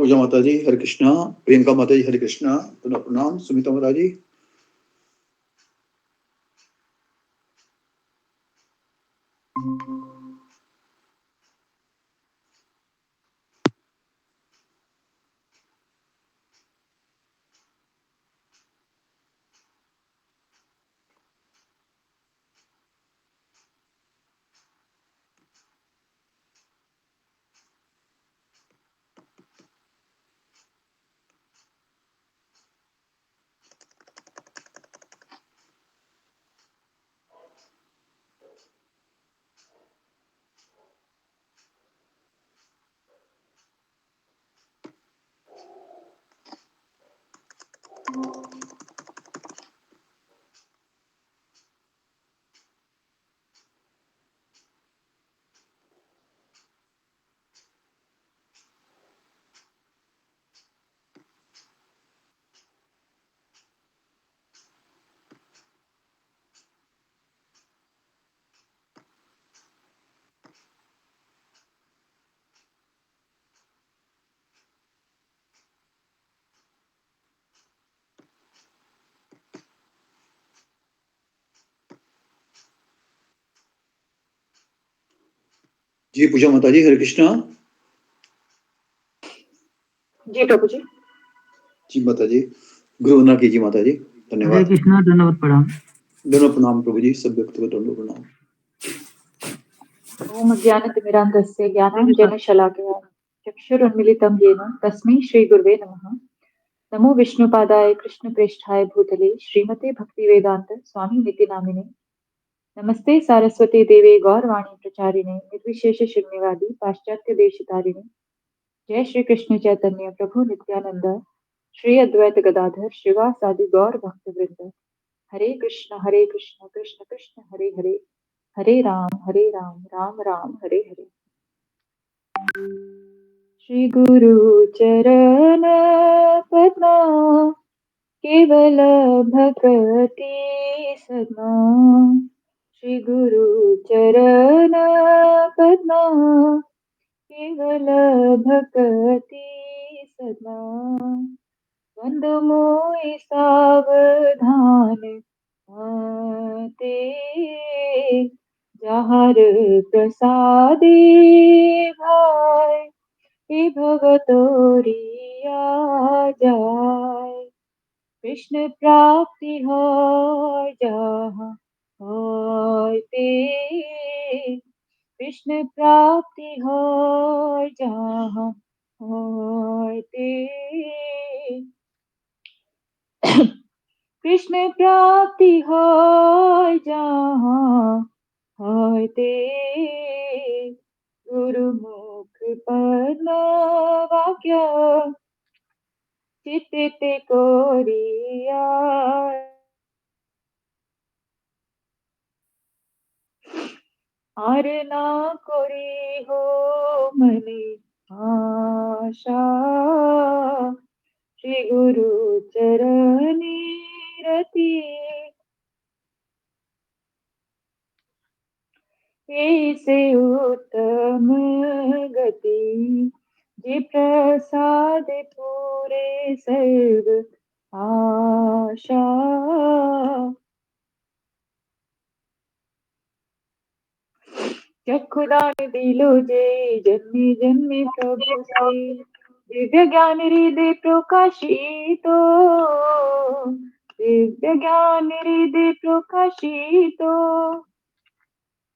पूजा माता जी, हरे कृष्णा। प्रियंका माता जी, हरे कृष्णा। पुनः प्रणाम सुमिता माता जी। जी पूजा माता जी, हरे कृष्णा। जी प्रभु जी। जी माता जी, गुरु वंदना कीजिए माता जी। हरे धन्यवाद। कृष्णा, दंडवत प्रणाम। दोनों प्रणाम प्रभु जी, सब व्यक्ति को दंडों प्रणाम। ओम अज्ञानतिमिरान्धस्य ज्ञानाञ्जनशलाकया चक्षुरुन्मिलितं येन तस्मै श्रीगुरुवे नमः। नमो विष्णुपादाय कृष्णप्रेष्ठाय भूतले श्रीमते भक्तिवेदान्त स्वामिनिति नामिने। नमस्ते सारस्वती देवे गौरवाणी प्रचारिणे निर्विशेष शून्यवादी पाश्चात्य देशतारिणे। जय श्री कृष्ण चैतन्य प्रभु नित्यानंद श्री अद्वैत गदाधर श्रीवासादि गौर भक्तवृंद। हरे कृष्ण कृष्ण कृष्ण हरे हरे, हरे राम राम राम हरे हरे। श्री गुरु चरण पद्मा केवल भक्ति सद्मा। श्री गुरु चरण पद्मा केवल भक्ति सद्मा। वंद मोहि सावधान ते जहर प्रसादे भाई हे भवतोरिया जाय। कृष्ण प्राप्ति हो जहाँ होते, कृष्ण प्राप्ति हो जहाँ होते। कृष्ण प्राप्ति हो जहाँ होते, गुरुमुख पद्म वाक्य चित्त कोरिया। আর না করি হো মনে आशा, श्री गुरु चरणी रति। ऐसे उत्तम गति जी प्रसाद पूरे सर्व आशा। चक्षुदान दिलो जे जन्मे जन्मे प्रभु से, दिव्य ज्ञान हृदय प्रकाशितो, दिव्य ज्ञान हृदय प्रकाशितो।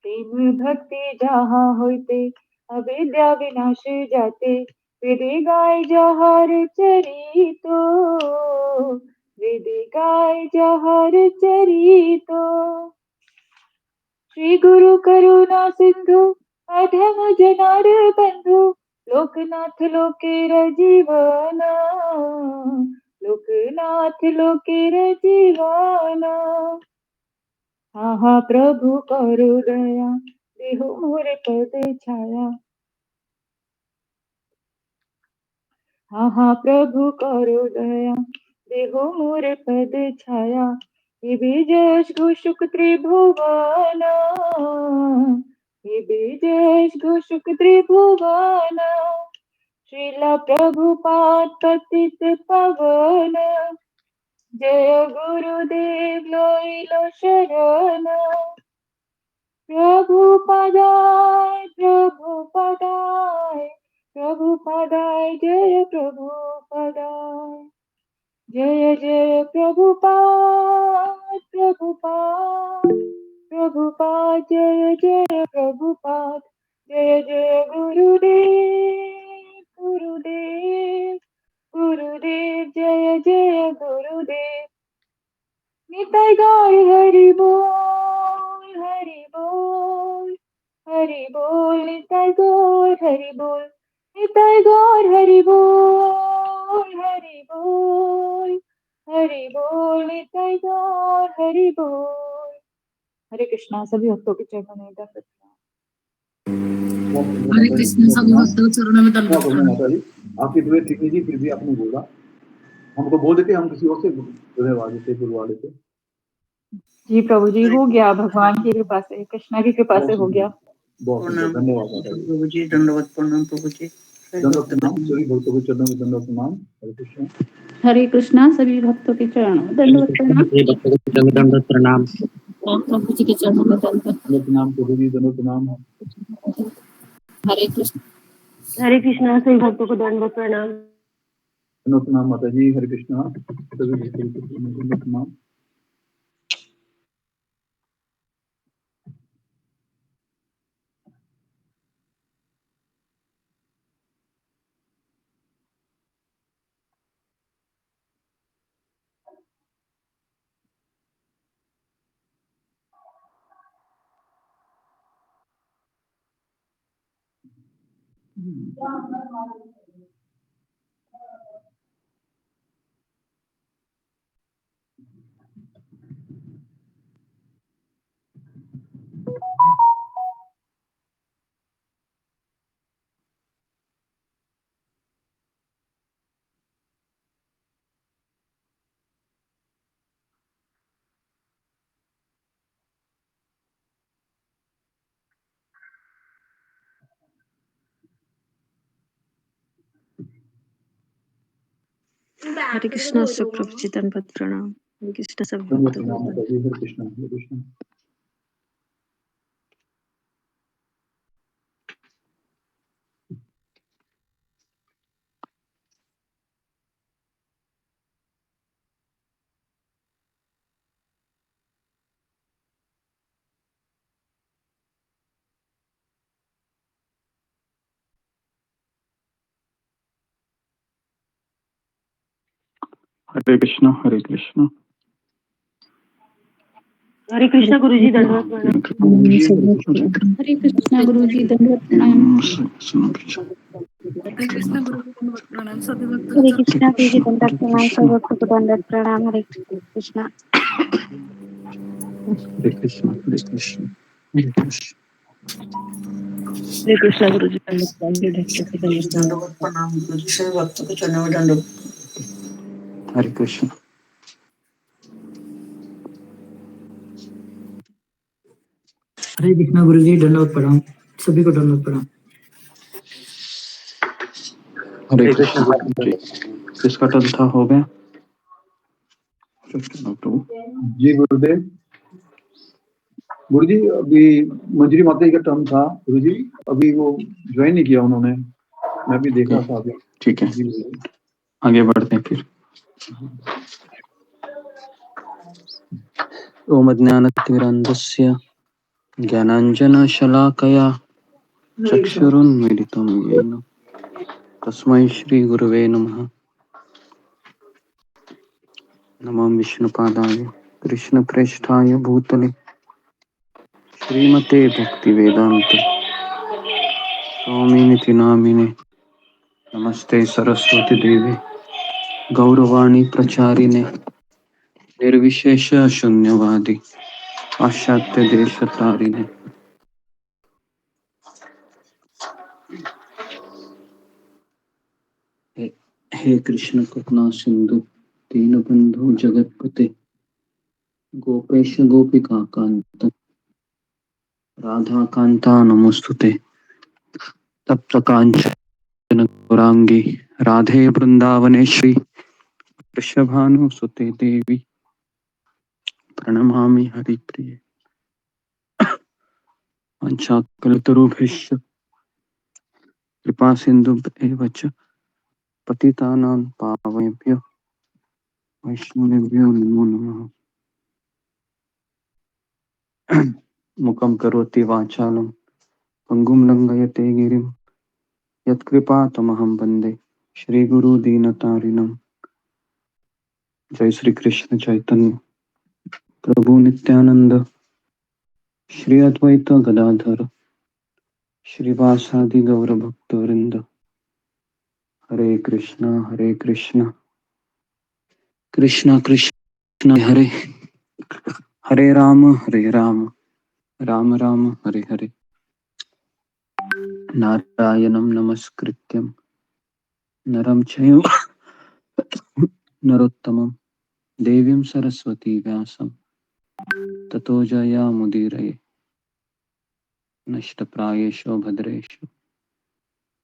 प्रेम भक्ति जहाँ होते अविद्या विनाश जाते, वेदे गाय जहर चरितो, वेदे गाय जहर चरितो। श्री गुरु करुणा सिंधु अधम जनार बंधु, लोकनाथ लोकेर जीवना, लोकनाथ लोकेर जीवना। हाँ प्रभु करु दया देहु मोरे पद छाया। हाँ प्रभु करु दया देहु मोरे पद छाया। ये बीजश घोषुक त्रिभुवन, ये बीजश घोषुक त्रिभुवन। श्रील प्रभुपाद पतित पावन, जय गुरुदेव लोइलो शरण। प्रभुपदाय प्रभुपदाय प्रभुपदाय जय प्रभुपदाय, जय जय प्रभुपाद प्रभुपाद प्रभुपाद, जय जय प्रभुपाद, जय जय गुरुदेव गुरुदेव गुरुदेव, जय जय गुरुदेव। निताय गौर हरि बोल हरि बोल हरि बोल, निताय गौर हरि बोल, निताय गौर हरि बोल हरि बोल हरि बोल, निताय गौर हरि बोल। हरे कृष्णा। सभी भक्तों के चरणों में दंडवत प्रणाम। हरे कृष्ण। सभी भक्तों के चरणों में दंडवत प्रणाम। माता जी, आपकी तबीयत ठीक नहीं थी, फिर भी आपने बोला। हमको बोल देते, हम किसी और से बुलवा देते। जी प्रभु जी, हो गया भगवान की कृपा से, कृष्णा की कृपा से हो गया। बहुत धन्यवाद माता जी। प्रभु जी दंडवत प्रणाम। प्रभु जी दंडवत प्रणाम। सभी भक्तों के चरणों में दंडवत प्रणाम। हरे कृष्ण। हरे कृष्णा। सभी भक्तों के चरणों में दंडवत प्रणाम। दंडवत प्रणाम। और प्रभु जी के चरणों में दंडवत प्रणाम। प्रभु जी दंडवत प्रणाम। हरे कृष्ण। हरे कृष्णा। सभी भक्तों को दंडवत प्रणाम। दंडवत प्रणाम माता जी। हरे कृष्णा। सभी भक्तों को दंडवत प्रणाम। हरे कृष्णा। सब प्रभु जी दंडवत प्रणाम। हरे कृष्णा। सब दंडवत भक्तों प्रणाम को माता जी। हरे कृष्ण। हरे कृष्ण। हरे कृष्णा। हरे कृष्णा। हरे कृष्णा। गुरु जी दंडवत प्रणाम। हरे कृष्ण गुरु जी दंडवत प्रणाम। हरे कृष्ण गुरु जी दंडवत प्रणाम। सभी भक्तों हरे के कृष्णा। गुरु जी दंडवत प्रणाम। सब भक्तों को दंडवत प्रणाम। हरे कृष्णा। हरे कृष्णा। हरे कृष्णा। हरे कृष्णा। हरे कृष्णा। गुरु जी दंडवत प्रणाम। दंडवत प्रणाम। गुरु जी सभी भक्तों के चरणों में दंडवत। हरे कृष्णा। हरे कृष्णा। गुरु जी दंडवत प्रणाम। सभी को दंडवत प्रणाम। हरे कृष्णा। जी, किसका टल था हो गया? जी गुरुदेव। गुरु जी अभी मंजरी माता जी का टर्म था। गुरु जी अभी वो ज्वाइन नहीं किया उन्होंने, मैं भी देखा था अभी। ठीक है, जी गुरुदेव। आगे बढ़ते हैं फिर। ओम ज्ञानतिमिरान्धस्य ज्ञानाञ्जनशलाकया चक्षुरुन्मीलितं येन तस्मै श्रीगुरवे नमः। नमो विष्णुपादाय कृष्णप्रेष्ठाय भूतले श्रीमते भक्तिवेदान्त स्वामिनिति नामिने नमस्ते सरस्वती देवी गौरवाणी प्रचारिणे निर्विशेष शून्यवादी पाश्चात्य देश तारिणे। हे कृष्ण करुणा सिंधु दीनबंधु जगतपते गोपेश गोपिका कांत राधा कांता नमोस्तुते। तप्त कांचन गौरांगी राधे वृंदावनेश्वरी वृषभानुसुते देवी प्रणमामि हरिप्रिये वाञ्छाकल्पतरुभ्यश्च कृपा सिन्धुभ्येव च पतितानां पावनेभ्यो वैष्णवेभ्यो नमो नमः। मुखं करोति वाचालं पंगुं लंघयते गिरिं यत्कृपातमहं वन्दे श्रीगुरु दीनतारिणं। जय श्री कृष्ण चैतन्य प्रभु नित्यानंद श्री अद्वैत गदाधर श्रीवासादि गौर भक्तवृंद। हरे कृष्णा कृष्णा कृष्ण हरे हरे राम राम राम हरे हरे। नारायणं नमस्कृत्यं नरं चैव नरोत्तमं देवीं सरस्वती व्यासं ततो जयामुदीरये। नष्टप्रायेषु भद्रेषु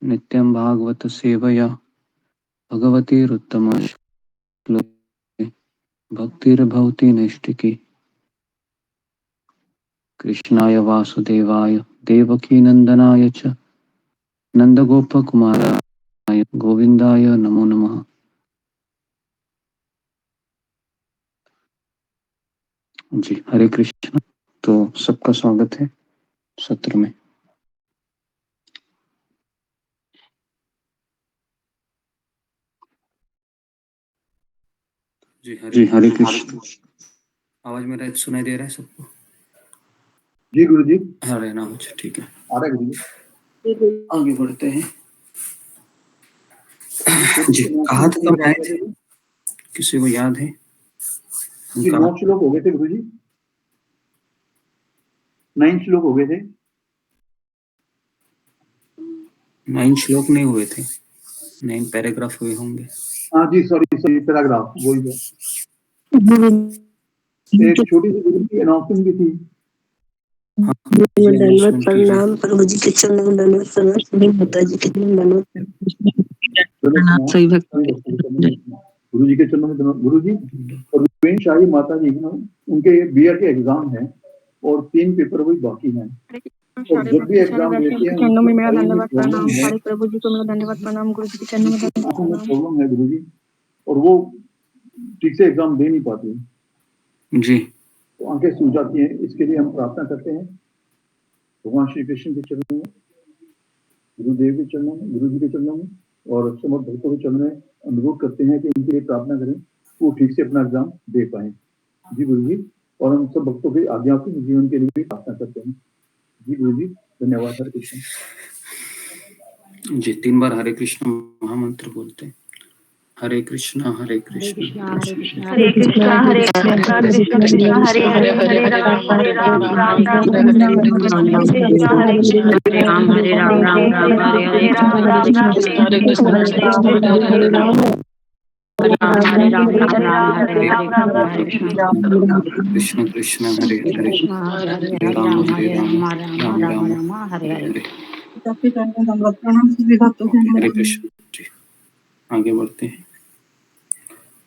नित्यं भागवत सेवया भगवतीरुत्तमश्लोके भक्तिर्भवति नैष्टिकी। कृष्णाय वासुदेवाय देवकी नंदनाय च नंदगोपकुमाराय गोविंदाय नमो नमः। जी हरे कृष्ण। तो सबका स्वागत है सत्र में। जी हरे कृष्ण। आवाज मेरा सुनाई दे रहा है सबको? जी गुरुजी। हरे नाम। अच्छा ठीक है, आ रहा है गुरुजी। आगे बढ़ते हैं। जी कहाँ तक हम आए थे, किसी को याद है? जी 9 श्लोक हो गए थे गुरुजी, 9 श्लोक हो गए थे। 9 श्लोक नहीं हुए थे, 9 पैराग्राफ हुए होंगे। हाँ जी सॉरी पैराग्राफ वही है। एक छोटी सी गुरुजी अनाउंसमेंट भी थी। दंडवत प्रणाम प्रभु जी के चरण में दंडवत प्रणाम सभी माता जी के चरण में दंडवत प्रणाम सभी भक्त गुरु जी के चरणों में दंडवत। गुरु जी और रुपेन शाही माता जी ना, उनके बीएड के एग्जाम हैं और 3 पेपर वही बाकी हैं। और जब भी एग्जाम देते हैं चरणों में मेरा धन्यवाद प्रणाम, सारे प्रभु जी को मेरा धन्यवाद प्रणाम, गुरु जी के चरणों में धन्यवाद प्रणाम। प्रॉब्लम है गुरु जी और वो ठीक से एग्जाम दे नहीं पाती जी, तो आंखें सूज जाती हैं। इसके लिए हम प्रार्थना करते हैं भगवान श्री कृष्ण के चरणों में, गुरुदेव के चरणों में, गुरु जी के चरणों में और समस्त भक्तों के चरणों में अनुरोध करते हैं कि उनके लिए प्रार्थना करें, वो ठीक से अपना एग्जाम दे पाए। जी गुरु जी। और हम सब भक्तों के आध्यात्मिक जीवन के लिए भी प्रार्थना करते हैं। जी गुरु जी धन्यवाद। हरे कृष्ण। जी 3 बार हरे कृष्ण महामंत्र बोलते हैं। हरे कृष्णा हरे कृष्ण हरे कृष्णा हरे कृष्णा कृष्ण कृष्ण हरे हरे हरे राम राम राम हरे कृष्णा हरे कृष्णा राम हरे राम राम राम हरे हरे हरे राम राम राम हरे कृष्ण हरे राम हरे कृष्ण कृष्ण हरे हरे हरे राम हरे हरे। हरे कृष्ण। जी आगे बढ़ते हैं।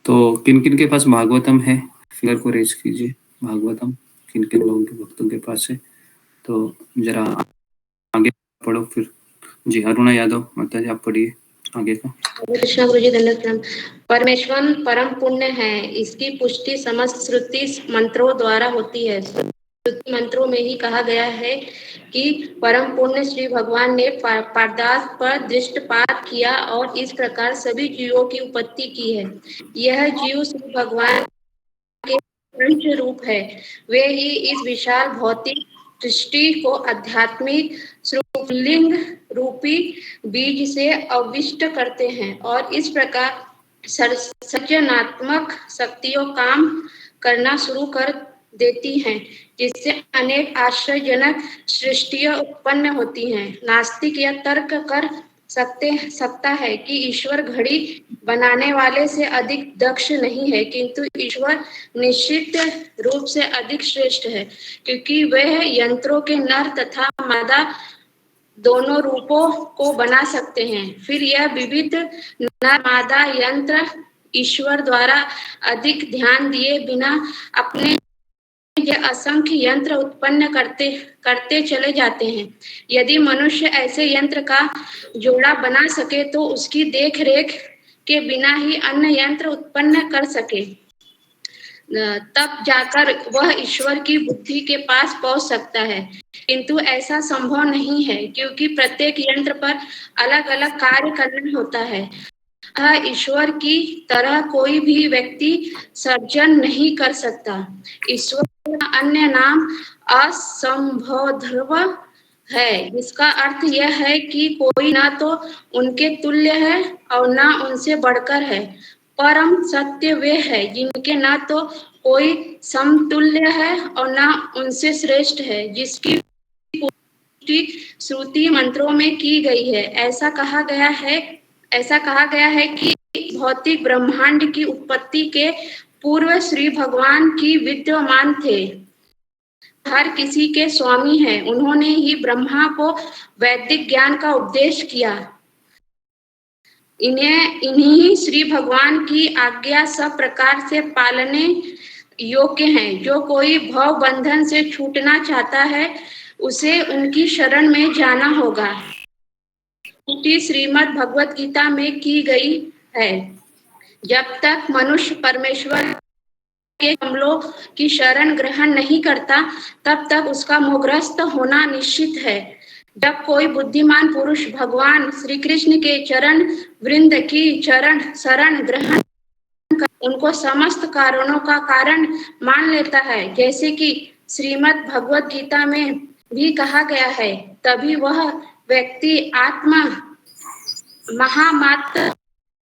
तो किन किन के पास भागवतम है फिगर को रेज कीजिए। भागवतम किन किन लोगों के भक्तों के पास है तो जरा आगे पढ़ो फिर। जी अरुणा यादव माता जी आप पढ़िए आगे का। कृष्ण गुरु जी धन्यवाद। परमेश्वर परम पुण्य है, इसकी पुष्टि समस्त श्रुति मंत्रों द्वारा होती है। श्रुति मंत्रों में ही कहा गया है कि परम पुण्य श्री भगवान ने पदार्थ पर दृष्टिपात किया और इस प्रकार सभी जीवों की उत्पत्ति की है। यह जीव श्री भगवान के पंच रूप है। वे ही इस विशाल भौतिक सृष्टि को आध्यात्मिक श्रुलिंग रूपी बीज से अविष्ट करते हैं और इस प्रकार सृजनात्मक शक्तियों काम करना शुरू कर देती हैं, जिससे अनेक आश्चर्यजनक सृष्टियां उत्पन्न होती हैं। नास्तिक यह तर्क कर सकता है कि ईश्वर घड़ी बनाने वाले से अधिक दक्ष नहीं है, किंतु ईश्वर निश्चित रूप से अधिक श्रेष्ठ है, क्योंकि वह यंत्रों के नर तथा मादा दोनों रूपों को बना सकते हैं। फिर यह विविध नर मादा यंत्र ईश्वर द्वारा अधिक ध्यान दिए बिना अपने ये असंख्य यंत्र उत्पन्न करते चले जाते हैं। यदि मनुष्य ऐसे यंत्र का जोड़ा बना सके तो उसकी देख रेख के बिना ही अन्य यंत्र उत्पन्न कर सके, तब जाकर वह ईश्वर की बुद्धि के पास पहुंच सकता है। किंतु ऐसा संभव नहीं है, क्योंकि प्रत्येक यंत्र पर अलग अलग कार्य करना होता है। ईश्वर की तरह कोई भी व्यक्ति सर्जन नहीं कर सकता। ईश्वर का अन्य नाम असंभव है, जिसका अर्थ यह है कि कोई ना तो उनके तुल्य है और ना उनसे बढ़कर है। परम सत्य वे है जिनके ना तो कोई समतुल्य है और ना उनसे श्रेष्ठ है, जिसकी पुष्टि श्रुति मंत्रों में की गई है। ऐसा कहा गया है कि भौतिक ब्रह्मांड की उत्पत्ति के पूर्व श्री भगवान की विद्यमान थे, हर किसी के स्वामी हैं। उन्होंने ही ब्रह्मा को वैदिक ज्ञान का उपदेश किया। इन्हीं श्री भगवान की आज्ञा सब प्रकार से पालने योग्य हैं। जो कोई भव बंधन से छूटना चाहता है उसे उनकी शरण में जाना होगा। श्रीमद् भगवत गीता में की गई है। जब तक मनुष्य परमेश्वर के कमलों की शरण ग्रहण नहीं करता, तब तक उसका मोहग्रस्त होना निश्चित है। जब कोई बुद्धिमान पुरुष भगवान श्री कृष्ण के चरण वृंद की शरण ग्रहण कर उनको समस्त कारणों का कारण मान लेता है, जैसे कि श्रीमद् भगवत गीता में भी कहा गया है, तभी वह व्यक्ति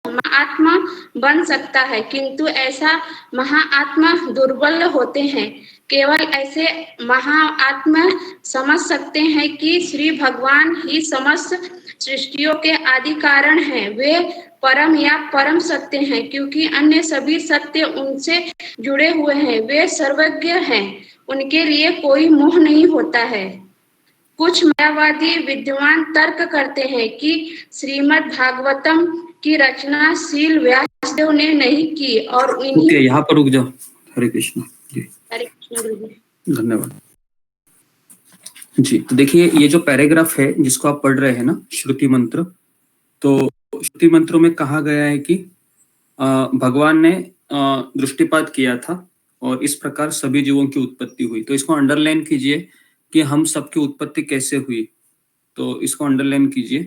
महाआत्मा बन सकता है। किंतु ऐसा महाआत्मा दुर्बल होते हैं। केवल ऐसे महाआत्मा समझ सकते हैं कि श्री भगवान ही समस्त सृष्टियों के आदि कारण हैं। वे परम या परम सत्य हैं, क्योंकि अन्य सभी सत्य उनसे जुड़े हुए हैं। वे सर्वज्ञ हैं, उनके लिए कोई मोह नहीं होता है। कुछ मायावादी विद्वान तर्क करते हैं कि श्रीमद् भागवतम की रचना शील व्यासदेव ने नहीं की और इन्हीं यहाँ पर रुक जाओ। हरे कृष्ण जी। हरे कृष्ण गुरु जी। धन्यवाद जी। तो देखिए, ये जो पैराग्राफ है जिसको आप पढ़ रहे हैं ना, श्रुति मंत्र, तो श्रुति मंत्रों में कहा गया है कि भगवान ने दृष्टिपात किया था और इस प्रकार सभी जीवों की उत्पत्ति हुई। तो इसको अंडरलाइन कीजिए कि हम सबकी उत्पत्ति कैसे हुई। तो इसको अंडरलाइन कीजिए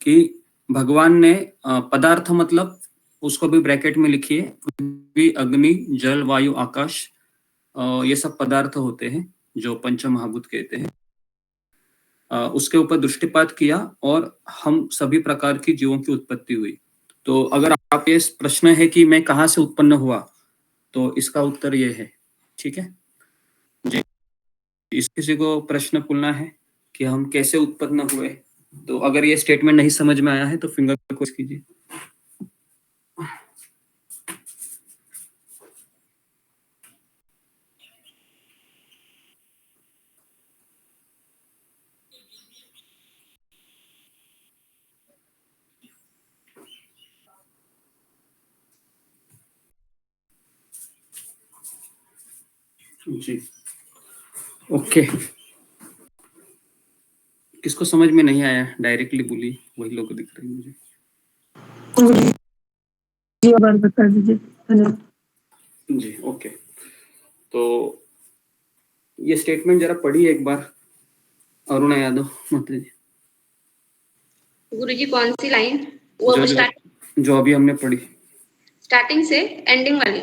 कि भगवान ने पदार्थ, मतलब उसको भी ब्रैकेट में लिखिए, पृथ्वी, अग्नि, जल, वायु, आकाश, ये सब पदार्थ होते हैं जो पंच महाभूत कहते हैं। उसके ऊपर दृष्टिपात किया और हम सभी प्रकार की जीवों की उत्पत्ति हुई। तो अगर आप ये प्रश्न है कि मैं कहाँ से उत्पन्न हुआ, तो इसका उत्तर ये है। ठीक है जी। इस किसी को प्रश्न पूछना है कि हम कैसे उत्पन्न हुए, तो अगर ये स्टेटमेंट नहीं समझ में आया है तो फिंगर क्रोस कीजिए। जी ओके। किसको समझ में नहीं आया डायरेक्टली बोली, वही लोग दिख रहे हैं मुझे। जी बार बता दीजिए। जी ओके। तो ये स्टेटमेंट जरा पढ़िए एक बार, अरुणा यादव माता जी। गुरुजी कौन सी लाइन? वो जो अभी हमने पढ़ी, स्टार्टिंग से एंडिंग वाली।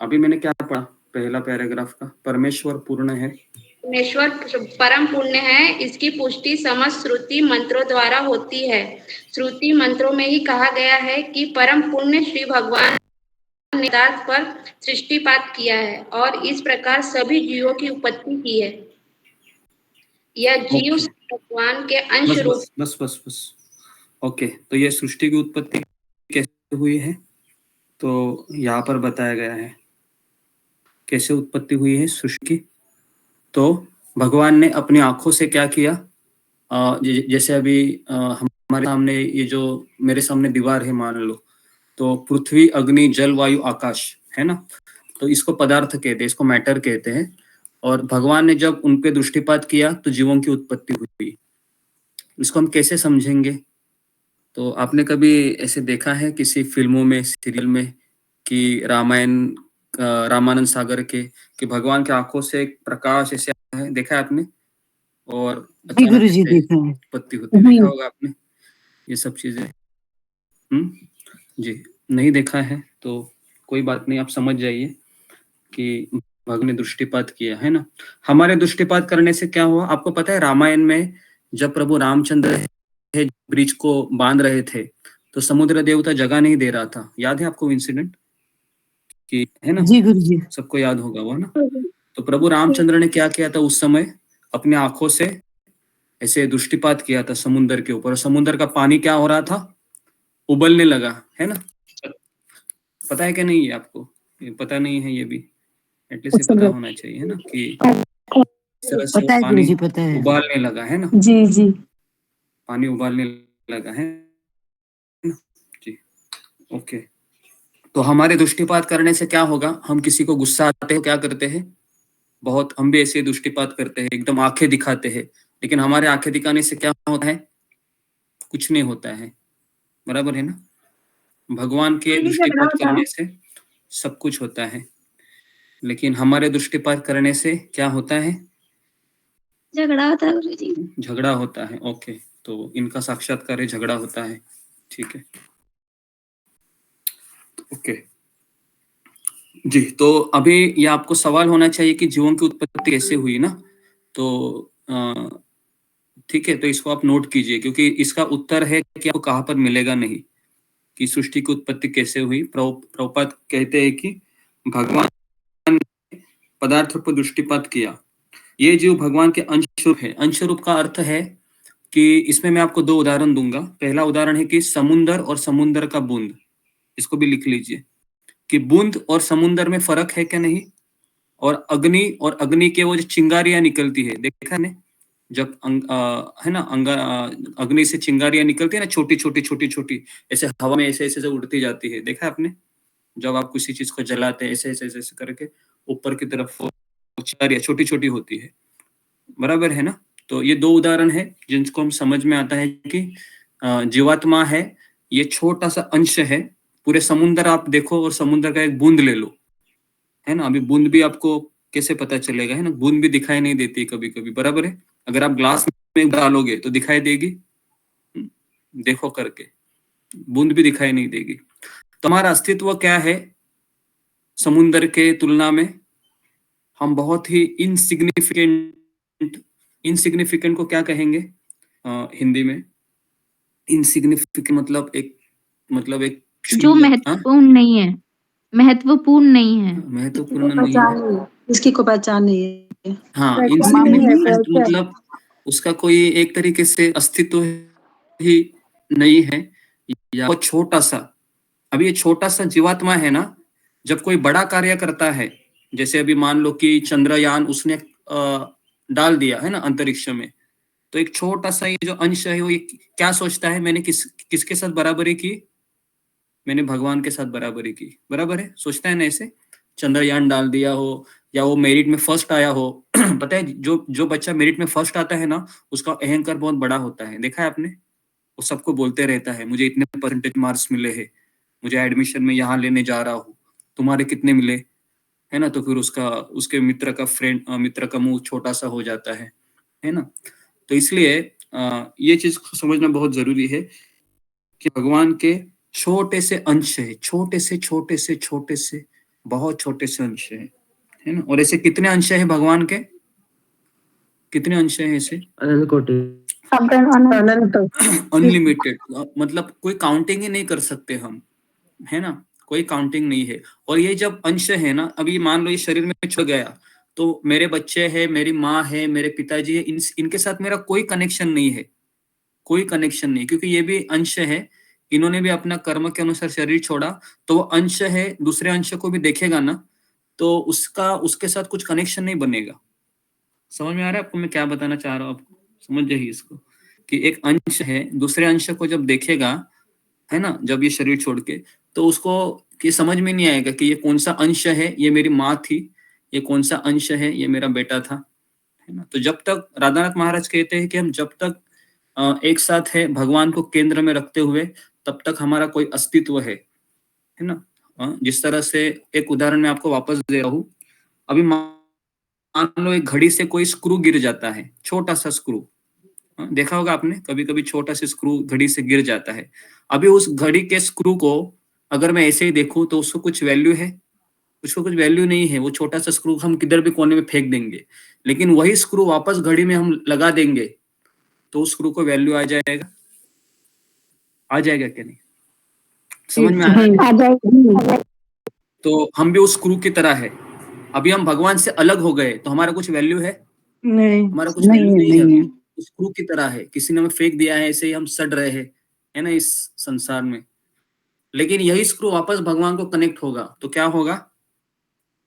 अभी मैंने क्या पढ़ा, पहला पैराग्राफ का, परमेश्वर पूर्ण है, परमेश्वर परम पुण्य है, इसकी पुष्टि समस्त श्रुति मंत्रों द्वारा होती है। श्रुति मंत्रों में ही कहा गया है कि परम पुण्य श्री भगवान ने पदार्थ पर सृष्टिपात किया है और इस प्रकार सभी जीवों की उत्पत्ति की है। यह जीव भगवान के अंश रूप। बस ओके। तो ये सृष्टि की उत्पत्ति कैसे हुई है, तो यहाँ पर बताया गया है कैसे उत्पत्ति हुई है सृष्टि की। तो भगवान ने अपनी आंखों से क्या किया, जैसे अभी हमारे सामने ये जो मेरे सामने दीवार है मान लो, तो पृथ्वी, अग्नि, जल, वायु, आकाश है ना, तो इसको पदार्थ कहते हैं, इसको मैटर कहते हैं। और भगवान ने जब उन पे दृष्टिपात किया तो जीवों की उत्पत्ति हुई। इसको हम कैसे समझेंगे? तो आपने कभी ऐसे देखा है किसी फिल्मों में, सीरियल में कि रामानंद सागर के कि भगवान के आंखों से एक प्रकाश ऐसे आता है, देखा है आपने? और जी अचानक गुरुजी, ऐसे देखा है। उत्पत्ति होती है, देखा होगा आपने ये सब चीजें। जी, नहीं देखा है तो कोई बात नहीं, आप समझ जाइए कि भगवान ने दृष्टिपात किया है ना। हमारे दृष्टिपात करने से क्या हुआ आपको पता है? रामायण में जब प्रभु रामचंद्र ब्रिज को बांध रहे थे तो समुद्र देवता जगह नहीं दे रहा था, याद है आपको इंसिडेंट कि है ना? जी गुरुजी। सबको याद होगा वो ना। तो प्रभु रामचंद्र ने क्या किया था उस समय? अपने आंखों से ऐसे दृष्टिपात किया था समुद्र के ऊपर। समुद्र का पानी क्या हो रहा था? उबलने लगा, है ना? पता है क्या नहीं है आपको? ये पता नहीं है, ये भी एटलीस्ट ये पता होना चाहिए, है ना, कि इस तरह से पता है पानी गुरुजी, पता है। उबालने लगा, है ना? जी जी। पानी उबालने लगा है ना? जी, ओके। तो हमारे दृष्टिपात करने से क्या होगा? हम किसी को गुस्सा आते हैं, क्या करते हैं? बहुत हम भी ऐसे दृष्टिपात करते हैं, एकदम आंखें दिखाते हैं, लेकिन हमारे आंखें दिखाने से क्या होता है? कुछ नहीं होता है, बराबर है ना? भगवान के दृष्टिपात करने से सब कुछ होता है, लेकिन हमारे दृष्टिपात करने से क्या होता है? झगड़ा होता है गुरुजी। झगड़ा होता है। ओके, तो इनका साक्षात्कार है, झगड़ा होता है, ठीक है, ओके जी। तो अभी ये आपको सवाल होना चाहिए कि जीवों की उत्पत्ति कैसे हुई ना, तो ठीक है, तो इसको आप नोट कीजिए, क्योंकि इसका उत्तर है कि आपको कहाँ पर मिलेगा नहीं, कि सृष्टि की उत्पत्ति कैसे हुई। प्रभुपाद कहते हैं कि भगवान ने पदार्थों पर दृष्टिपात किया, ये जीव भगवान के अंश रूप है। अंश रूप का अर्थ है कि इसमें मैं आपको दो उदाहरण दूंगा। पहला उदाहरण है कि समुंदर और समुंदर का बूंद, इसको भी लिख लीजिए कि बूंद और समुंदर में फर्क है क्या नहीं। और अग्नि के वो जो चिंगारियां निकलती है, देखा है जब है ना, अग्नि से चिंगारियां निकलती है ना, छोटी छोटी छोटी छोटी, ऐसे हवा में ऐसे ऐसे उड़ती जाती है, देखा है आपने? जब आप किसी चीज को जलाते हैं ऐसे ऐसे ऐसे ऐसे करके ऊपर की तरफ चिंगारियां छोटी छोटी होती है, बराबर है ना? तो ये दो उदाहरण है जिनको हम समझ में आता है कि जीवात्मा है, ये छोटा सा अंश है। पूरे समुद्र आप देखो और समुद्र का एक बूंद ले लो, है ना? अभी बूंद भी आपको कैसे पता चलेगा, है ना? बूंद भी दिखाई नहीं देती कभी कभी, बराबर है? अगर आप ग्लास में डालोगे तो दिखाई देगी, देखो करके, बूंद भी दिखाई नहीं देगी। तो हमारा अस्तित्व क्या है समुद्र के तुलना में? हम बहुत ही इनसिग्निफिकेंट को क्या कहेंगे हिंदी में? इनसिग्निफिकेंट मतलब एक जो महत्वपूर्ण नहीं है, महत्वपूर्ण नहीं है। महत्वपूर्ण नहीं है, इसकी कोई पहचान नहीं है। हाँ, इनसिग्निफिकेंट मतलब उसका कोई एक तरीके से अस्तित्व ही नहीं है, या वो छोटा सा। अभी ये छोटा सा जीवात्मा है ना, जब कोई बड़ा कार्य करता है, जैसे अभी मान लो कि चंद्रयान उसने डाल दिया है ना अंतरिक्ष में, तो एक छोटा सा ये जो अंश है वो ये क्या सोचता है? मैंने किसके साथ बराबरी की? मैंने भगवान के साथ बराबरी की, बराबर है? सोचता है ना ऐसे। चंद्रयान डाल दिया हो, या वो मेरिट में फर्स्ट आया हो पता है जो बच्चा मेरिट में फर्स्ट आता है ना, उसका अहंकार बहुत बड़ा होता है, देखा है आपने? वो सबको बोलते रहता है मुझे इतने परसेंटेज मार्क्स मिले हैं, मुझे एडमिशन में यहाँ लेने जा रहा हूँ, तुम्हारे कितने मिले, है ना? तो फिर उसके मित्र का मुंह छोटा सा हो जाता है ना? तो इसलिए ये चीज समझना बहुत जरूरी है कि भगवान के छोटे से अंश है, छोटे से बहुत छोटे से अंश है ना? और ऐसे कितने अंश है भगवान के? कितने अंश है ऐसे? अनलिमिटेड, मतलब कोई काउंटिंग ही नहीं कर सकते हम, है ना? कोई काउंटिंग नहीं है। और ये जब अंश है ना, अभी मान लो ये शरीर में छुड़ गया, तो मेरे बच्चे हैं, मेरी माँ है, मेरे पिताजी है, इनके साथ मेरा कोई कनेक्शन नहीं है, कोई कनेक्शन नहीं, क्योंकि ये भी अंश है, इन्होंने भी अपना कर्म के अनुसार शरीर छोड़ा, तो वो अंश है, दूसरे अंश को भी देखेगा ना, तो उसके साथ कुछ कनेक्शन नहीं बनेगा। समझ में आ रहा है आपको मैं क्या बताना चाह रहा हूँ? आपको समझ जाइए इसको। कि एक अंश है, दूसरे अंश को जब देखेगा, है ना, जब ये शरीर छोड़ के, तो उसको कि समझ में नहीं आएगा कि ये कौन सा अंश है, ये मेरी माँ थी, ये कौन सा अंश है, ये मेरा बेटा था, है ना। तो जब तक राधानाथ महाराज कहते हैं कि हम जब तक एक साथ है भगवान को केंद्र में रखते हुए, तब तक हमारा कोई अस्तित्व है ना। जिस तरह से एक उदाहरण मैं आपको वापस दे रहा हूँ, अभी मान लो एक घड़ी से कोई स्क्रू गिर जाता है, छोटा सा स्क्रू, देखा होगा आपने, कभी कभी छोटा सा स्क्रू घड़ी से गिर जाता है। अभी उस घड़ी के स्क्रू को अगर मैं ऐसे ही देखूं तो उसको कुछ वैल्यू है? उसको कुछ वैल्यू नहीं है। वो छोटा सा स्क्रू हम किधर भी कोने में फेंक देंगे, लेकिन वही स्क्रू वापस घड़ी में हम लगा देंगे तो उस स्क्रू को वैल्यू आ जाएगा? आ जाएगा क्या? नहीं समझ में आ रहा है? तो हम भी उस स्क्रू की तरह है। अभी हम भगवान से अलग हो गए तो हमारा कुछ वैल्यू है? नहीं, हमारा कुछ वैल्यू नहीं है। स्क्रू की तरह है, किसी ने हमें फेंक दिया है, ऐसे ही हम सड़ रहे हैं, है ना, इस संसार में। लेकिन यही स्क्रू वापस भगवान को कनेक्ट होगा तो क्या होगा?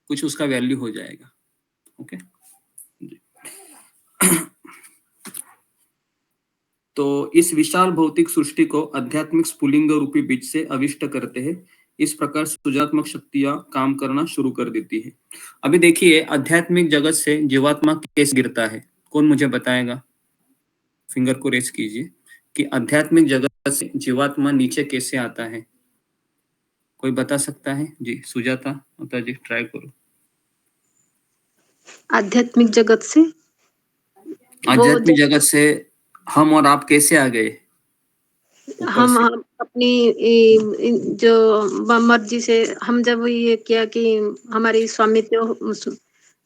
कुछ उसका वैल्यू हो जाएगा। ओके। तो इस विशाल भौतिक सृष्टि को आध्यात्मिक स्फुलिंग रूपी बीज से अविष्ट करते हैं। इस प्रकार सृजनात्मक शक्तियां काम करना शुरू कर देती है। अभी देखिए, आध्यात्मिक जगत से जीवात्मा कैसे गिरता है, कौन मुझे बताएगा? फिंगर को रेस कीजिए कि आध्यात्मिक जगत से जीवात्मा नीचे कैसे आता है। कोई बता सकता है? जी सुजाता माता जी, ट्राई करो। आध्यात्मिक जगत से, आध्यात्मिक जगत से हम और आप कैसे आ गए? हम अपनी जो मर्जी से हम जब ये किया कि हमारी स्वामित्व,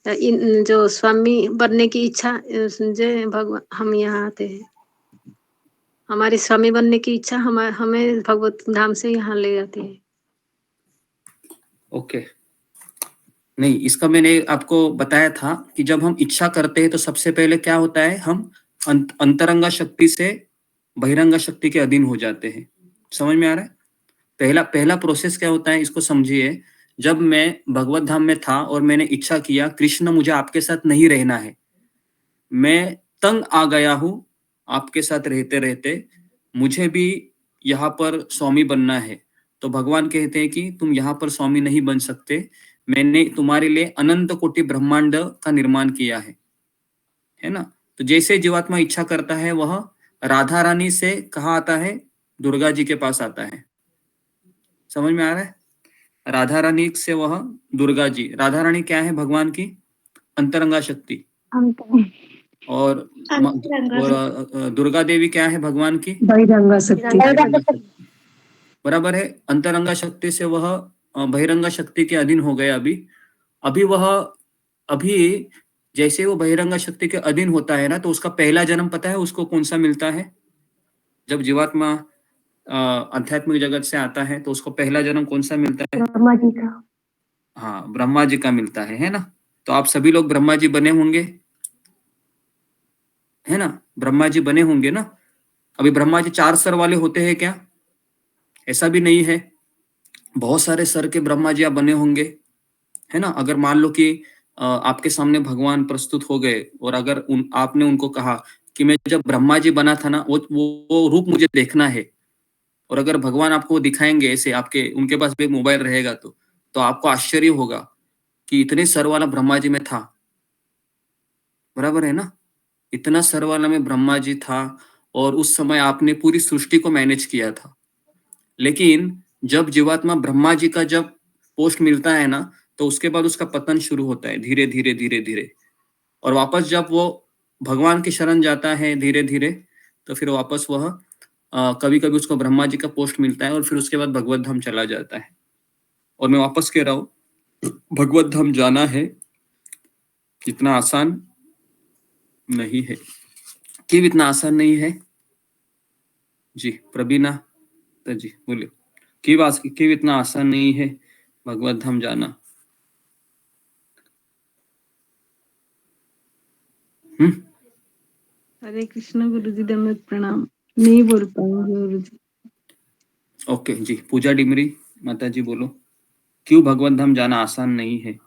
इन जो स्वामी बनने की इच्छा जो भगवान, हम यहाँ आते हैं, हमारी स्वामी बनने की इच्छा हमें भगवत धाम से यहाँ ले जाती है। ओके। नहीं, इसका मैंने आपको बताया था कि जब हम इच्छा करते हैं तो सबसे पहले क्या होता है, हम अंतरंगा शक्ति से बहिरंगा शक्ति के अधीन हो जाते हैं। समझ में आ रहा है? पहला प्रोसेस क्या होता है, इसको समझिए। जब मैं भगवत धाम में था और मैंने इच्छा किया, कृष्ण मुझे आपके साथ नहीं रहना है, मैं तंग आ गया हूं आपके साथ रहते रहते, मुझे भी यहाँ पर स्वामी बनना है, तो भगवान कहते हैं कि तुम यहाँ पर स्वामी नहीं बन सकते, मैंने तुम्हारे लिए अनंत कोटि ब्रह्मांड का निर्माण किया है ना। तो जैसे जीवात्मा इच्छा करता है, वह राधा रानी से कहाँ आता है? दुर्गा जी के पास आता है। समझ में आ रहा है? राधा रानी से वह दुर्गा जी, राधा रानी क्या है? भगवान की अंतरंगा शक्ति। और दुर्गा देवी क्या है? भगवान की बहिरंगा शक्ति। बराबर है। अंतरंगा शक्ति से वह बहिरंगा शक्ति के अधीन हो गया। अभी जैसे वो बहिरंगा शक्ति के अधीन होता है ना, तो उसका पहला जन्म पता है उसको कौन सा मिलता है? जब जीवात्मा आध्यात्मिक जगत से आता है तो उसको पहला जन्म कौन सा मिलता है? ब्रह्मा जी का। हाँ, ब्रह्मा जी का मिलता है ना। तो आप सभी लोग ब्रह्मा जी बने होंगे, है ना? ब्रह्मा जी बने होंगे ना। अभी ब्रह्मा जी 4 सर वाले होते हैं क्या? ऐसा भी नहीं है, बहुत सारे सर के ब्रह्मा जी आप बने होंगे, है ना। अगर मान लो कि आपके सामने भगवान प्रस्तुत हो गए और अगर आपने उनको कहा कि मैं जब ब्रह्मा जी बना था ना, वो रूप मुझे देखना है, और अगर भगवान आपको दिखाएंगे ऐसे, उनके पास भी मोबाइल रहेगा तो आपको आश्चर्य होगा कि इतने सर वाला ब्रह्मा जी में था। बराबर है ना? इतना सर वाला में ब्रह्मा जी था और उस समय आपने पूरी सृष्टि को मैनेज किया था। लेकिन जब जीवात्मा ब्रह्मा जी का जब पोस्ट मिलता है ना, तो उसके बाद उसका पतन शुरू होता है धीरे धीरे धीरे धीरे, और वापस जब वो भगवान की शरण जाता है धीरे धीरे, तो फिर वापस वह कभी कभी उसको ब्रह्मा जी का पोस्ट मिलता है और फिर उसके बाद भगवत धाम चला जाता है। और मैं वापस कह रहा हूँ, भगवत धाम जाना है इतना आसान नहीं है। क्यों इतना आसान नहीं है? जी प्रवीणा जी बोलिए, क्यों इतना आसान नहीं है भगवत धाम जाना? हरे कृष्ण गुरुजी, दंडवत प्रणाम। नहीं बोल पाऊंगी गुरुजी। ओके जी, पूजा डिमरी माता जी बोलो, क्यों भगवत धाम जाना आसान नहीं है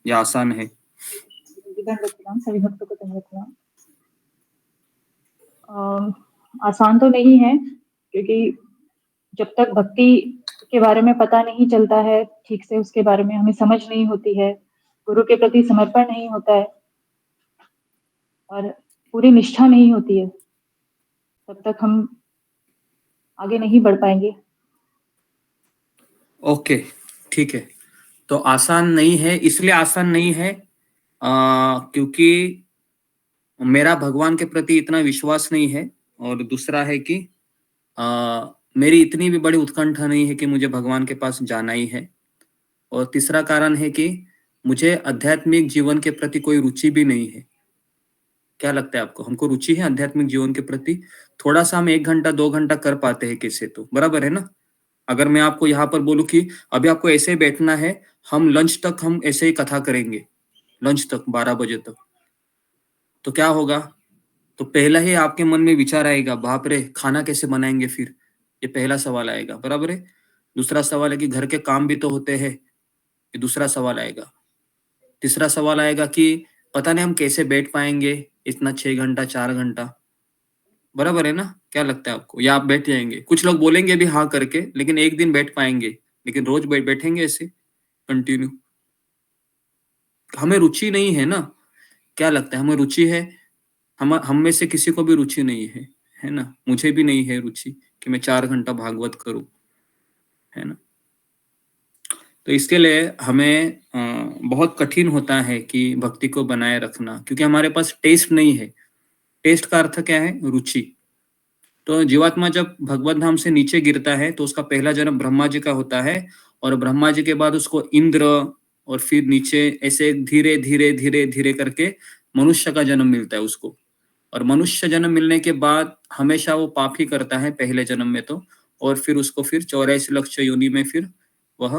या आसान है? सभी भक्तों को दंडवत प्रणाम। आसान तो नहीं है, क्योंकि जब तक भक्ति के बारे में पता नहीं चलता है ठीक से, उसके बारे में हमें समझ नहीं होती है, गुरु के प्रति समर्पण नहीं होता है और पूरी निष्ठा नहीं होती है, तब तक हम आगे नहीं बढ़ पाएंगे। ओके, ठीक है। तो आसान नहीं है, इसलिए आसान नहीं है क्योंकि मेरा भगवान के प्रति इतना विश्वास नहीं है, और दूसरा है कि मेरी इतनी भी बड़ी उत्कंठा नहीं है कि मुझे भगवान के पास जाना ही है, और तीसरा कारण है कि मुझे आध्यात्मिक जीवन के प्रति कोई रुचि भी नहीं है। क्या लगता है आपको? हमको रुचि है आध्यात्मिक जीवन के प्रति? थोड़ा सा हम 1 घंटा 2 घंटा कर पाते हैं कैसे, तो बराबर है ना। अगर मैं आपको यहाँ पर बोलूं कि अभी आपको ऐसे ही बैठना है, हम लंच तक हम ऐसे ही कथा करेंगे, लंच तक 12 बजे तक, तो क्या होगा? तो पहला ही आपके मन में विचार आएगा, बाप रे खाना कैसे बनाएंगे फिर, ये पहला सवाल आएगा, बराबर है। दूसरा सवाल है कि घर के काम भी तो होते हैं, ये दूसरा सवाल आएगा। तीसरा सवाल आएगा कि पता नहीं हम कैसे बैठ पाएंगे इतना 6 घंटा 4 घंटा, बराबर है ना। क्या लगता है आपको? या आप बैठ जाएंगे? कुछ लोग बोलेंगे भी हाँ करके, लेकिन एक दिन बैठ पाएंगे, लेकिन रोज बैठेंगे ऐसे कंटिन्यू? हमें रुचि नहीं है ना। क्या लगता है? हमें रुचि है? हम में से किसी को भी रुचि नहीं है ना। मुझे भी नहीं है रुचि कि मैं 4 घंटा भागवत करूं, है ना। तो इसके लिए हमें बहुत कठिन होता है कि भक्ति को बनाए रखना, क्योंकि हमारे पास टेस्ट नहीं है। टेस्ट का अर्थ क्या है? रुचि। तो जीवात्मा जब भगवत धाम से नीचे गिरता है तो उसका पहला जन्म ब्रह्मा जी का होता है, और ब्रह्मा जी के बाद उसको इंद्र, और फिर नीचे ऐसे धीरे धीरे धीरे धीरे करके मनुष्य का जन्म मिलता है उसको। और मनुष्य जन्म मिलने के बाद हमेशा वो पाप ही करता है पहले जन्म में तो, और फिर उसको फिर 84 लक्ष योनि में फिर वह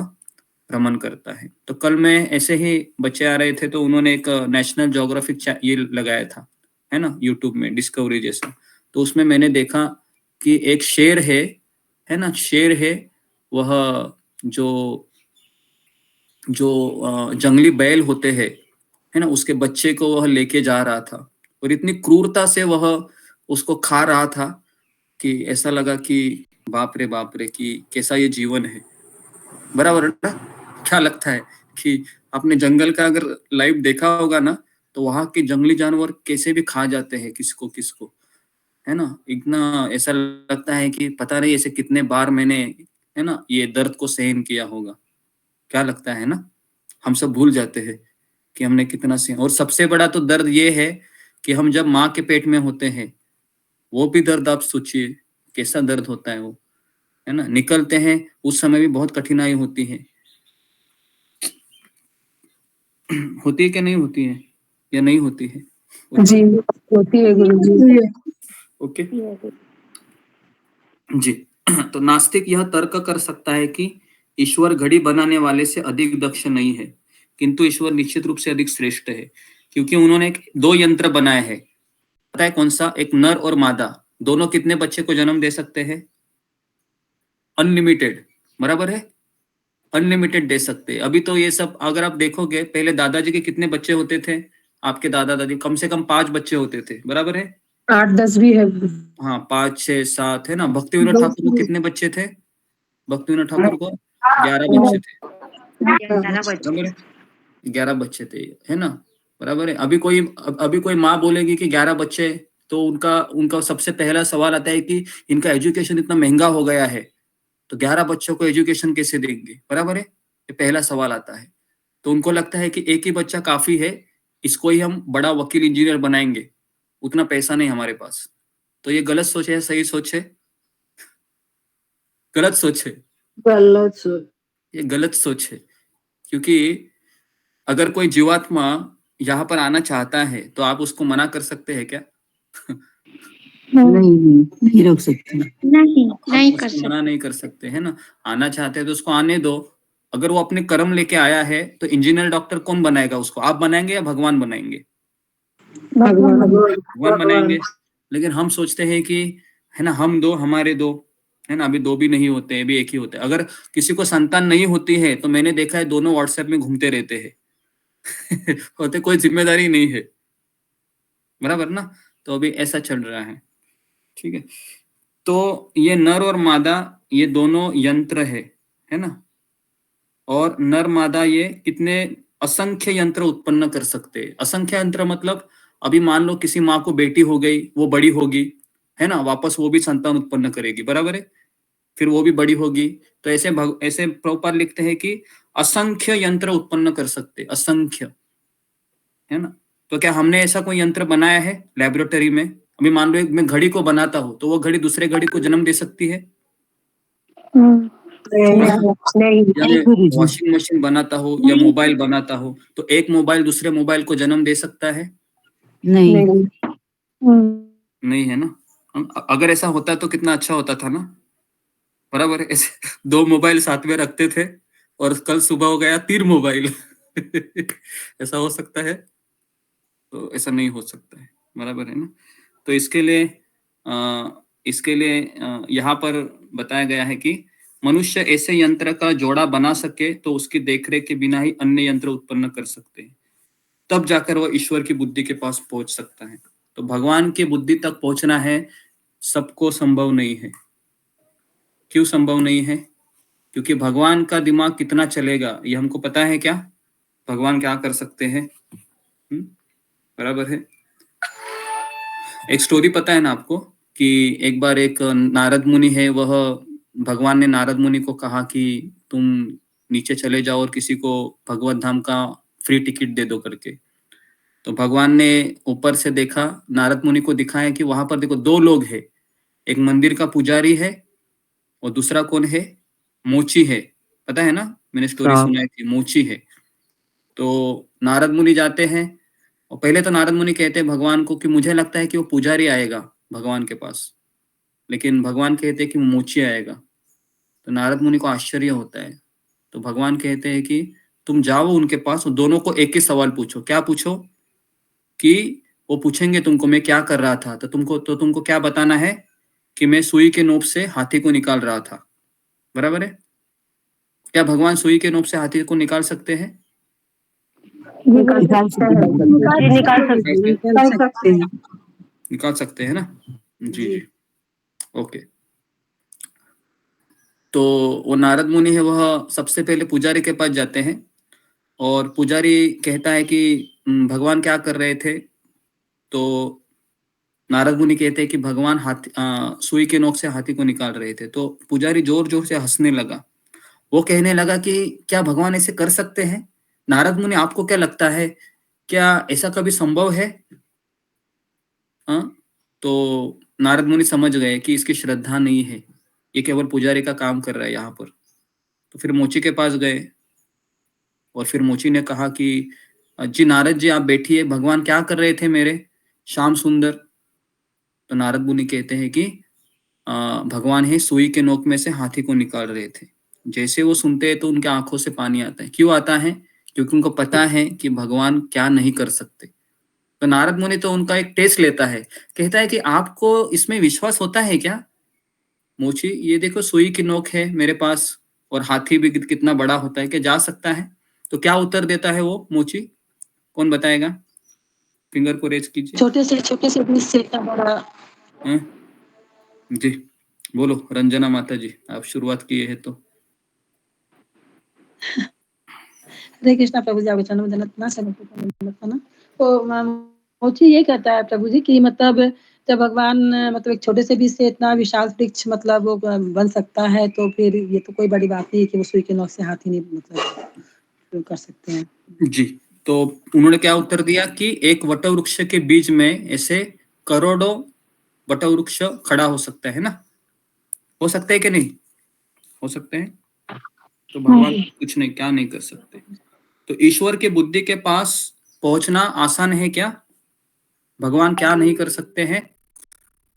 भ्रमण करता है। तो कल में ऐसे ही बच्चे आ रहे थे, तो उन्होंने एक नेशनल ज्योग्राफिक ये लगाया था, है ना, यूट्यूब में डिस्कवरी जैसा। तो उसमें मैंने देखा कि एक शेर है ना, शेर है, वह जो जंगली बैल होते हैं, है ना, उसके बच्चे को वह लेके जा रहा था, और इतनी क्रूरता से वह उसको खा रहा था कि ऐसा लगा कि बाप रे कि कैसा ये जीवन है, बराबर है ना। क्या लगता है कि आपने जंगल का अगर लाइव देखा होगा ना, तो वहां के जंगली जानवर कैसे भी खा जाते हैं किसको, है ना। इतना ऐसा लगता है कि पता नहीं ऐसे कितने बार मैंने, है ना, ये दर्द को सहन किया होगा। क्या लगता है ना, हम सब भूल जाते हैं कि हमने कितना सहन। और सबसे बड़ा तो दर्द ये है कि हम जब माँ के पेट में होते हैं, वो भी दर्द आप सोचिए कैसा दर्द होता है वो, है ना। निकलते हैं उस समय भी बहुत कठिनाई होती है। होती है क्या नहीं होती है, या नहीं होती है? जी होती है गुरुजी। ओके जी। तो नास्तिक यह तर्क कर सकता है कि ईश्वर घड़ी बनाने वाले से अधिक दक्ष नहीं है, किंतु ईश्वर निश्चित रूप से अधिक श्रेष्ठ है, क्योंकि उन्होंने 2 यंत्र बनाए हैं। पता है कौन सा? एक नर और मादा, दोनों कितने बच्चे को जन्म दे सकते हैं? अनलिमिटेड, बराबर है, अनलिमिटेड दे सकते हैं। अभी तो ये सब अगर आप देखोगे, पहले दादाजी के कितने बच्चे होते थे? आपके दादा दादी कम से कम 5 बच्चे होते थे, बराबर है। 8-10 भी है। हाँ 5 6 7, है ना। भक्ति विनोद ठाकुर को कितने बच्चे थे? भक्ति विनोद ठाकुर को 11 बच्चे थे, बराबर है, 11 बच्चे थे, है ना, बराबर है। अभी कोई माँ बोलेगी कि 11 बच्चे, तो उनका सबसे पहला सवाल आता है कि इनका एजुकेशन इतना महंगा हो गया है, तो 11 बच्चों को एजुकेशन कैसे देंगे, बराबर है। ये पहला सवाल आता है। तो उनको लगता है कि एक ही बच्चा काफी है, इसको ही हम बड़ा वकील इंजीनियर बनाएंगे, उतना पैसा नहीं हमारे पास। तो ये गलत सोच है, सही सोच है? गलत सोच है, गलत सोच। ये गलत सोच है। क्योंकि अगर कोई जीवात्मा यहाँ पर आना चाहता है तो आप उसको मना कर सकते हैं क्या? नहीं रोक सकते। नहीं कर सकते, मना नहीं कर सकते, है ना। आना चाहते हैं तो उसको आने दो। अगर वो अपने कर्म लेके आया है तो इंजीनियर डॉक्टर कौन बनाएगा उसको? आप बनाएंगे या भगवान बनाएंगे? भगवान बनाएंगे। लेकिन हम सोचते हैं कि, है ना, हम 2 हमारे 2, है ना, अभी 2 भी नहीं होते, अभी एक ही होते हैं। अगर किसी को संतान नहीं होती है तो मैंने देखा है दोनों व्हाट्सएप में घूमते रहते हैं होते कोई जिम्मेदारी नहीं है, बराबर ना। तो अभी ऐसा चल रहा है। ठीक है। तो ये नर और मादा ये दोनों यंत्र है ना, और नर मादा ये कितने असंख्य यंत्र उत्पन्न कर सकते हैं। असंख्य यंत्र मतलब अभी मान लो किसी माँ को बेटी हो गई, वो बड़ी होगी, है ना, वापस वो भी संतान उत्पन्न करेगी, बराबर है, फिर वो भी बड़ी होगी। तो ऐसे प्रभुपाद लिखते हैं कि असंख्य यंत्र उत्पन्न कर सकते, असंख्य, है ना। तो क्या हमने ऐसा कोई यंत्र बनाया है लेबोरेटरी में? अभी मान लो मैं घड़ी को बनाता हूँ, तो वो घड़ी दूसरे घड़ी को जन्म दे सकती है? या मैं वॉशिंग मशीन बनाता हूँ या मोबाइल बनाता हूँ, तो एक मोबाइल दूसरे मोबाइल को जन्म दे सकता है? नहीं। नहीं, है ना। अगर ऐसा होता तो कितना अच्छा होता था ना, बराबर है। ऐसे 2 मोबाइल साथ में रखते थे और कल सुबह हो गया 3 मोबाइल। ऐसा हो सकता है? तो ऐसा नहीं हो सकता है, बराबर है ना। तो इसके लिए यहाँ पर बताया गया है कि मनुष्य ऐसे यंत्र का जोड़ा बना सके तो उसकी देखरेख के बिना ही अन्य यंत्र उत्पन्न कर सकते हैं, तब जाकर वह ईश्वर की बुद्धि के पास पहुंच सकता है। तो भगवान की बुद्धि तक पहुंचना है, सबको संभव नहीं है। क्यों संभव नहीं है? क्योंकि भगवान का दिमाग कितना चलेगा ये हमको पता है क्या? भगवान क्या कर सकते हैं? बराबर है। एक स्टोरी पता है ना आपको कि एक बार एक नारद मुनि है, वह भगवान ने नारद मुनि को कहा कि तुम नीचे चले जाओ और किसी को भगवत धाम का फ्री टिकट दे दो करके। तो भगवान ने ऊपर से देखा, नारद मुनि को दिखाया कि वहां पर देखो 2 लोग हैं, एक मंदिर का पुजारी है और दूसरा कौन है? मोची है। पता है ना, मैंने स्टोरी सुनाई थी, मोची है। तो नारद मुनि जाते हैं और पहले तो नारद मुनि कहते हैं भगवान को कि मुझे लगता है कि वो पुजारी आएगा भगवान के पास, लेकिन भगवान कहते हैं कि वो मोची आएगा। तो नारद मुनि को आश्चर्य होता है। तो भगवान कहते हैं कि तुम जाओ उनके पास और दोनों को एक ही सवाल पूछो। क्या पूछो? कि वो पूछेंगे तुमको मैं क्या कर रहा था, तो तुमको क्या बताना है कि मैं सुई के नोक से हाथी को निकाल रहा था, बराबर है। क्या भगवान सुई के नोक से हाथी को निकाल सकते हैं? निकाल सकते हैं। निकाल सकते हैं ना। जी जी, ओके। तो वो नारद मुनि है, वह सबसे पहले पुजारी के पास जाते हैं और पुजारी कहता है कि भगवान क्या कर रहे थे? तो नारद मुनि कहते हैं कि भगवान सुई के नोक से हाथी को निकाल रहे थे। तो पुजारी जोर जोर से हंसने लगा। वो कहने लगा कि क्या भगवान ऐसे कर सकते हैं? नारद मुनि, आपको क्या लगता है, क्या ऐसा कभी संभव है? तो नारद मुनि समझ गए कि इसकी श्रद्धा नहीं है, ये केवल पुजारी का काम कर रहा है यहाँ पर। तो फिर मोची के पास गए और फिर मोची ने कहा कि जी नारद जी आप बैठिए, भगवान क्या कर रहे थे मेरे श्याम सुंदर? तो नारद मुनि कहते हैं कि भगवान है सुई के नोक में से हाथी को निकाल रहे थे। जैसे वो सुनते हैं तो उनके आंखों से पानी आता है। क्यों आता है? क्योंकि उनको पता है कि भगवान क्या नहीं कर सकते। तो नारद मुनि तो उनका एक टेस्ट लेता है, कहता है कि आपको इसमें विश्वास होता है क्या मोची? ये देखो सुई की नोक है मेरे पास और हाथी भी कितना बड़ा होता है, क्या जा सकता है? तो क्या उत्तर देता है वो मोची? कौन बताएगा? फिंगर को रेज कीजिए। छोटे से बीज से इतना बड़ा। जी बोलो रंजना माता जी, आप शुरुआत किए हैं तो। हरे कृष्णा प्रभु जी, आपके चरणों में इतना ना तो मोची ये कहता है प्रभु जी कि मतलब जब भगवान मतलब एक छोटे से बीज से इतना विशाल वृक्ष मतलब वो बन सकता है, तो फिर ये तो कोई बड़ी बात नहीं है कि वो सुई के नोक से हाथी नहीं मतलब कर सकते हैं। जी, तो उन्होंने क्या उत्तर दिया कि एक वटवृक्ष के बीच में ऐसे करोड़ों वटवृक्ष खड़ा हो सकता है ना। हो सकता है कि नहीं हो सकते हैं? तो भगवान कुछ नहीं, क्या नहीं कर सकते। तो ईश्वर की बुद्धि के पास पहुंचना आसान है क्या? भगवान क्या नहीं कर सकते हैं,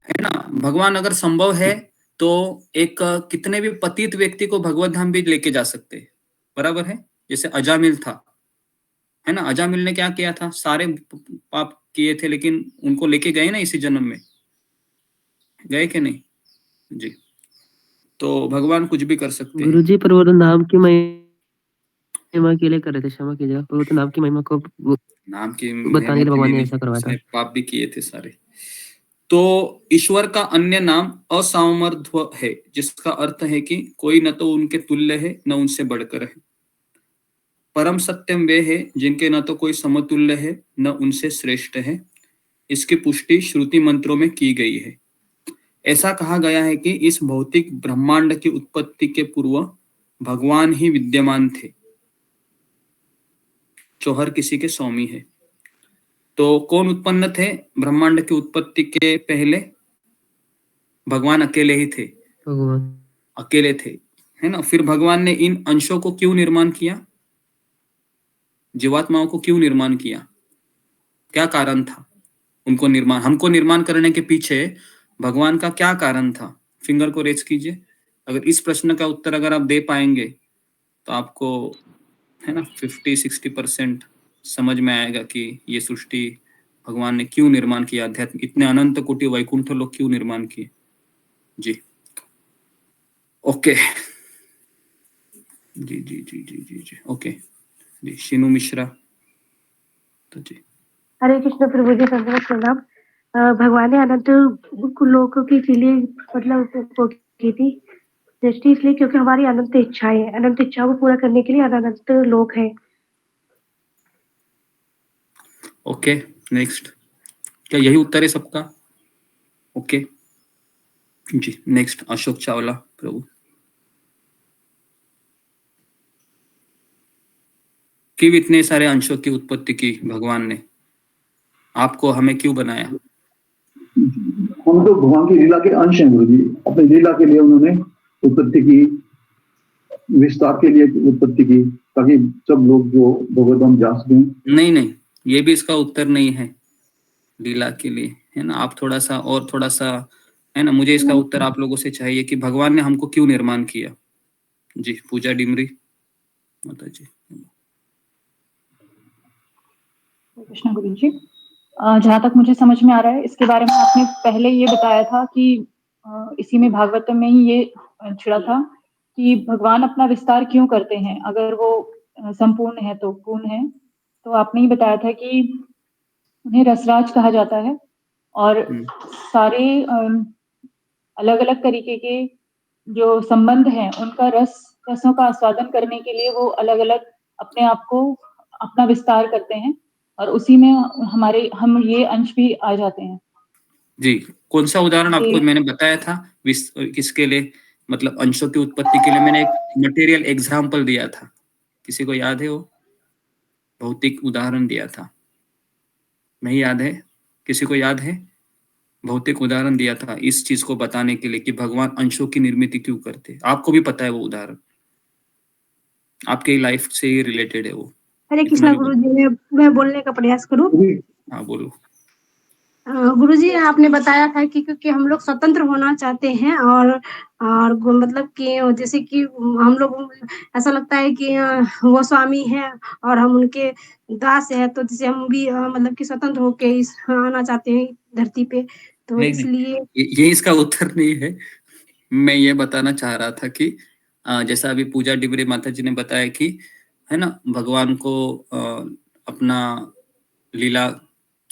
है ना। भगवान अगर संभव है तो एक कितने भी पतित व्यक्ति को भगवत धाम भी लेके जा सकते हैं, बराबर है। जैसे अजामिल था, है ना। अजामिल ने क्या किया था? सारे पाप किए थे, लेकिन उनको लेके गए ना इसी जन्म में, गए कि नहीं? जी, तो भगवान कुछ भी कर सकते हैं। गुरुजी पर वो नाम की महिमा के लिए कर रहे थे, क्षमा कीजिएगा, पर वो तो नाम की महिमा को नाम की बताने के लिए भगवान ने लिए ऐसा करवाया था। उसने पाप भी किए थे सारे। तो ईश्वर का अन्य नाम असामर्थ्य है, जिसका अर्थ है कि कोई न तो उनके तुल्य है न उनसे बढ़कर है। परम सत्यम वे है जिनके न तो कोई समतुल्य है न उनसे श्रेष्ठ है। इसकी पुष्टि श्रुति मंत्रों में की गई है। ऐसा कहा गया है कि इस भौतिक ब्रह्मांड की उत्पत्ति के पूर्व भगवान ही विद्यमान थे, जो हर किसी के स्वामी है। तो कौन उत्पन्न थे? ब्रह्मांड की उत्पत्ति के पहले भगवान अकेले ही थे, भगवान अकेले थे, है ना। फिर भगवान ने इन अंशों को क्यों निर्माण किया? जीवात्माओं को क्यों निर्माण किया? क्या कारण था उनको निर्माण, हमको निर्माण करने के पीछे भगवान का क्या कारण था? फिंगर को रेज कीजिए। अगर इस प्रश्न का उत्तर अगर आप दे पाएंगे तो आपको, है ना, 50-60% समझ में आएगा कि ये सृष्टि भगवान ने क्यों निर्माण किया, अध्यात्म इतने अनंत कोटि वैकुंठ लोग क्यों निर्माण किए। जी, ओके, जी जी जी जी जी जी, ओके जी। शिनू मिश्रा, तो जी। हरे कृष्ण प्रभु जी, धन्यवाद प्रणाम। भगवान ने अनंत लोगों के लिए मतलब वो की थी सृष्टि, इसलिए क्योंकि हमारी अनंत इच्छाएं हैं, अनंत इच्छाओं को पूरा करने के लिए अनंत लोग हैं। Okay, next. क्या यही उत्तर है सबका? ओके जी, नेक्स्ट अशोक चावला प्रभु। क्यों इतने सारे अंशों की उत्पत्ति की भगवान ने? आपको हमें क्यों बनाया? हम तो भगवान की लीला के अंश हैं गुरु जी। अपनी लीला के लिए उन्होंने उत्पत्ति की, विस्तार के लिए उत्पत्ति की, ताकि सब लोग जो भगवत धाम जा सकें। नहीं नहीं, ये भी इसका उत्तर नहीं है। लीला के लिए, है ना। आप थोड़ा सा और थोड़ा सा, है ना, मुझे इसका उत्तर आप लोगों से चाहिए कि भगवान ने हमको क्यों निर्माण किया। जी, पूजा डिमरी माता जी। कृष्ण गुरु जी, जहाँ तक मुझे समझ में आ रहा है, इसके बारे में आपने पहले ये बताया था कि इसी में भागवतम में ही ये छिड़ा था कि भगवान अपना विस्तार क्यों करते हैं, अगर वो संपूर्ण है तो पूर्ण है। तो आपने ही बताया था कि उन्हें रसराज कहा जाता है और सारे अलग अलग तरीके के जो संबंध हैं उनका रसों का आस्वादन करने के लिए वो अलग अलग अपने आप को अपना विस्तार करते हैं, और उसी में हम ये अंश भी आ जाते हैं। जी, कौन सा उदाहरण जी। आपको मैंने बताया था किसके लिए, मतलब अंशों की उत्पत्ति के लिए मैंने एक मटेरियल एग्जाम्पल दिया था, किसी को याद है? वो भौतिक उदाहरण दिया था, नहीं याद है? किसी को याद है? भौतिक उदाहरण दिया था इस चीज को बताने के लिए कि भगवान अंशों की निर्मित क्यों करते। आपको भी पता है वो उदाहरण, आपके लाइफ से ही रिलेटेड है वो। हरे इतना कृष्णा भी गुरु जी, मैं बोलने का प्रयास करूँ। हाँ, बोलो। गुरुजी, आपने बताया था कि क्योंकि हम लोग स्वतंत्र होना चाहते हैं और मतलब कि जैसे कि हम लोग ऐसा लगता है कि वो स्वामी हैं और हम उनके दास हैं, तो जैसे हम भी मतलब कि स्वतंत्र होके आना चाहते हैं धरती पे, तो नहीं नहीं, इसलिए ये इसका उत्तर नहीं है। मैं ये बताना चाह रहा था कि जैसा अभी पूजा डिबरे माता जी ने बताया कि, है ना, भगवान को अपना लीला,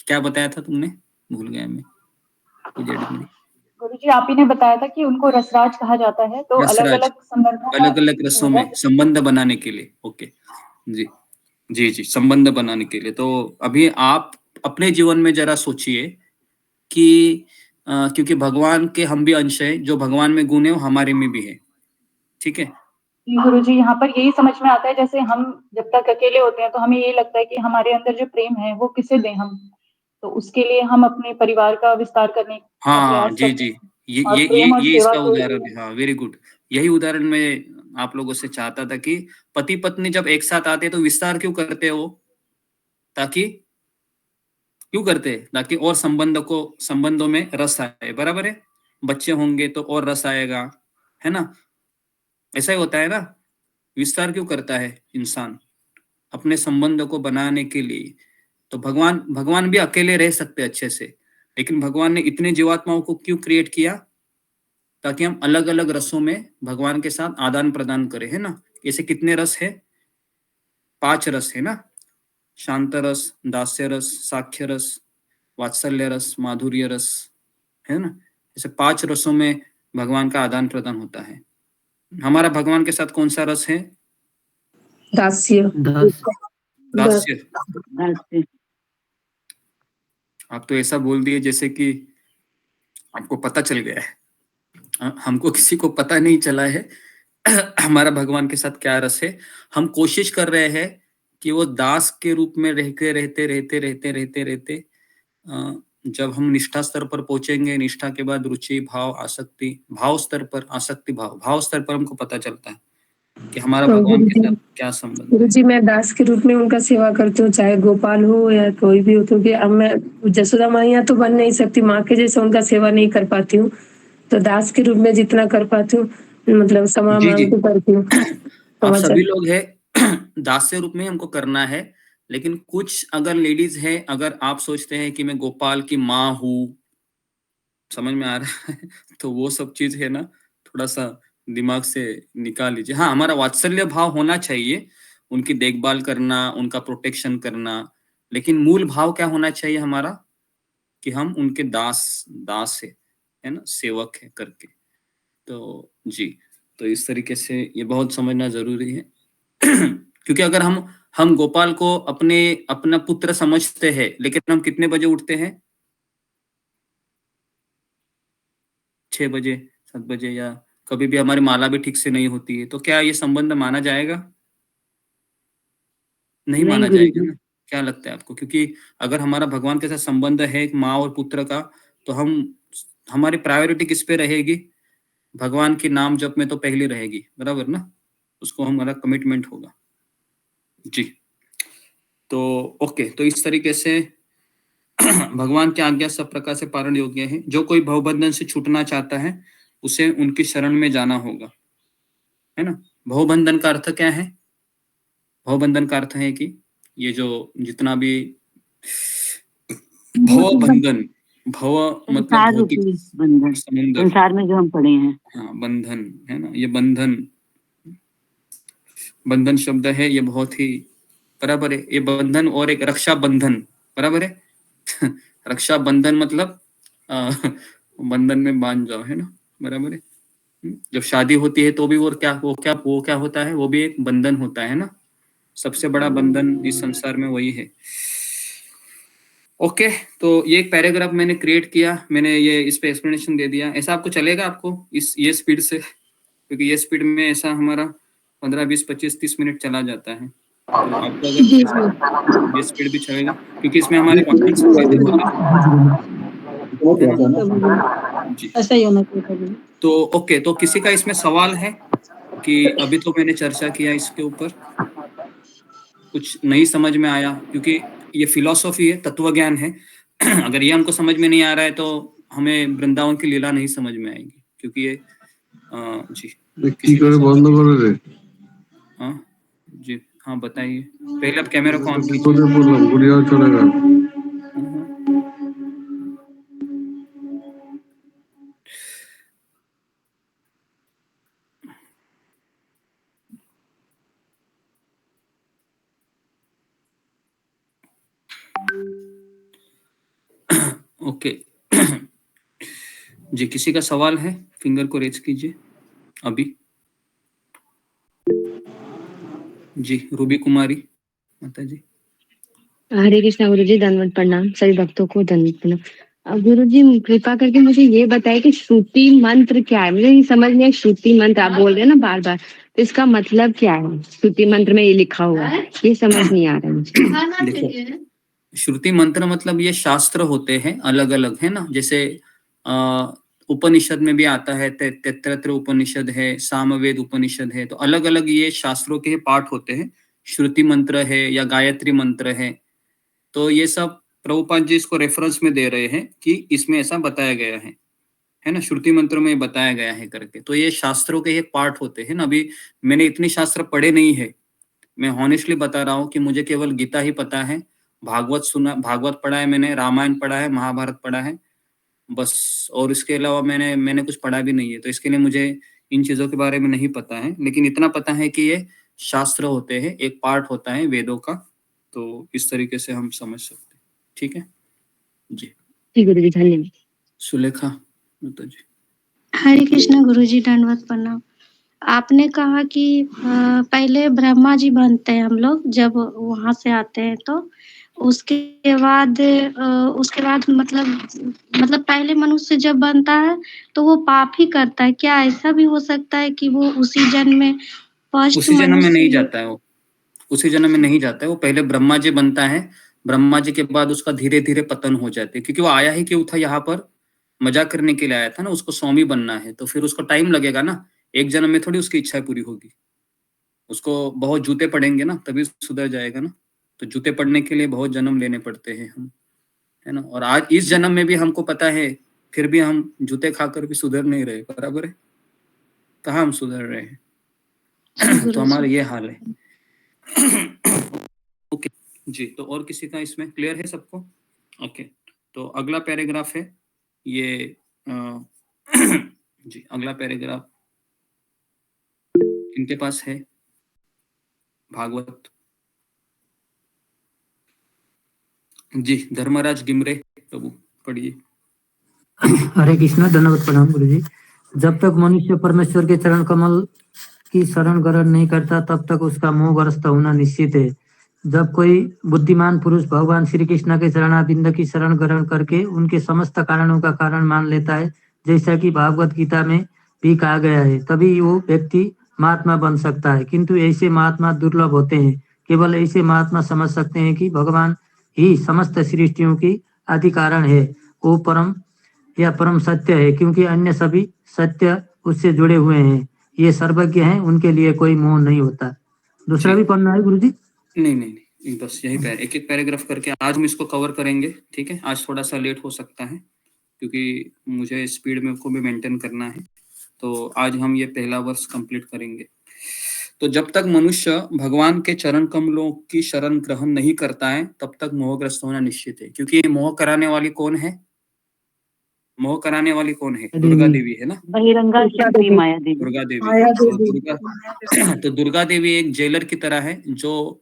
क्या बताया था तुमने? भूल गया मैं। पूजा डिबरे, गुरु जी, आप ही ने बताया था कि उनको रसराज कहा जाता है, तो अलग रसराज, अलग संबंधों का अलग अलग रसों में संबंध बनाने के लिए। ओके जी जी जी, संबंध बनाने के लिए। तो अभी आप अपने जीवन में जरा सोचिए कि क्योंकि भगवान के हम भी अंश हैं, जो भगवान में गुण है वो हमारे में भी है, ठीक है। गुरु जी, यहाँ पर यही समझ में आता है, जैसे हम जब तक अकेले होते हैं तो हमें यही लगता है कि हमारे अंदर जो प्रेम है वो किसे दें हम, तो उसके लिए हम अपने परिवार का विस्तार करने का हाँ प्रयास जी करते जी, हैं, ये और ये ये प्रेम और ये सेवा इसका को उदाहरण है। हाँ, वेरी गुड। यही उदाहरण मैं आप लोगों से चाहता था कि पति पत्नी जब एक साथ आते हैं तो विस्तार क्यों करते हैं वो? ताकि, क्यों करते हैं? ताकि और संबंधों में रस आए, बराबर है। बच्चे होंगे तो और रस आएगा, है ना। ऐसा ही होता है ना। विस्तार क्यों करता है इंसान? अपने संबंध को बनाने के लिए। तो भगवान भी अकेले रह सकते अच्छे से, लेकिन भगवान ने इतने जीवात्माओं को क्यों क्रिएट किया? ताकि हम अलग अलग रसों में भगवान के साथ आदान प्रदान करें, है ना। ऐसे कितने रस है? 5 रस है ना। शांत रस, दास्य रस, साख्य रस, वात्सल्य रस, माधुर्य रस, है ना। जैसे 5 रसों में भगवान का आदान प्रदान होता है। हमारा भगवान के साथ कौन सा रस है? दास्य दास दास्य। दास्य। आप तो ऐसा बोल दिए जैसे कि आपको पता चल गया है। हमको किसी को पता नहीं चला है हमारा भगवान के साथ क्या रस है। हम कोशिश कर रहे हैं कि वो दास के रूप में रहते जब हम निष्ठा स्तर पर पहुंचेंगे, निष्ठा के बाद रुचि, भाव, आसक्ति, भाव स्तर पर आसक्ति, भाव स्तर पर हमको पता चलता है कि हमारा तो भगवान के गुरुजी साथ क्या संबंध है। गुरुजी मैं दास के रूप में उनका सेवा करती हूँ, चाहे गोपाल हो या कोई भी हो, क्योंकि अब मैं जसोदा मैया तो बन नहीं सकती, माँ के जैसे उनका सेवा नहीं कर पाती हूँ, तो दास के रूप में जितना कर पाती हूँ मतलब क्षमा जी जी, मांग के करती हूँ। आप सभी लोग है दास के रूप में हमको करना है। लेकिन कुछ अगर लेडीज है, अगर आप सोचते हैं कि मैं गोपाल की माँ हूँ, समझ में आ रहा है तो वो सब चीज है ना, थोड़ा सा दिमाग से निकाल लीजिए। हाँ, हमारा वात्सल्य भाव होना चाहिए, उनकी देखभाल करना, उनका प्रोटेक्शन करना, लेकिन मूल भाव क्या होना चाहिए हमारा, कि हम उनके दास है ना, सेवक है करके। तो जी, तो इस तरीके से ये बहुत समझना जरूरी है क्योंकि अगर हम गोपाल को अपना पुत्र समझते हैं, लेकिन हम कितने बजे उठते हैं? 6 बजे, 7 बजे, या कभी भी हमारी माला भी ठीक से नहीं होती है, तो क्या ये संबंध माना जाएगा? नहीं नहीं माना जाएगा गुरुजी। ना। क्या लगता है आपको? क्योंकि अगर हमारा भगवान के साथ संबंध है एक माँ और पुत्र का, तो हमारी प्रायोरिटी किस पे रहेगी? भगवान के नाम जप में तो पहली रहेगी, बराबर ना। उसको हमारा कमिटमेंट होगा। जी, तो ओके, तो इस तरीके से भगवान की आज्ञा सब प्रकार से पालन योग्य है। जो कोई भवबंधन से छूटना चाहता है, उसे उनकी शरण में जाना होगा, है ना। भवबंधन का अर्थ क्या है? भवबंधन का अर्थ है कि ये जो जितना भी भवबंधन, भव मतलब संसार भौतिक रूपी बंधन, समुंदर, संसार में जो हम पड़े हैं। हाँ बंधन है ना, ये बंधन शब्द है, ये बहुत ही बराबर है। ये बंधन और एक रक्षा बंधन बराबर है रक्षा बंधन मतलब बंधन में बांध जाओ, है ना, बराबर है। जब शादी होती है तो भी वो क्या होता है, वो भी एक बंधन होता है ना। सबसे बड़ा बंधन इस संसार में वही है। ओके, तो ये एक पैराग्राफ मैंने क्रिएट किया, मैंने ये इस पे एक्सप्लेनेशन दे दिया। ऐसा आपको चलेगा आपको ये स्पीड से? क्योंकि ये स्पीड में ऐसा हमारा 15, 20, 25, 30 मिनट चला जाता है। तो आपको अगर ये स्पीड भी चलेगा, क्योंकि इसमें हमारे क्वेश्चन संबंधित होते हैं, है ना। जी, ऐसा ही होना चाहिए। तो ओके, तो किसी का इसमें सवाल है कि अभी तो मैंने चर्चा किया इसके ऊपर, कुछ नहीं समझ में आया? क्योंकि ये फिलॉसफी है, तत्व ज्ञान है अगर ये हमको समझ में नहीं आ रहा है तो हमें वृंदावन की लीला नहीं समझ में आएगी। क्योंकि ये जी, की करे बंद कर दे। हाँ जी, हाँ बताइए। पहले आप कैमरा को ऑन বিপদে कीजिए। পড়লাম, ঘুরিয়াও চলে গেল। ओके जी, किसी का सवाल है? फिंगर को रेज कीजिए अभी। जी, रूबी कुमारी माता जी। हरे कृष्णा गुरुजी, दंडवत प्रणाम। सभी भक्तों को दंडवत प्रणाम। गुरुजी कृपा करके मुझे ये बताए कि श्रुति मंत्र क्या है? मुझे नहीं समझ में, श्रुति मंत्र आप बोल रहे हैं ना बार बार, तो इसका मतलब क्या है? श्रुति मंत्र में ये लिखा हुआ है, ये समझ नहीं आ रहा है मुझे। देखो, श्रुति मंत्र मतलब ये शास्त्र होते हैं अलग अलग, है ना। जैसे उपनिषद में भी आता है, तैत्तरीय उपनिषद है, सामवेद उपनिषद है, तो अलग अलग ये शास्त्रों के पाठ होते हैं। श्रुति मंत्र है या गायत्री मंत्र है, तो ये सब प्रभुपाद जी इसको रेफरेंस में दे रहे हैं कि इसमें ऐसा बताया गया है ना, श्रुति मंत्र में बताया गया है करके। तो ये शास्त्रों के एक पार्ट होते हैं ना। अभी मैंने इतनी शास्त्र पढ़े नहीं है, मैं हॉनेस्टली बता रहा हूँ कि मुझे केवल गीता ही पता है, भागवत पढ़ा है मैंने, रामायण पढ़ा है, महाभारत पढ़ा है, बस। और इसके अलावा मैंने कुछ पढ़ा भी नहीं है, तो इसके लिए मुझे इन चीजों के बारे में नहीं पता है। लेकिन इतना पता है कि ये शास्त्र होते हैं, एक पार्ट होता है वेदों का। तो इस तरीके से हम समझ सकते हैं, ठीक है जी। ठीक गुरुजी, धन्यवाद। सुलेखा माता जी। हरे कृष्ण गुरुजी, दंडवत प्रणाम। आपने कहा कि पहले ब्रह्मा जी बनते हैं हम लोग जब वहां से आते हैं, तो उसके बाद मतलब पहले मनुष्य जब बनता है तो वो पाप ही करता है। क्या ऐसा भी हो सकता है कि वो उसी जन्म में फर्स्ट उसी जन्म में मनुष्य नहीं ही? जाता है वो, उसी जन्म में नहीं जाता है वो। पहले ब्रह्मा जी बनता है, ब्रह्मा जी के बाद उसका धीरे धीरे पतन हो जाते हैं, क्योंकि वो आया ही क्यों था यहाँ पर, मजाक करने के लिए आया था ना, उसको स्वामी बनना है, तो फिर उसको टाइम लगेगा ना, एक जन्म में थोड़ी उसकी इच्छा पूरी होगी। उसको बहुत जूते पड़ेंगे ना, तभी सुधर जाएगा ना। तो जूते पड़ने के लिए बहुत जन्म लेने पड़ते हैं हम, है ना। और आज इस जन्म में भी हमको पता है, फिर भी हम जूते खाकर भी सुधर नहीं रहे, बराबर है, कहाँ हम सुधर रहे हैं। तो हमारा ये हाल है। ओके जी, तो और किसी का इसमें क्लियर है सबको? ओके, तो अगला पैराग्राफ है ये जी, अगला पैराग्राफ इनके पास है भागवत जी। धर्मराज गिमरे प्रभु पढ़िए। हरे कृष्णा, धन्यवाद प्रणाम गुरु जी। जब तक मनुष्य परमेश्वर के चरण कमल की शरण ग्रहण नहीं करता तब तक उसका मोहग्रस्त होना निश्चित है। जब कोई बुद्धिमान पुरुष भगवान श्री कृष्ण के चरणाबिंद की शरण ग्रहण करके उनके समस्त कारणों का कारण मान लेता है, जैसा कि भागवत गीता में भी कहा गया है, तभी वो व्यक्ति महात्मा बन सकता है। किंतु ऐसे महात्मा दुर्लभ होते हैं। केवल ऐसे महात्मा समझ सकते हैं कि भगवान ही समस्त सृष्टियों की आदि कारण है। वो परम सत्य है, क्योंकि अन्य सभी सत्य उससे जुड़े हुए हैं। ये सर्वज्ञ हैं, उनके लिए कोई मोह नहीं होता। दूसरा भी पढ़ना है गुरुजी? नहीं नहीं नहीं, बस यही एक एक पैराग्राफ करके आज हम इसको कवर करेंगे, ठीक है। आज थोड़ा सा लेट हो सकता है क्योंकि मुझे स्पीड में को भी मेंटेन करना है, तो आज हम ये पहला वर्ष कंप्लीट करेंगे। तो जब तक मनुष्य भगवान के चरण कमलों की शरण ग्रहण नहीं करता है तब तक मोहग्रस्त होना निश्चित है। क्योंकि मोह कराने वाली कौन है? मोह कराने वाली कौन है? दुर्गा देवी है ना। बहिरंगा शक्ति माया देवी। दुर्गा देवी। माया तो देवी। तो दुर्गा देवी एक जेलर की तरह है, जो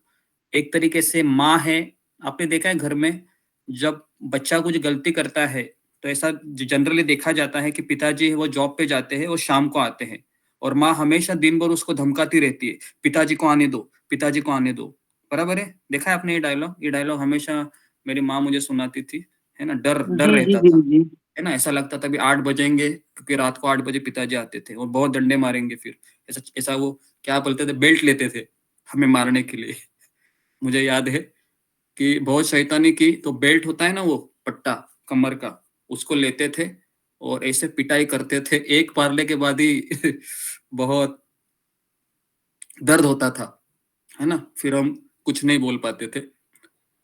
एक तरीके से माँ है। आपने देखा है घर में जब बच्चा कुछ गलती करता है तो ऐसा जनरली देखा जाता है कि पिताजी है वो जॉब पे जाते हैं और शाम को आते हैं, और माँ हमेशा दिन भर उसको धमकाती रहती है, पिताजी को आने दो, पिताजी को आने दो। बराबर है, देखा है आपने ये डायलॉग? ये डायलॉग हमेशा मेरी माँ मुझे सुनाती थी, है ना। डर डर जी जी रहता था, गुरुजी। है ना। ऐसा लगता था भी 8 बजेंगे, क्योंकि रात को 8 बजे पिताजी आते थे और बहुत डंडे मारेंगे। फिर ऐसा ऐसा वो क्या बोलते थे, बेल्ट लेते थे हमें मारने के लिए। मुझे याद है कि बहुत शैतानी की, तो बेल्ट होता है ना वो पट्टा कमर का, उसको लेते थे और ऐसे पिटाई करते थे। एक मारने के बाद ही बहुत दर्द होता था, है ना। फिर हम कुछ नहीं बोल पाते थे,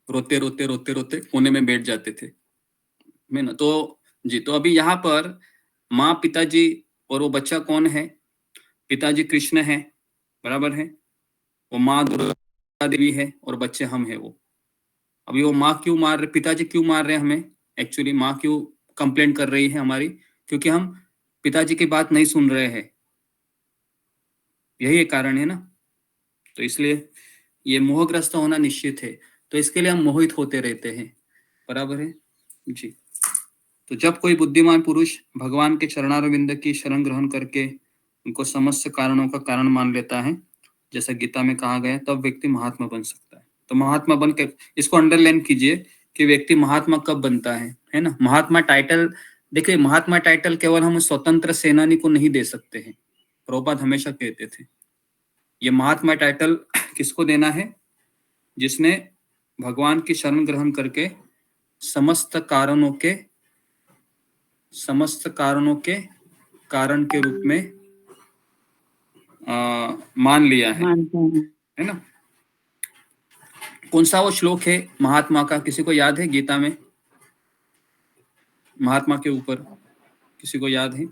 रोते रोते रोते रोते कोने में बैठ जाते थे, है ना। तो जी, तो अभी यहाँ पर माँ, पिताजी और वो बच्चा कौन है? पिताजी कृष्ण है, बराबर है। वो माँ दुर्गा देवी है और बच्चे हम है वो। अभी वो माँ क्यों मार रहे, पिताजी क्यों मार रहे हैं हमें? एक्चुअली माँ क्यों कंप्लेंट कर रही है हमारी? क्योंकि हम पिताजी की बात नहीं सुन रहे हैं, यही एक कारण है ना। तो इसलिए ये मोहग्रस्त होना निश्चित है, तो इसके लिए हम मोहित होते रहते हैं, बराबर है जी। तो जब कोई बुद्धिमान पुरुष भगवान के चरणारविंद की शरण ग्रहण करके उनको समस्त कारणों का कारण मान लेता है, जैसा गीता में कहा गया, तब व्यक्ति महात्मा बन सकता है। तो महात्मा बन के इसको अंडरलाइन कीजिए कि व्यक्ति महात्मा कब बनता है ना। महात्मा टाइटल देखिए, महात्मा टाइटल केवल हम स्वतंत्र सेनानी को नहीं दे सकते हैं। प्रभुपाद हमेशा कहते थे ये महात्मा टाइटल किसको देना है? जिसने भगवान की शरण ग्रहण करके समस्त कारणों के कारण के रूप में मान लिया है ना। कौन सा वो श्लोक है महात्मा का, किसी को याद है गीता में? महात्मा के ऊपर किसी को याद है?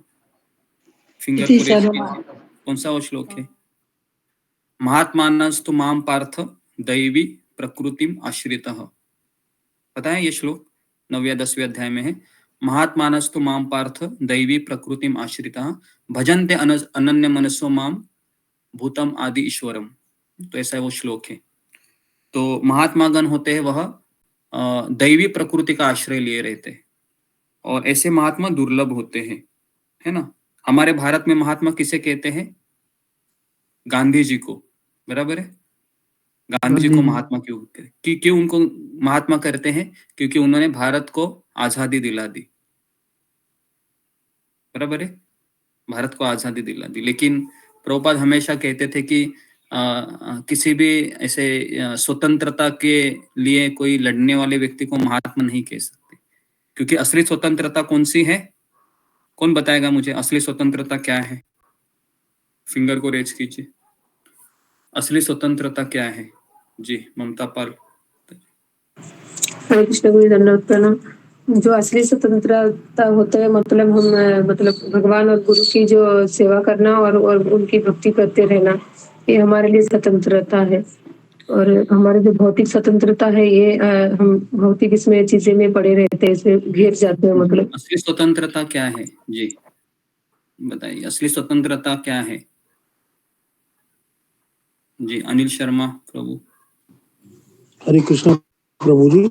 फिंगर को रेज कीजिए। कौन सा वो श्लोक है? महात्मानस्तु माम पार्थ दैवी प्रकृतिम आश्रितः। पता है ये श्लोक? 9वें 10वें अध्याय में है। महात्मानस्तु माम पार्थ दैवी प्रकृतिम आश्रितः भजन्ते अनन्य मनसो माम भूतम आदि ईश्वरम। तो ऐसा वो श्लोक है। तो महात्मागण होते हैं वह दैवी प्रकृति का आश्रय लिए रहते हैं, और ऐसे महात्मा दुर्लभ होते हैं, है ना। हमारे भारत में महात्मा किसे कहते हैं? गांधी जी को, बराबर है। गांधी जी को महात्मा क्यों कहते हैं? क्यों उनको महात्मा करते हैं? क्योंकि उन्होंने भारत को आजादी दिला दी, बराबर है, भारत को आजादी दिला दी। लेकिन प्रभुपाद हमेशा कहते थे कि किसी भी ऐसे स्वतंत्रता के लिए कोई लड़ने वाले व्यक्ति को महात्मा नहीं कह सकते, क्योंकि असली स्वतंत्रता कौन सी है? कौन बताएगा मुझे असली स्वतंत्रता क्या है? फिंगर को रेज कीजिए। असली स्वतंत्रता क्या है? जी ममता पाल। हरे कृष्ण गुरु दंडवत प्रणाम। जो असली स्वतंत्रता होता है मतलब हम मतलब भगवान और गुरु की जो सेवा करना और उनकी भक्ति करते रहना, ये हमारे लिए स्वतंत्रता है। और हमारी जो भौतिक स्वतंत्रता है ये हम भौतिक इसमें चीजें में पड़े रहते हैं, इसमें घिर जाते हैं। मतलब असली स्वतंत्रता क्या है? जी बताइए, असली स्वतंत्रता क्या है? जी अनिल शर्मा प्रभु। हरे कृष्ण प्रभु जी,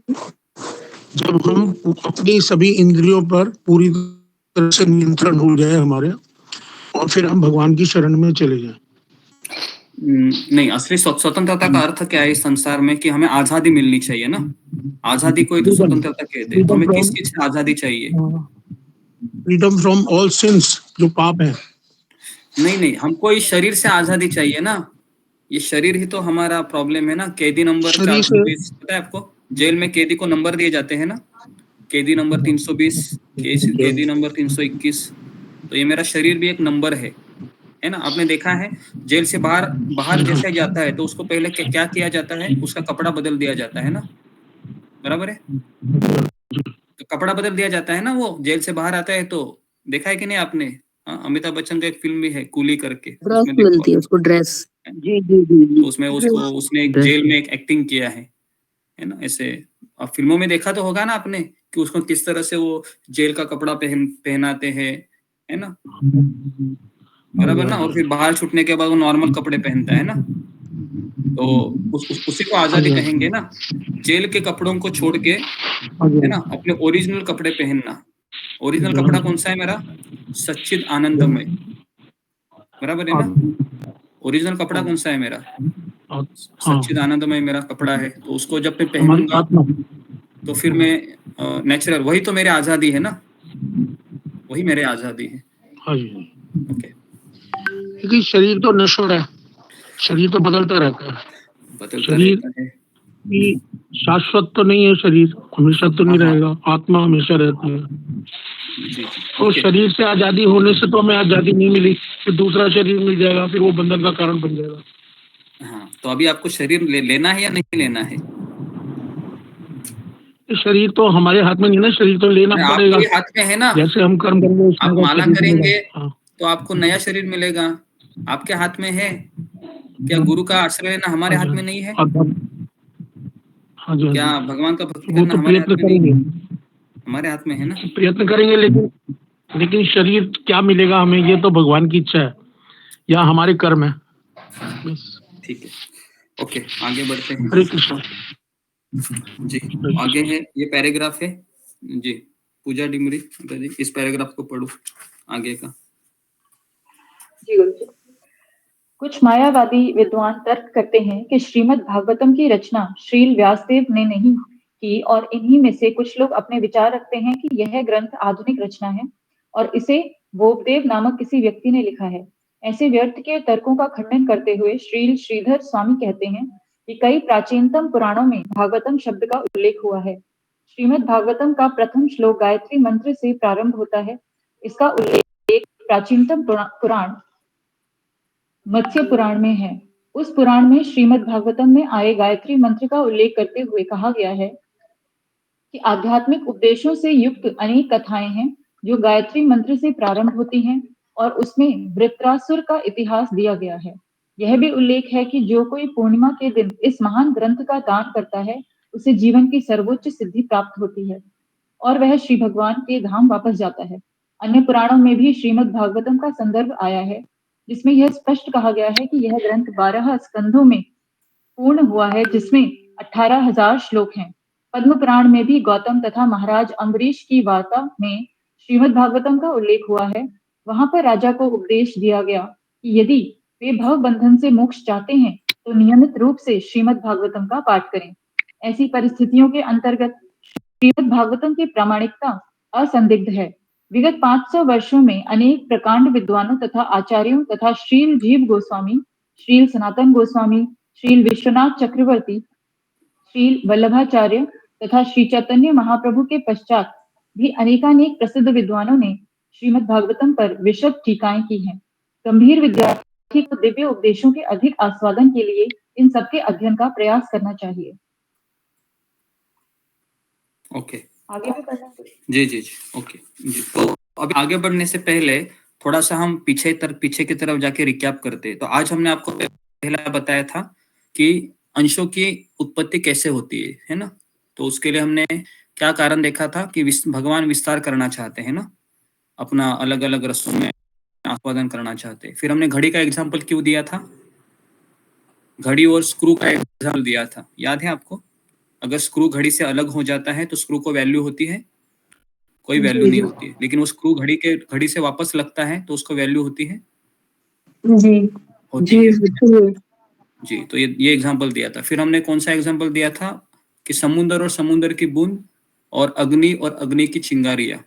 जब हम अपनी सभी इंद्रियों पर पूरी तरह से नियंत्रण हो जाए हमारे, और फिर हम भगवान की शरण में चले जाएं। नहीं, असली स्वतंत्रता का अर्थ क्या है इस संसार में? कि हमें आजादी मिलनी चाहिए ना। आजादी को ही तो स्वतंत्रता कहते हैं। तो हमें किस चीज से आजादी चाहिए? फ्रीडम फ्रॉम ऑल सिंस, जो पाप है। नहीं, हमको इस शरीर से आजादी चाहिए ना। ये शरीर ही तो हमारा प्रॉब्लम है ना। कैदी नंबर 420 पता है आपको? जेल में कैदी को नंबर दिए जाते हैं ना, कैदी नंबर 320, कैदी नंबर 321। तो ये मेरा शरीर भी एक नंबर है ना। आपने देखा है जेल से बाहर जैसे जाता है तो उसको पहले क्या किया जाता है? उसका कपड़ा बदल दिया जाता है ना, बराबर है। तो कपड़ा बदल दिया जाता है ना। वो जेल से बाहर आता है तो देखा है कि नहीं आपने? अमिताभ बच्चन का एक फिल्म भी है कूली करके, ड्रेस मिलती है उसको, ड्रेस। जी जी जी तो उसमें उसने एक जेल में एक एक्टिंग किया है ना। ऐसे अब फिल्मों में देखा तो होगा ना आपने कि उसको किस तरह से वो जेल का कपड़ा पहनाते हैं, है ना, बराबर ना। और फिर बाहर छूटने के बाद वो नॉर्मल कपड़े पहनता है ना। तो उसी को आजादी कहेंगे ना। जेल के कपड़ों को छोड़ के, है ना, अपने ओरिजिनल कपड़े पहनना। ओरिजिनल कपड़ा कौन सा है मेरा? सच्चिद आनंदमय, बराबर है ना। ओरिजिनल कपड़ा कौन सा है मेरा? सच्चिद आनंदमय मेरा कपड़ा है। तो उसको जब मैं पहनूंगा तो फिर मैं नेचुरल, वही तो मेरी आजादी है ना, वही मेरी आजादी है। ओके। क्योंकि शरीर तो नश्वर है, शरीर तो बदलता रहता है। शरीर शाश्वत तो नहीं है, शरीर हमेशा तो नहीं रहेगा, आत्मा हमेशा रहती है। तो शरीर से आजादी होने से तो हमें आजादी नहीं मिली, फिर दूसरा शरीर मिल जाएगा, फिर वो बंधन का कारण बन जाएगा। हाँ, तो अभी आपको शरीर लेना है या नहीं लेना है? शरीर तो हमारे हाथ में नहीं ना, शरीर तो लेना पड़ेगा। आपके हाथ में है ना। जैसे हम कर्म करेंगे, आप माला करेंगे तो आपको नया शरीर मिलेगा, आपके हाथ में है। क्या गुरु का आश्रय लेना हमारे हाथ में नहीं है? क्या भगवान का भक्ति करना हमारे हाथ में नहीं है? हमारे हाथ में है ना। प्रयत्न करेंगे, लेकिन शरीर क्या मिलेगा हमें, ये तो भगवान की इच्छा है या हमारे कर्म है। ठीक है, ओके, आगे बढ़ते हैं। हरे कृष्ण जी। आगे है ये पैराग्राफ है जी, पूजा डिमरी जी, इस पैराग्राफ को पढ़ो आगे का। जी गुरु जी। कुछ मायावादी विद्वान तर्क करते हैं कि श्रीमद् भागवतम की रचना श्रील व्यासदेव ने नहीं की, और इन्हीं में से कुछ लोग अपने विचार रखते हैं कि यह ग्रंथ आधुनिक रचना है और इसे बोबदेव नामक किसी व्यक्ति ने लिखा है। ऐसे व्यर्थ के तर्कों का खंडन करते हुए श्रील श्रीधर स्वामी कहते हैं कि कई प्राचीनतम पुराणों में भागवतम शब्द का उल्लेख हुआ है। श्रीमद् भागवतम का प्रथम श्लोक गायत्री मंत्र से प्रारंभ होता है। इसका उल्लेख प्राचीनतम पुराण मत्स्य पुराण में है। उस पुराण में श्रीमद् भागवतम में आए गायत्री मंत्र का उल्लेख करते हुए कहा गया है कि आध्यात्मिक उपदेशों से युक्त अनेक कथाएं हैं जो गायत्री मंत्र से प्रारंभ होती हैं, और उसमें वृत्रासुर का इतिहास दिया गया है। यह भी उल्लेख है कि जो कोई पूर्णिमा के दिन इस महान ग्रंथ का दान करता है उसे जीवन की सर्वोच्च सिद्धि प्राप्त होती है और वह श्री भगवान के धाम वापस जाता है। अन्य पुराणों में भी श्रीमद् भागवतम का संदर्भ आया है जिसमें यह स्पष्ट कहा गया है कि यह ग्रंथ 12 स्कंधों में पूर्ण हुआ है, जिसमें 18,000 श्लोक हैं। पद्म पुराण में भी गौतम तथा महाराज अम्बरीश की वार्ता में श्रीमद् भागवतम का उल्लेख हुआ है। वहां पर राजा को उपदेश दिया गया कि यदि वे भव बंधन से मोक्ष चाहते हैं तो नियमित रूप से श्रीमद् भागवतम का पाठ करें। ऐसी परिस्थितियों के अंतर्गत श्रीमद् भागवतम की प्रामाणिकता असंदिग्ध है। विगत 500 वर्षों में अनेक प्रकांड विद्वानों तथा आचार्यों तथा श्रील जीव गोस्वामी, श्रील सनातन गोस्वामी, श्रील विश्वनाथ चक्रवर्ती, श्रील वल्लभाचार्य तथा श्री चैतन्य महाप्रभु के पश्चात भी अनेकानेक प्रसिद्ध विद्वानों ने श्रीमद् भागवतम पर विशद टीकाएं की हैं। गंभीर विद्यार्थी को दिव्य उपदेशों के अधिक आस्वादन के लिए इन सबके अध्ययन का प्रयास करना चाहिए। ओके, आगे भी बढ़ना है? जी, ओके जी। तो अब आगे बढ़ने से पहले थोड़ा सा हम पीछे की तरफ जाके रिकैप करते हैं। तो आज हमने आपको पहला बताया था कि अंशों की उत्पत्ति कैसे होती है ना। तो उसके लिए हमने क्या कारण देखा था कि भगवान विस्तार करना चाहते हैं ना, अपना अलग अलग रसों में आस्वादन करना चाहते हैं। फिर हमने घड़ी का एग्जाम्पल क्यों दिया था, घड़ी और स्क्रू का एग्जाम्पल दिया था, याद है आपको? अगर स्क्रू घड़ी से अलग हो जाता है तो स्क्रू को वैल्यू होती है? कोई वैल्यू नहीं होती है। लेकिन वो स्क्रू घड़ी से वापस लगता है तो उसको वैल्यू होती है? जी होती है। जी, तो ये एग्जाम्पल दिया था। फिर हमने कौन सा एग्जाम्पल दिया था कि समुद्र और समुद्र की बूंद और अग्नि की चिंगारियां,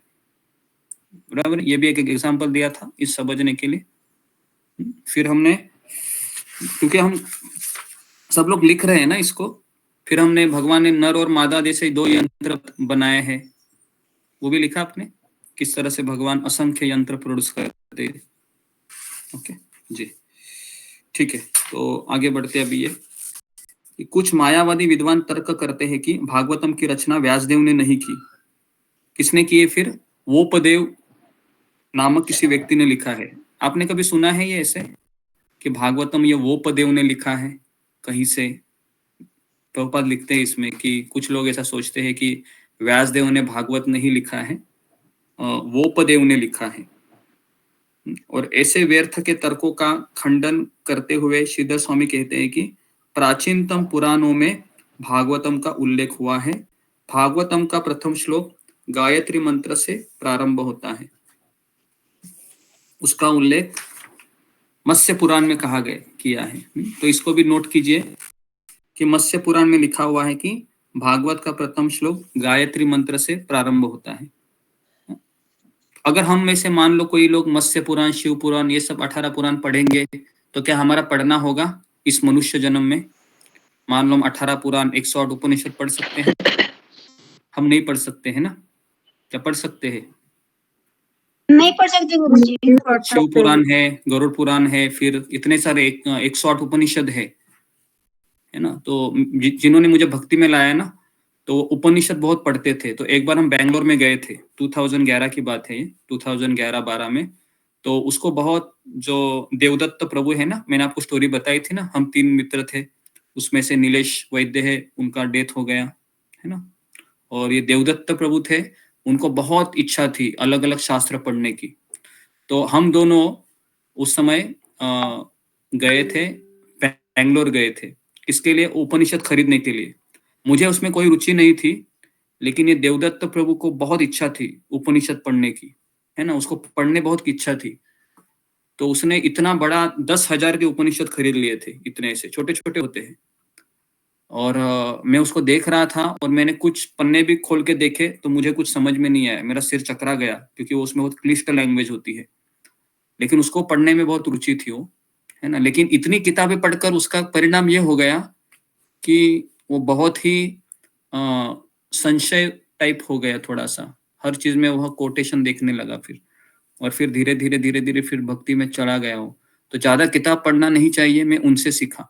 बराबर, ये भी एक एग्जाम्पल दिया था इस समझने के लिए। फिर हमने, क्योंकि हम सब लोग लिख रहे हैं ना इसको, फिर हमने भगवान ने नर और मादा जैसे 2 यंत्र बनाए हैं, वो भी लिखा आपने, किस तरह से भगवान असंख्य यंत्र प्रोड्यूस करते हैं। ओके जी, ठीक है। तो आगे बढ़ते अभी ये कि कुछ मायावादी विद्वान तर्क करते हैं कि भागवतम की रचना व्यासदेव ने नहीं की। किसने की है फिर? वोपदेव नामक किसी व्यक्ति ने लिखा है। आपने कभी सुना है ये ऐसे कि भागवतम ये वोपदेव ने लिखा है कहीं से? प्रभुपाद लिखते हैं इसमें कि कुछ लोग ऐसा सोचते हैं कि व्यासदेव ने भागवत नहीं लिखा है, वोपदेव ने लिखा है। और ऐसे व्यर्थ के तर्कों का खंडन करते हुए श्रीधर स्वामी कहते हैं कि प्राचीनतम पुराणों में भागवतम का उल्लेख हुआ है। भागवतम का प्रथम श्लोक गायत्री मंत्र से प्रारंभ होता है। उसका उल्लेख मत्स्य पुराण में किया है। तो इसको भी नोट कीजिए कि मत्स्य पुराण में लिखा हुआ है कि भागवत का प्रथम श्लोक गायत्री मंत्र से प्रारंभ होता है। अगर हम में से मान लो कोई लोग मत्स्य पुराण, शिव पुराण, ये सब 18 पुराण पढ़ेंगे तो क्या हमारा पढ़ना होगा इस मनुष्य जन्म में? मान लो हम 18 पुराण, 108 उपनिषद पढ़ सकते हैं? हम नहीं पढ़ सकते हैं ना। क्या पढ़ सकते हैं? नहीं पढ़ सकते गुरुजी। शिव पुराण है, गरुड़ पुराण है, फिर इतने सारे 108 उपनिषद है ना। तो जिन्होंने मुझे भक्ति में लाया ना, तो उपनिषद बहुत पढ़ते थे। तो एक बार हम बैंगलोर में गए थे, 2011 की बात है ये, 2011-12 में। तो उसको बहुत, जो देवदत्त प्रभु है ना, मैंने आपको स्टोरी बताई थी ना, हम 3 मित्र थे, उसमें से नीलेश वैद्य है, उनका डेथ हो गया है ना। और ये देवदत्त प्रभु थे, उनको बहुत इच्छा थी अलग अलग शास्त्र पढ़ने की। तो हम दोनों उस समय गए थे, बैंगलोर गए थे, इसके लिए उपनिषद खरीदने के लिए। मुझे उसमें कोई रुचि नहीं थी, लेकिन ये देवदत्त प्रभु को बहुत इच्छा थी उपनिषद पढ़ने की, है ना, उसको पढ़ने बहुत की इच्छा थी। तो उसने इतना बड़ा 10,000 के उपनिषद खरीद लिए थे, इतने से छोटे छोटे होते हैं। और मैं उसको देख रहा था और मैंने कुछ पन्ने भी खोल के देखे तो मुझे कुछ समझ में नहीं आया, मेरा सिर चकरा गया, क्योंकि वो उसमें बहुत क्लिष्ट लैंग्वेज होती है। लेकिन उसको पढ़ने में बहुत रुचि थी वो, है ना। लेकिन इतनी किताबें पढ़कर उसका परिणाम ये हो गया कि वो बहुत ही संशय टाइप हो गया थोड़ा सा, हर चीज में वह कोटेशन देखने लगा फिर। और फिर धीरे धीरे फिर भक्ति में चला गया हो। तो ज्यादा किताब पढ़ना नहीं चाहिए, मैं उनसे सीखा।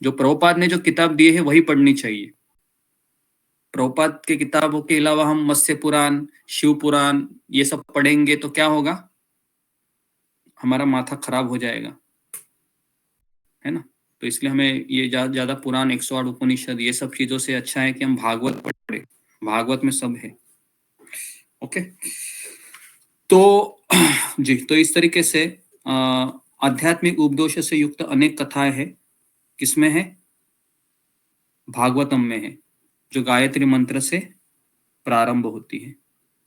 जो प्रभुपाद ने जो किताब दिए है वही पढ़नी चाहिए। प्रभुपाद के किताबों के अलावा हम मत्स्य पुराण, शिव पुराण ये सब पढ़ेंगे तो क्या होगा? हमारा माथा खराब हो जाएगा, है ना। तो इसलिए हमें ये ज्यादा पुराण, 108 उपनिषद, ये सब चीजों से अच्छा है कि हम भागवत पढ़े। भागवत में सब है। ओके, तो जी, तो इस तरीके से आध्यात्मिक उपदेश से युक्त अनेक कथाएं हैं। किसमें है? भागवतम में है। जो गायत्री मंत्र से प्रारंभ होती है,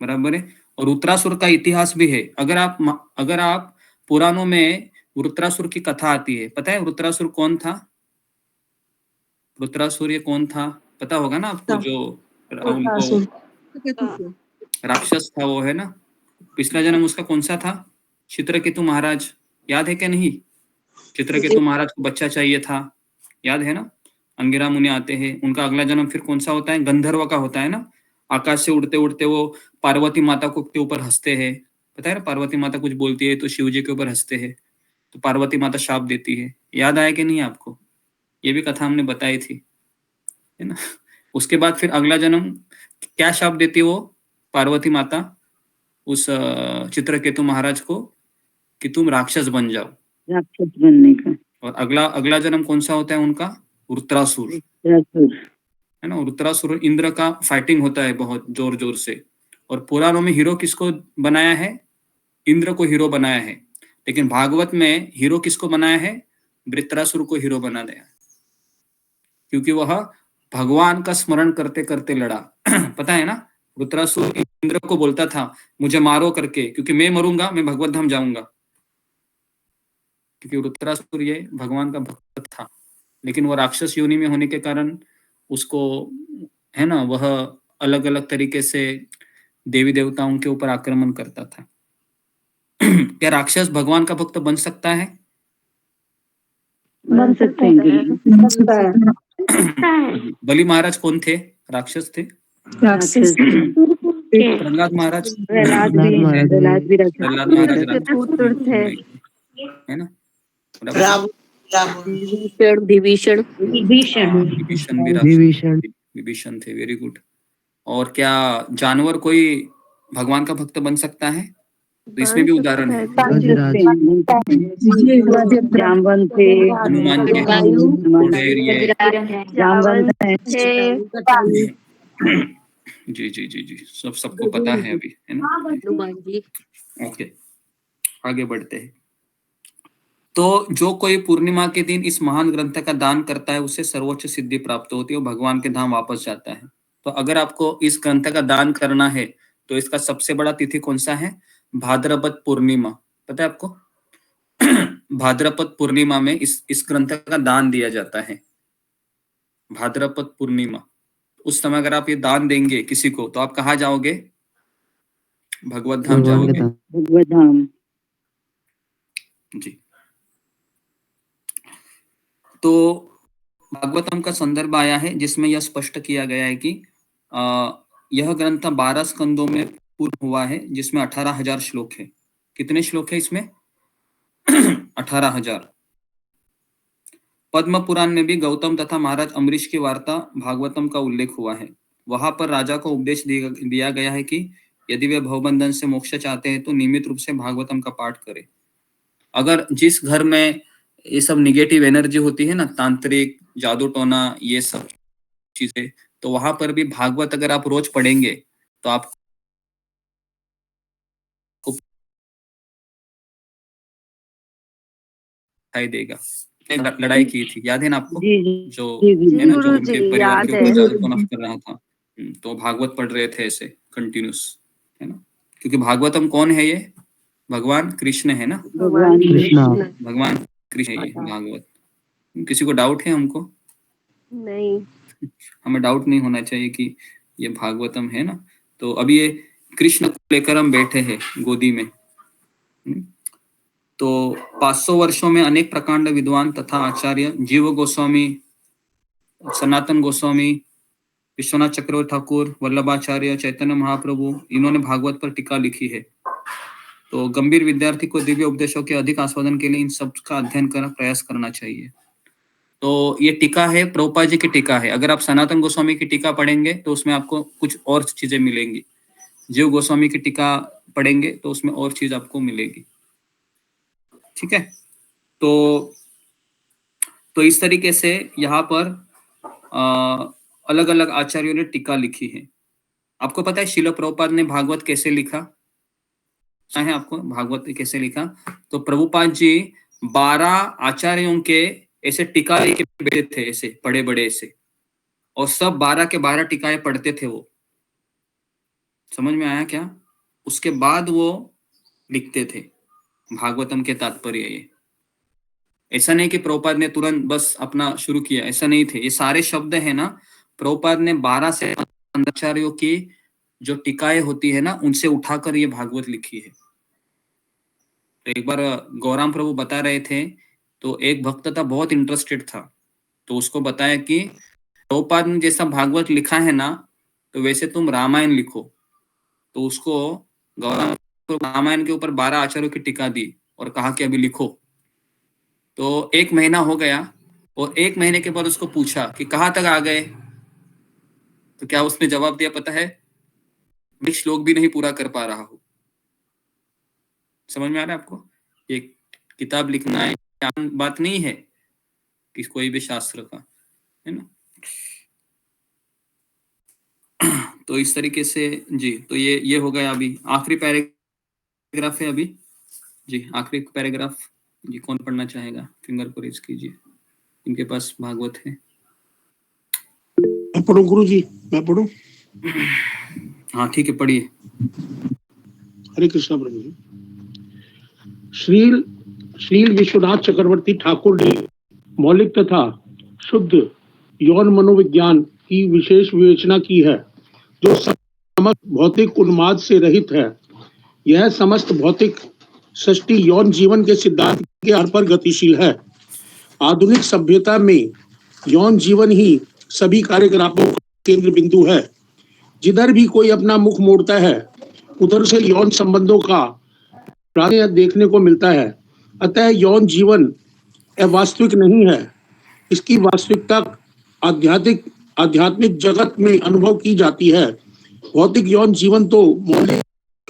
बराबर है। और वृत्रासुर का इतिहास भी है। अगर आप पुराणों में वृत्रासुर की कथा आती है, पता है वृत्रासुर कौन था? वृत्रासुर ये कौन था पता होगा ना आपको? जो उनको राक्षस था वो, है ना। पिछला जन्म उसका कौन सा था? चित्रकेतु महाराज, याद है क्या नहीं? चित्रकेतु महाराज को बच्चा चाहिए था, याद है ना। अंगिरा मुनि आते हैं, उनका अगला जन्म फिर कौन सा होता है? गंधर्व का होता है ना। आकाश से उड़ते उड़ते वो पार्वती माता के ऊपर हंसते हैं, पता है ना। पार्वती माता कुछ बोलती है तो शिव जी के ऊपर हंसते हैं, तो पार्वती माता शाप देती है। याद आया कि नहीं आपको? ये भी कथा हमने बताई थी, है ना। उसके बाद फिर अगला जन्म क्या शाप देती है वो पार्वती माता उस चित्रकेतु महाराज को? कि तुम राक्षस बन जाओ, राक्षस बनने का। और अगला जन्म कौन सा होता है उनका? वृत्रासुर, है ना। वृत्रासुर इंद्र का फाइटिंग होता है बहुत जोर जोर से। और पुराणों में हीरो किसको बनाया है? इंद्र को हीरो बनाया है। लेकिन भागवत में हीरो किसको बनाया है? वृत्रासुर को हीरो बना दिया, क्योंकि वह भगवान का स्मरण करते करते लड़ा। पता है ना, वृत्रासुर इंद्र को बोलता था मुझे मारो करके, क्योंकि मैं मरूंगा, मैं भगवत धाम जाऊंगा। क्योंकि वृत्रासुर ये भगवान का भक्त था, लेकिन वो राक्षस योनि में होने के कारण उसको, है ना, वह अलग अलग तरीके से देवी देवताओं के ऊपर आक्रमण करता था। क्या राक्षस भगवान का भक्त बन सकता है? बन सकते हैं। बलि महाराज कौन थे? राक्षस थे। राक्षस प्रहलाद महाराज, प्रहलाद भी प्रहलाद महाराज पुत्र थे, है ना। विभीषण विभीषण थे, वेरी गुड। और क्या जानवर कोई भगवान का भक्त बन सकता है? तो इसमें भी उदाहरण है। जामवंत थे, हनुमान जी जी जी जी, सबको पता है अभी, है ना। ओके, आगे बढ़ते हैं। तो जो कोई पूर्णिमा के दिन इस महान ग्रंथ का दान करता है उसे सर्वोच्च सिद्धि प्राप्त होती है, वो भगवान के धाम वापस जाता है। तो अगर आपको इस ग्रंथ का दान करना है तो इसका सबसे बड़ा तिथि कौन सा है? भाद्रपद पूर्णिमा, पता है आपको? भाद्रपद पूर्णिमा में इस ग्रंथ का दान दिया जाता है। भाद्रपद पूर्णिमा, उस समय अगर आप ये दान देंगे किसी को तो आप कहाँ जाओगे? भगवत धाम जाओगे। भगवत धाम जी। तो भागवतम का संदर्भ आया है जिसमें यह स्पष्ट किया गया है कि यह ग्रंथ 12 स्कंदों में पूर्ण हुआ है, जिसमें 18,000 श्लोक है। कितने श्लोक है इसमें? 18,000। पद्म पुराण में भी गौतम तथा महाराज अम्बरीश की वार्ता भागवतम का उल्लेख हुआ है। वहां पर राजा को उपदेश दिया गया है कि यदि वे भवबंधन से मोक्ष चाहते हैं तो नियमित रूप से भागवतम का पाठ करें। अगर जिस घर में ये सब निगेटिव एनर्जी होती है ना, तांत्रिक, जादू टोना, ये सब चीजें, तो वहां पर भी भागवत अगर आप रोज पढ़ेंगे तो आप देगा। लड़ाई की थी, याद है ना आपको? जो है ना, जो उनके परिवार के ऊपर जादू टोना कर रहा था, तो भागवत पढ़ रहे थे ऐसे कंटिन्यूस, है ना। क्योंकि भागवतम कौन है? ये भगवान कृष्ण है ना, भगवान कृष्ण है ये भागवत। किसी को डाउट है? हमको नहीं, हमें डाउट नहीं होना चाहिए कि ये भागवतम है ना। तो अभी ये कृष्ण को लेकर हम बैठे हैं गोदी में। तो 500 वर्षों में अनेक प्रकांड विद्वान तथा आचार्य, जीव गोस्वामी, सनातन गोस्वामी, विश्वनाथ चक्रवर्ती ठाकुर, वल्लभाचार्य, चैतन्य महाप्रभु, इन्होंने भागवत पर टीका लिखी है। तो गंभीर विद्यार्थी को दिव्य उपदेशों के अधिक आस्वादन के लिए इन सब का अध्ययन करना प्रयास करना चाहिए। तो ये टीका है, प्रभुपाद जी की टीका है। अगर आप सनातन गोस्वामी की टीका पढ़ेंगे तो उसमें आपको कुछ और चीजें मिलेंगी। जीव गोस्वामी की टीका पढ़ेंगे तो उसमें और चीज आपको मिलेगी। ठीक है। तो इस तरीके से यहाँ पर अलग अलग आचार्यों ने टीका लिखी है। आपको पता है शिल प्रभुपाद ने भागवत कैसे लिखा है? आपको भागवत कैसे लिखा? तो प्रभुपाद जी 12 आचार्यों के ऐसे टीका लेके बैठे थे, ऐसे बड़े बड़े ऐसे, और सब 12 के 12 टीकाएं पढ़ते थे वो। समझ में आया क्या? उसके बाद वो लिखते थे भागवतम के तात्पर्य। ये ऐसा नहीं कि प्रभुपाद ने तुरंत बस अपना शुरू किया, ऐसा नहीं थे। ये सारे शब्द है ना, प्रभुपाद ने 12 से 15 आचार्यों की जो टीकाएं होती है ना, उनसे उठाकर ये भागवत लिखी है। तो एक बार गौराम प्रभु बता रहे थे, तो एक भक्त था, बहुत इंटरेस्टेड था, तो उसको बताया कि प्रभुपाद ने जैसा भागवत लिखा है ना, तो वैसे तुम रामायण लिखो। तो उसको गौराम रामायण के ऊपर 12 आचार्यों की टीका दी और कहा कि अभी लिखो। तो 1 महीना हो गया, और 1 महीने के बाद उसको पूछा कि कहाँ तक आ गए, तो क्या उसने जवाब दिया पता है? मैं श्लोक भी नहीं पूरा कर पा रहा हूँ। समझ में आ रहा है आपको? ये किताब लिखना है आसान बात नहीं है कि कोई भी शास्त्र का, है ना। तो इस तरीके से जी, तो ये हो गया। अभी आखिरी पैराग्राफ है अभी जी, आखिरी पैराग्राफ जी। कौन पढ़ना चाहेगा? फिंगर को रेज कीजिए, इनके पास भागवत है। मैं पढ़ूं गुरु जी? मैं पढ़ूं? हाँ ठीक है, पढ़िए। हरे कृष्णा प्रभु जी। श्रील विश्वनाथ चक्रवर्ती ठाकुर ने मौलिक तथा शुद्ध यौन मनोविज्ञान की विशेष विवेचना की है, जो समस्त भौतिक उन्माद से रहित है। यह समस्त भौतिक सृष्टि यौन जीवन के सिद्धांत के आधार पर गतिशील है। आधुनिक सभ्यता में यौन जीवन ही सभी कार्यकलापों का केंद्र बिंदु है। जिधर भी कोई अपना मुख मोड़ता है, उधर से यौन संबंधों का प्राधान्य देखने को मिलता है। अतः यौन जीवन अवास्तविक नहीं है। इसकी वास्तविकता आध्यात्मिक जगत में अनुभव की जाती है। भौतिक यौन जीवन तो मौलिक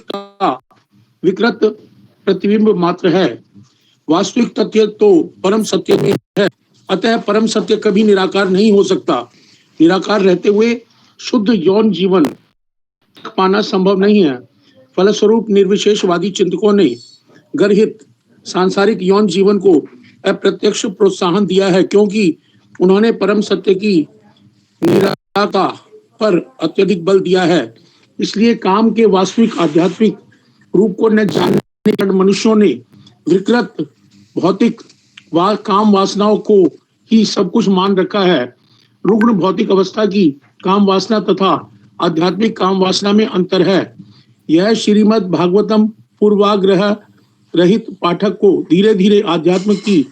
का विकृत प्रतिबिंब मात्र है। वास्तविक तथ्य तो परम सत्य में है। अतः परम सत्य कभी निराकार नहीं हो सकता। निराकार रहते हुए शुद्ध यौन जीवन पाना संभव नहीं है। फलस्वरूप निर्विशेषवादी चिंतकों ने गर्हित सांसारिक यौन जीवन को अप्रत्यक्ष प्रोत्साहन दिया है, क्योंकि उन्होंने परम सत्य की निराकारता पर अत्यधिक बल दिया है। इसलिए काम के वास्तविक आध्यात्मिक रूप को न जानने पर मनुष्यों ने विकृत भौतिक काम वासनाओं को ही सब कुछ मान रखा है। रुग्ण भौतिक अवस्था की काम वासना तथा आध्यात्मिक काम वासना में अंतर है। यह श्रीमद् भागवतम पूर्वाग्रह रहित पाठक को धीरे धीरे आध्यात्म की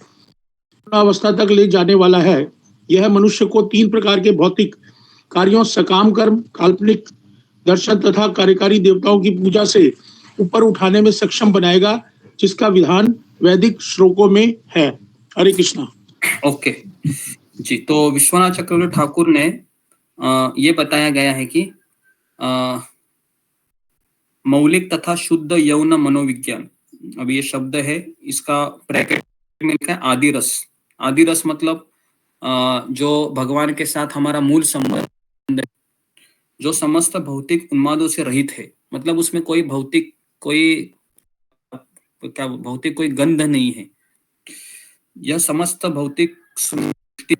अवस्था तक ले जाने वाला है। यह मनुष्य को 3 प्रकार के भौतिक कार्यों, सकाम कर्म, काल्पनिक दर्शन तथा कार्यकारी देवताओं की पूजा से ऊपर उठाने में सक्षम बनाएगा, जिसका विधान वैदिक श्लोकों में है। हरे कृष्णा। ओके जी, तो विश्वनाथ चक्रवर्ती ठाकुर ने ये बताया गया है कि मौलिक तथा शुद्ध यौन मनोविज्ञान, अब ये शब्द है, इसका ब्रैकेट में लिखा है आदिरस। आदिरस मतलब जो भगवान के साथ हमारा मूल संबंध है, जो समस्त भौतिक उन्मादों से रहित है। मतलब उसमें कोई भौतिक कोई गंध नहीं है। यह समस्त भौतिक सृष्टि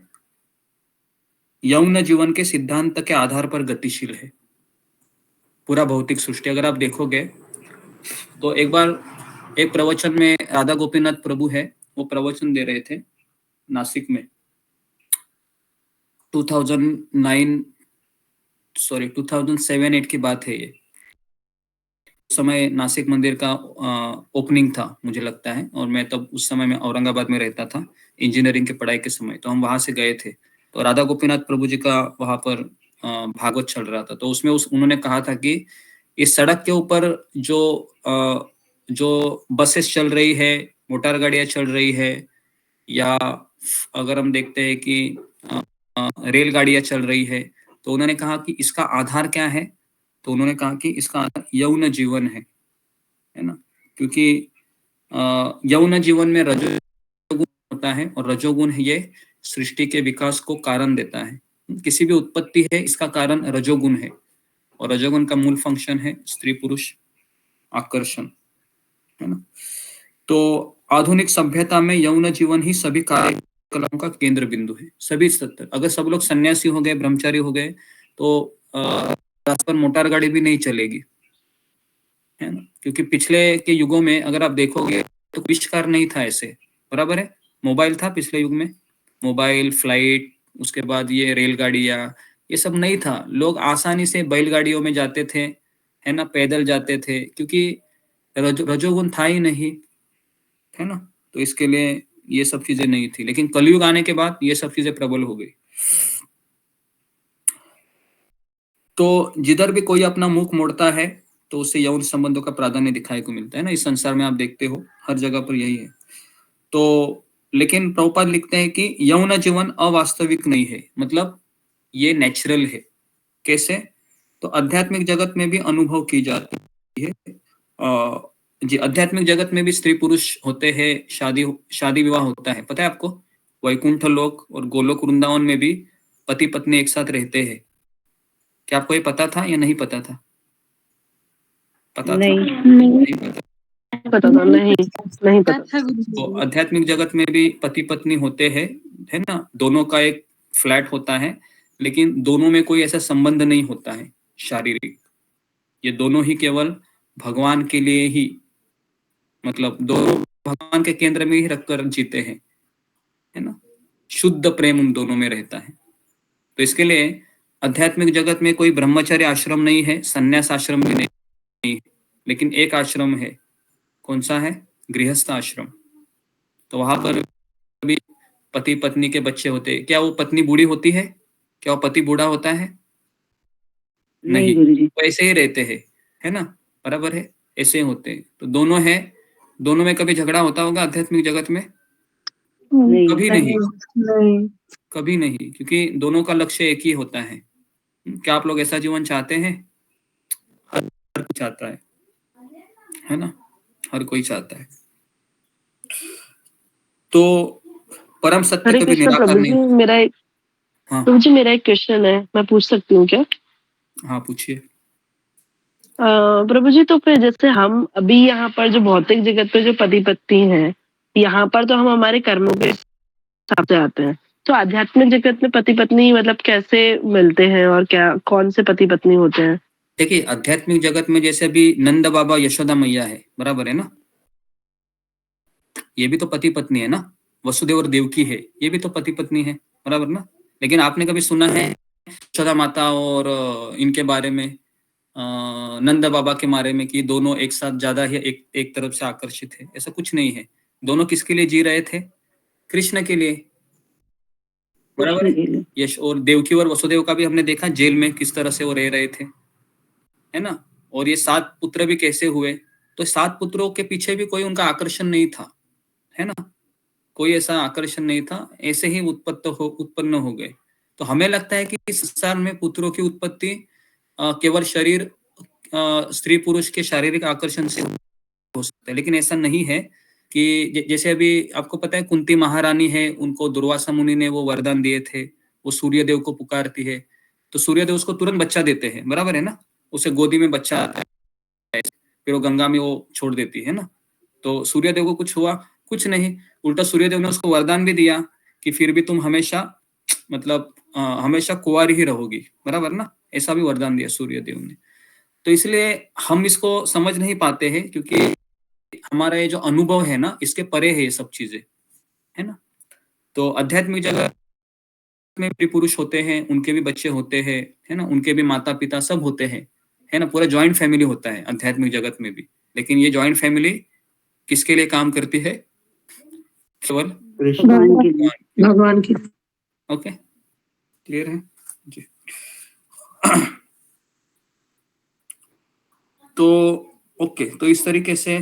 यौन जीवन के सिद्धांत के आधार पर गतिशील है। पूरा भौतिक सृष्टि अगर आप देखोगे तो एक बार एक प्रवचन में राधा गोपीनाथ प्रभु है, वो प्रवचन दे रहे थे नासिक में। 2007-8 की बात है ये। उस समय नासिक मंदिर का ओपनिंग था मुझे लगता है, और मैं तब उस समय में औरंगाबाद में रहता था इंजीनियरिंग की पढ़ाई के समय। तो हम वहां से गए थे, तो राधा गोपीनाथ प्रभु जी का वहां पर भागवत चल रहा था। तो उसमें उन्होंने कहा था कि इस सड़क के ऊपर जो बसेस चल रही है, मोटर गाड़ियां चल रही है, या अगर हम देखते हैं कि रेलगाड़ियां चल रही है, तो उन्होंने कहा कि इसका आधार क्या है? तो उन्होंने कहा कि इसका आधार यौन जीवन है ना, क्योंकि यौन जीवन में रजोगुण होता है, और रजोगुण ये सृष्टि के विकास को कारण देता है। किसी भी उत्पत्ति है, इसका कारण रजोगुण है, और रजोगुण का मूल फंक्शन है स्त्री पुरुष आकर्षण, है ना। तो आधुनिक सभ्यता में यौन जीवन ही सभी कार्य कलाओं का केंद्र बिंदु है। सभी स्तर, अगर सब लोग सन्यासी हो गए, ब्रह्मचारी हो गए, तो रास्ते पर मोटर गाड़ी भी नहीं चलेगी, है ना। क्योंकि पिछले के युगों में अगर आप देखोगे तो आविष्कार नहीं था ऐसे, बराबर है। मोबाइल था पिछले युग में, मोबाइल, फ्लाइट, उसके बाद ये रेलगाड़ियां, ये सब नहीं था। लोग आसानी से बैलगाड़ियों में जाते थे, है ना, पैदल जाते थे, क्योंकि रजोगुण था ही नहीं, है ना। तो इसके लिए ये सब चीजें नहीं थी। लेकिन कलयुग आने के बाद ये सब चीजें प्रबल हो गई। तो जिधर भी कोई अपना मुख मोड़ता है तो उससे यौन संबंधों का प्राधान्य दिखाई को मिलता है ना। इस संसार में आप देखते हो हर जगह पर यही है। तो लेकिन प्रभुपाद लिखते हैं कि यौन जीवन अवास्तविक नहीं है, मतलब ये नेचुरल है। कैसे? तो आध्यात्मिक जगत में भी अनुभव की जाती है। जी, आध्यात्मिक जगत में भी स्त्री पुरुष होते हैं, शादी विवाह होता है। पता है आपको? वैकुंठ लोक और गोलोक वृंदावन में भी पति पत्नी एक साथ रहते हैं। क्या आपको ये पता था या नहीं पता था? पता नहीं, था? नहीं पता। नहीं पता। तो आध्यात्मिक जगत में भी पति पत्नी होते हैं, है ना। दोनों का एक फ्लैट होता है, लेकिन दोनों में कोई ऐसा संबंध नहीं होता है शारीरिक। ये दोनों ही केवल भगवान के लिए ही, मतलब दोनों भगवान के केंद्र में ही रखकर जीते हैं, है ना। शुद्ध प्रेम उन दोनों में रहता है। तो इसके लिए आध्यात्मिक जगत में कोई ब्रह्मचर्य आश्रम नहीं है, संन्यास आश्रम भी नहीं, लेकिन एक आश्रम है। कौन सा है? गृहस्थ आश्रम। तो वहां पर भी पति पत्नी के बच्चे होते हैं। क्या वो पत्नी बूढ़ी होती है? क्या वो पति बूढ़ा होता है? नहीं, वो ऐसे ही रहते हैं, है ना, बराबर है, ऐसे होते हैं। तो दोनों है, दोनों में कभी झगड़ा होता होगा आध्यात्मिक जगत में? कभी नहीं, कभी नहीं, क्योंकि दोनों का लक्ष्य एक ही होता है। क्या आप लोग ऐसा जीवन चाहते हैं? हर कोई चाहता है ना, हर कोई चाहता है। तो परम सत्य हरे कभी कृष्ण निराकार प्रभु नहीं। जी, मेरा एक हाँ प्रभु जी, मेरा एक क्वेश्चन है, मैं पूछ सकती हूँ क्या? हाँ, पूछिए। प्रभु जी, तो फिर जैसे हम अभी यहाँ पर जो भौतिक जगत पे जो पति पत्नी हैं, यहाँ पर तो हम हमारे कर्मों के हिसाब से आते हैं। तो आध्यात्मिक जगत में पति पत्नी मतलब कैसे मिलते हैं और क्या कौन से पति पत्नी होते हैं? देखिए, आध्यात्मिक जगत में जैसे अभी नंद बाबा यशोदा मैया है, बराबर है ना, ये भी तो पति पत्नी है ना। वसुदेव और देवकी है, ये भी तो पति पत्नी है, बराबर ना। लेकिन आपने कभी सुना है यशोदा माता और इनके बारे में, नंद बाबा के बारे में, कि दोनों एक साथ ज्यादा ही एक तरफ से आकर्षित है? ऐसा कुछ नहीं है। दोनों किसके लिए जी रहे थे? कृष्ण के लिए, बराबर है। यश और देवकी और वसुदेव का भी हमने देखा जेल में किस तरह से वो रह रहे थे, है ना। और ये 7 पुत्र भी कैसे हुए? तो 7 पुत्रों के पीछे भी कोई उनका आकर्षण नहीं था, है ना, कोई ऐसा आकर्षण नहीं था, ऐसे ही उत्पन्न हो गए। तो हमें लगता है कि संसार में पुत्रों की उत्पत्ति केवल शरीर, स्त्री पुरुष के शारीरिक आकर्षण से हो सकता है, लेकिन ऐसा नहीं है। कि जैसे अभी आपको पता है कुंती महारानी है, उनको दुर्वासा मुनि ने वो वरदान दिए थे, वो सूर्यदेव को पुकारती है, तो सूर्यदेव उसको तुरंत बच्चा देते हैं, बराबर है ना। उसे गोदी में बच्चा आता है, फिर वो गंगा में वो छोड़ देती है ना। तो सूर्यदेव को कुछ हुआ? कुछ नहीं, उल्टा सूर्यदेव ने उसको वरदान भी दिया कि फिर भी तुम हमेशा, मतलब हमेशा कुंवारी ही रहोगी, बराबर ना। ऐसा भी वरदान दिया सूर्यदेव ने। तो इसलिए हम इसको समझ नहीं पाते हैं, क्योंकि हमारा ये जो अनुभव है ना, इसके परे है ये सब चीजें, है ना। तो आध्यात्मिक जगत में भी पुरुष होते हैं, उनके भी बच्चे होते हैं, है ना, उनके भी माता पिता सब होते हैं, है ना। पूरा जॉइंट फैमिली होता है आध्यात्मिक जगत में भी। लेकिन ये जॉइंट फैमिली किसके लिए काम करती है? केवल भगवान की। ओके, क्लियर है जी। तो ओके, तो इस तरीके से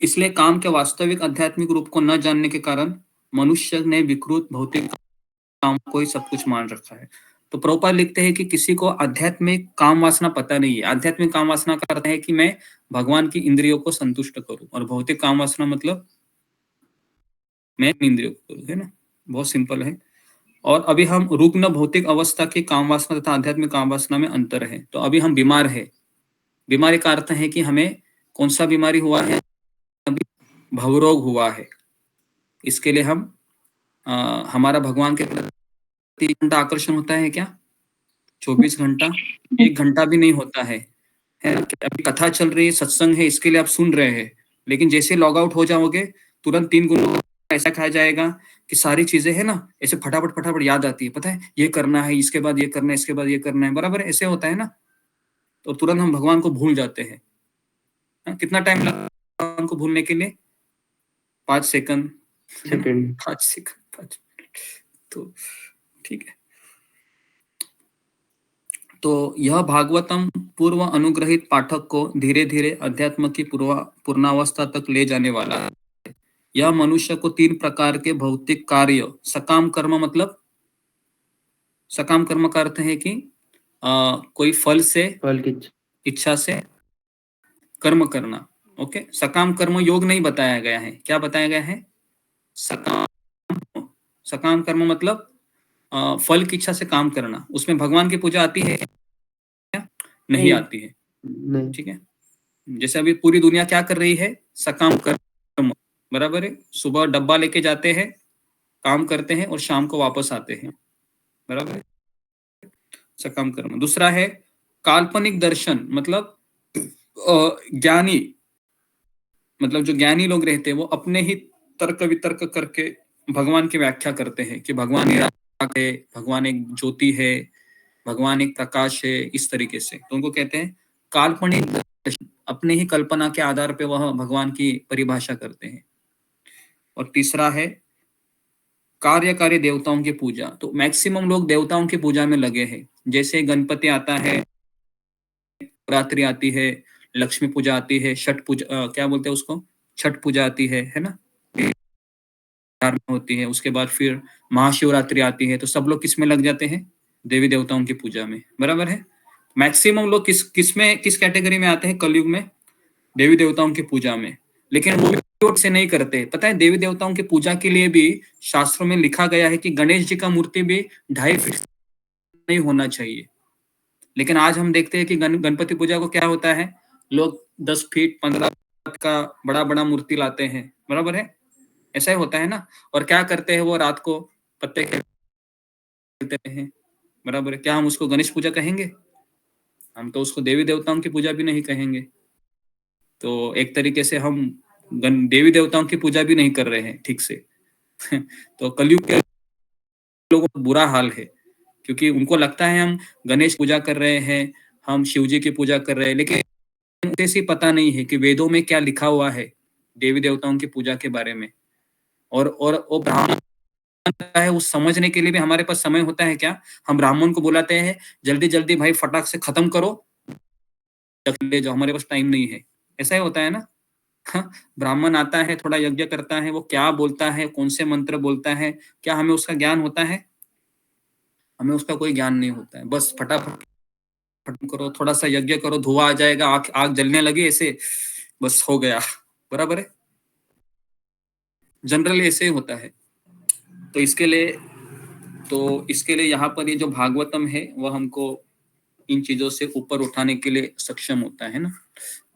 इसलिए काम के वास्तविक आध्यात्मिक रूप को न जानने के कारण मनुष्य ने विकृत भौतिक काम को ही सब कुछ मान रखा है। तो प्रभुपाद लिखते हैं कि किसी को आध्यात्मिक काम वासना पता नहीं है। आध्यात्मिक काम वासना का अर्थ है कि मैं भगवान की इंद्रियों को संतुष्ट करूं, और भौतिक काम वासना मतलब मैं इंद्रियों को करूं, है ना। बहुत सिंपल है। और अभी हम रुग्ण भौतिक अवस्था की काम वासना तथा आध्यात्मिक काम वासना में अंतर है। तो अभी हम बीमार है। बीमारी का अर्थ है कि हमें कौन सा बीमारी हुआ है? अभी भवरोग हुआ है, इसके लिए हम हमारा भगवान के प्रति घंटा आकर्षण होता है क्या? 24 घंटा, 1 घंटा भी नहीं होता है ना? अभी कथा चल रही है, सत्संग है, इसके लिए आप सुन रहे हैं, लेकिन जैसे लॉग आउट हो जाओगे तुरंत 3 गुना ऐसा खाया जाएगा कि सारी चीजें है ना ऐसे फटाफट फटाफट याद आती है। पता है ये करना है, इसके बाद ये करना है, इसके बाद ये करना है, बराबर है? ऐसे होता है ना, तो तुरंत हम भगवान को भूल जाते हैं। कितना टाइम लगता है भगवान को भूलने के लिए? 5 सेकंड, 5 सेकंड, 5 मिनट, तो ठीक है। तो यह भागवतम पूर्व अनुग्रहित पाठक को धीरे धीरे अध्यात्म की पूर्णावस्था तक ले जाने वाला है। यह मनुष्य को 3 प्रकार के भौतिक कार्य, सकाम कर्म, मतलब सकाम कर्म का अर्थ है कि कोई फल की इच्छा से कर्म करना। ओके, सकाम कर्म योग नहीं बताया गया है। क्या बताया गया है? सकाम कर्म मतलब फल की इच्छा से काम करना। उसमें भगवान की पूजा आती है क्या? नहीं आती है। ठीक है, जैसे अभी पूरी दुनिया क्या कर रही है? सकाम कर्म, बराबर है? सुबह डब्बा लेके जाते हैं, काम करते हैं और शाम को वापस आते हैं, बराबर है? सकाम कर्म। दूसरा है काल्पनिक दर्शन, मतलब ज्ञानी, मतलब जो ज्ञानी लोग रहते हैं वो अपने ही तर्क वितर्क करके भगवान की व्याख्या करते हैं कि भगवान निराकार है, भगवान एक ज्योति है, भगवान एक प्रकाश है, इस तरीके से। तो उनको कहते हैं काल्पनिक दर्शन। अपने ही कल्पना के आधार पे वह भगवान की परिभाषा करते हैं। और तीसरा है कार्यकारी देवताओं की पूजा। तो मैक्सिमम लोग देवताओं की पूजा में लगे हैं। जैसे गणपति आता है, रात्रि आती है, लक्ष्मी पूजा आती है, छठ पूजा क्या बोलते हैं उसको, छठ पूजा आती है ना, होती है। उसके बाद फिर महाशिवरात्रि आती है। तो सब लोग किस में लग जाते हैं? देवी देवताओं की पूजा में, बराबर है? मैक्सिमम लोग किस कैटेगरी में आते हैं कलयुग में? देवी देवताओं की पूजा में। लेकिन वो भी से नहीं करते। पता है देवी देवताओं की पूजा के लिए भी शास्त्रों में लिखा गया है कि गणेश जी का मूर्ति भी 2.5 फीट नहीं होना चाहिए। लेकिन आज हम देखते हैं कि गणपति पूजा को क्या होता है, लोग 10 फीट 15 फीट का बड़ा बड़ा मूर्ति लाते हैं, बराबर है? ऐसा ही होता है ना। और क्या करते हैं वो, रात को पत्ते खेलते हैं, बराबर है? क्या हम उसको गणेश पूजा कहेंगे? हम तो उसको देवी देवताओं की पूजा भी नहीं कहेंगे। तो एक तरीके से हम देवी देवताओं की पूजा भी नहीं कर रहे हैं ठीक से। तो कलयुग के लोगों का बुरा हाल है, क्योंकि उनको लगता है हम गणेश पूजा कर रहे हैं, हम शिव जी की पूजा कर रहे हैं, लेकिन उसे से पता नहीं है कि वेदों में क्या लिखा हुआ है देवी देवताओं की पूजा के बारे में। और वो ब्राह्मण है, उस समझने के लिए भी हमारे पास समय होता है क्या? हम ब्राह्मण को बुलाते हैं, जल्दी जल्दी भाई फटाक से खत्म करो, ले जाओ, हमारे पास टाइम नहीं है। ऐसा ही होता है ना। हाँ, ब्राह्मण आता है, थोड़ा यज्ञ करता है, वो क्या बोलता है, कौन से मंत्र बोलता है, क्या हमें उसका ज्ञान होता है? हमें उसका कोई ज्ञान नहीं होता है। बस फटाफट खत्म करो, थोड़ा सा यज्ञ करो, धुआं आ जाएगा, आग जलने लगी, ऐसे बस हो गया, बराबर है? जनरली ऐसे ही होता है। तो इसके लिए यहाँ पर ये जो भागवतम है वह हमको इन चीजों से ऊपर उठाने के लिए सक्षम होता है ना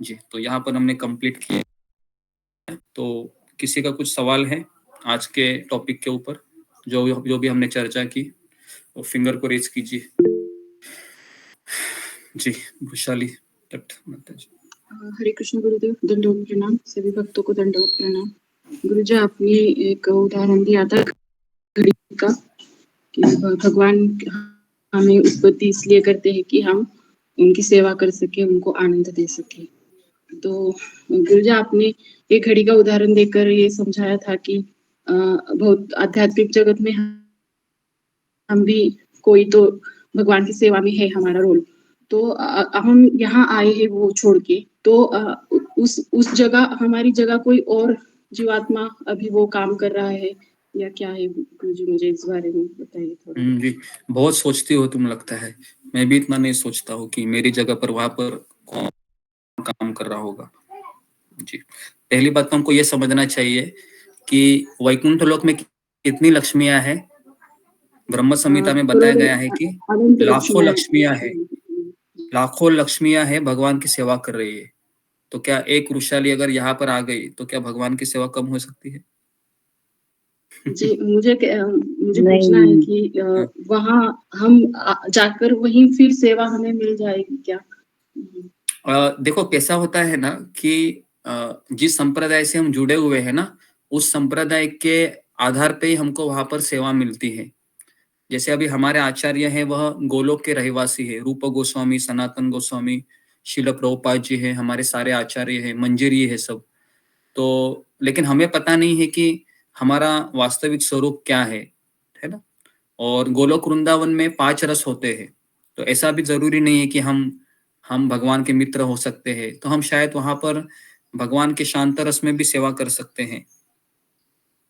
जी। तो यहाँ पर हमने कंप्लीट किया। तो किसी का कुछ सवाल है आज के टॉपिक के ऊपर, जो भी हमने चर्चा की, वो फिंगर को रेज कीजिए जी। वैशाली दत्त माता जी। हरे कृष्ण गुरुदेव, दंडवत प्रणाम। सभी भक्तों को दंडवत प्रणाम। गुरुजी, आपने एक उदाहरण दिया था घड़ी का कि भगवान हमें उत्पत्ति इसलिए करते हैं कि हम उनकी सेवा कर सके, उनको आनंद दे सके। तो गुरुजी, आपने एक घड़ी का उदाहरण देकर ये समझाया था कि बहुत आध्यात्मिक जगत में हम भी कोई तो भगवान की सेवा में है हमारा रोल। तो हम यहाँ आए हैं वो छोड़ के, तो उस जगह हमारी जगह कोई और जीवात्मा अभी वो काम कर रहा है या क्या है? गुरुजी मुझे इस बारे में बताइए थोड़ा। जी, बहुत सोचती हो तुम, लगता है। मैं भी इतना नहीं सोचता हूँ कि मेरी जगह पर वहां पर कौन काम कर रहा होगा जी। पहली बात तो हमको ये समझना चाहिए कि वैकुंठ लोक में कितनी लक्ष्मियां हैं। ब्रह्म संहिता में बताया गया है कि लाखों लक्ष्मियां हैं भगवान की सेवा कर रही है। तो क्या एक वृषाली अगर यहाँ पर आ गई तो क्या भगवान की सेवा कम हो सकती है? जी मुझे नहीं। पूछना है कि वहाँ हम जाकर वहीं फिर सेवा हमें मिल जाएगी क्या? देखो कैसा होता है ना कि जिस संप्रदाय से हम जुड़े हुए हैं ना, उस संप्रदाय के आधार पे ही हमको वहां पर सेवा मिलती है। जैसे अभी हमारे आचार्य हैं, वह गोलोक के रहवासी है। रूप गोस्वामी, सनातन गोस्वामी, शिल प्रभुपाद जी है, हमारे सारे आचार्य है, मंजरी है सब। तो लेकिन हमें पता नहीं है कि हमारा वास्तविक स्वरूप क्या है ना। और गोलोक वृंदावन में 5 रस होते हैं, तो ऐसा भी जरूरी नहीं है कि हम भगवान के मित्र हो सकते हैं। तो हम शायद वहां पर भगवान के शांत रस में भी सेवा कर सकते हैं,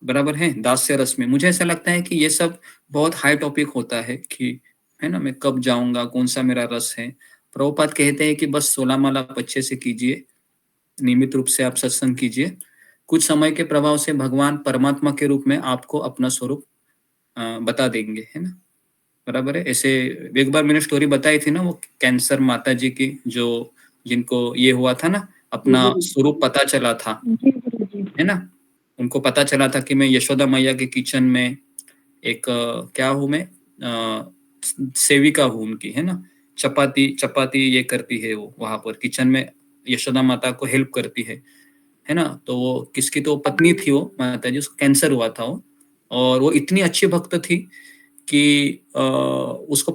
बराबर है, दास्य रस में। मुझे ऐसा लगता है कि ये सब बहुत हाई टॉपिक होता है कि है ना, मैं कब जाऊंगा, कौन सा मेरा रस है। प्रभुपाद कहते हैं कि बस 16 माला अच्छे से कीजिए, नियमित रूप से आप सत्संग कीजिए, कुछ समय के प्रभाव से भगवान परमात्मा के रूप में आपको अपना स्वरूप बता देंगे, है ना, बराबर है। ऐसे एक बार मैंने स्टोरी बताई थी ना, वो कैंसर माता जी की, जो जिनको ये हुआ था ना, अपना स्वरूप पता चला था, है ना। उनको पता चला था कि मैं यशोदा मैया के किचन में एक क्या हूं मैं, सेविका हूं उनकी, है ना। चपाती चपाती ये करती है वो वहां पर किचन में, यशोदा माता को हेल्प करती है ना। तो वो किसकी तो पत्नी थी वो माता जी, उसको कैंसर हुआ था वो, और वो इतनी अच्छी भक्त थी कि उसको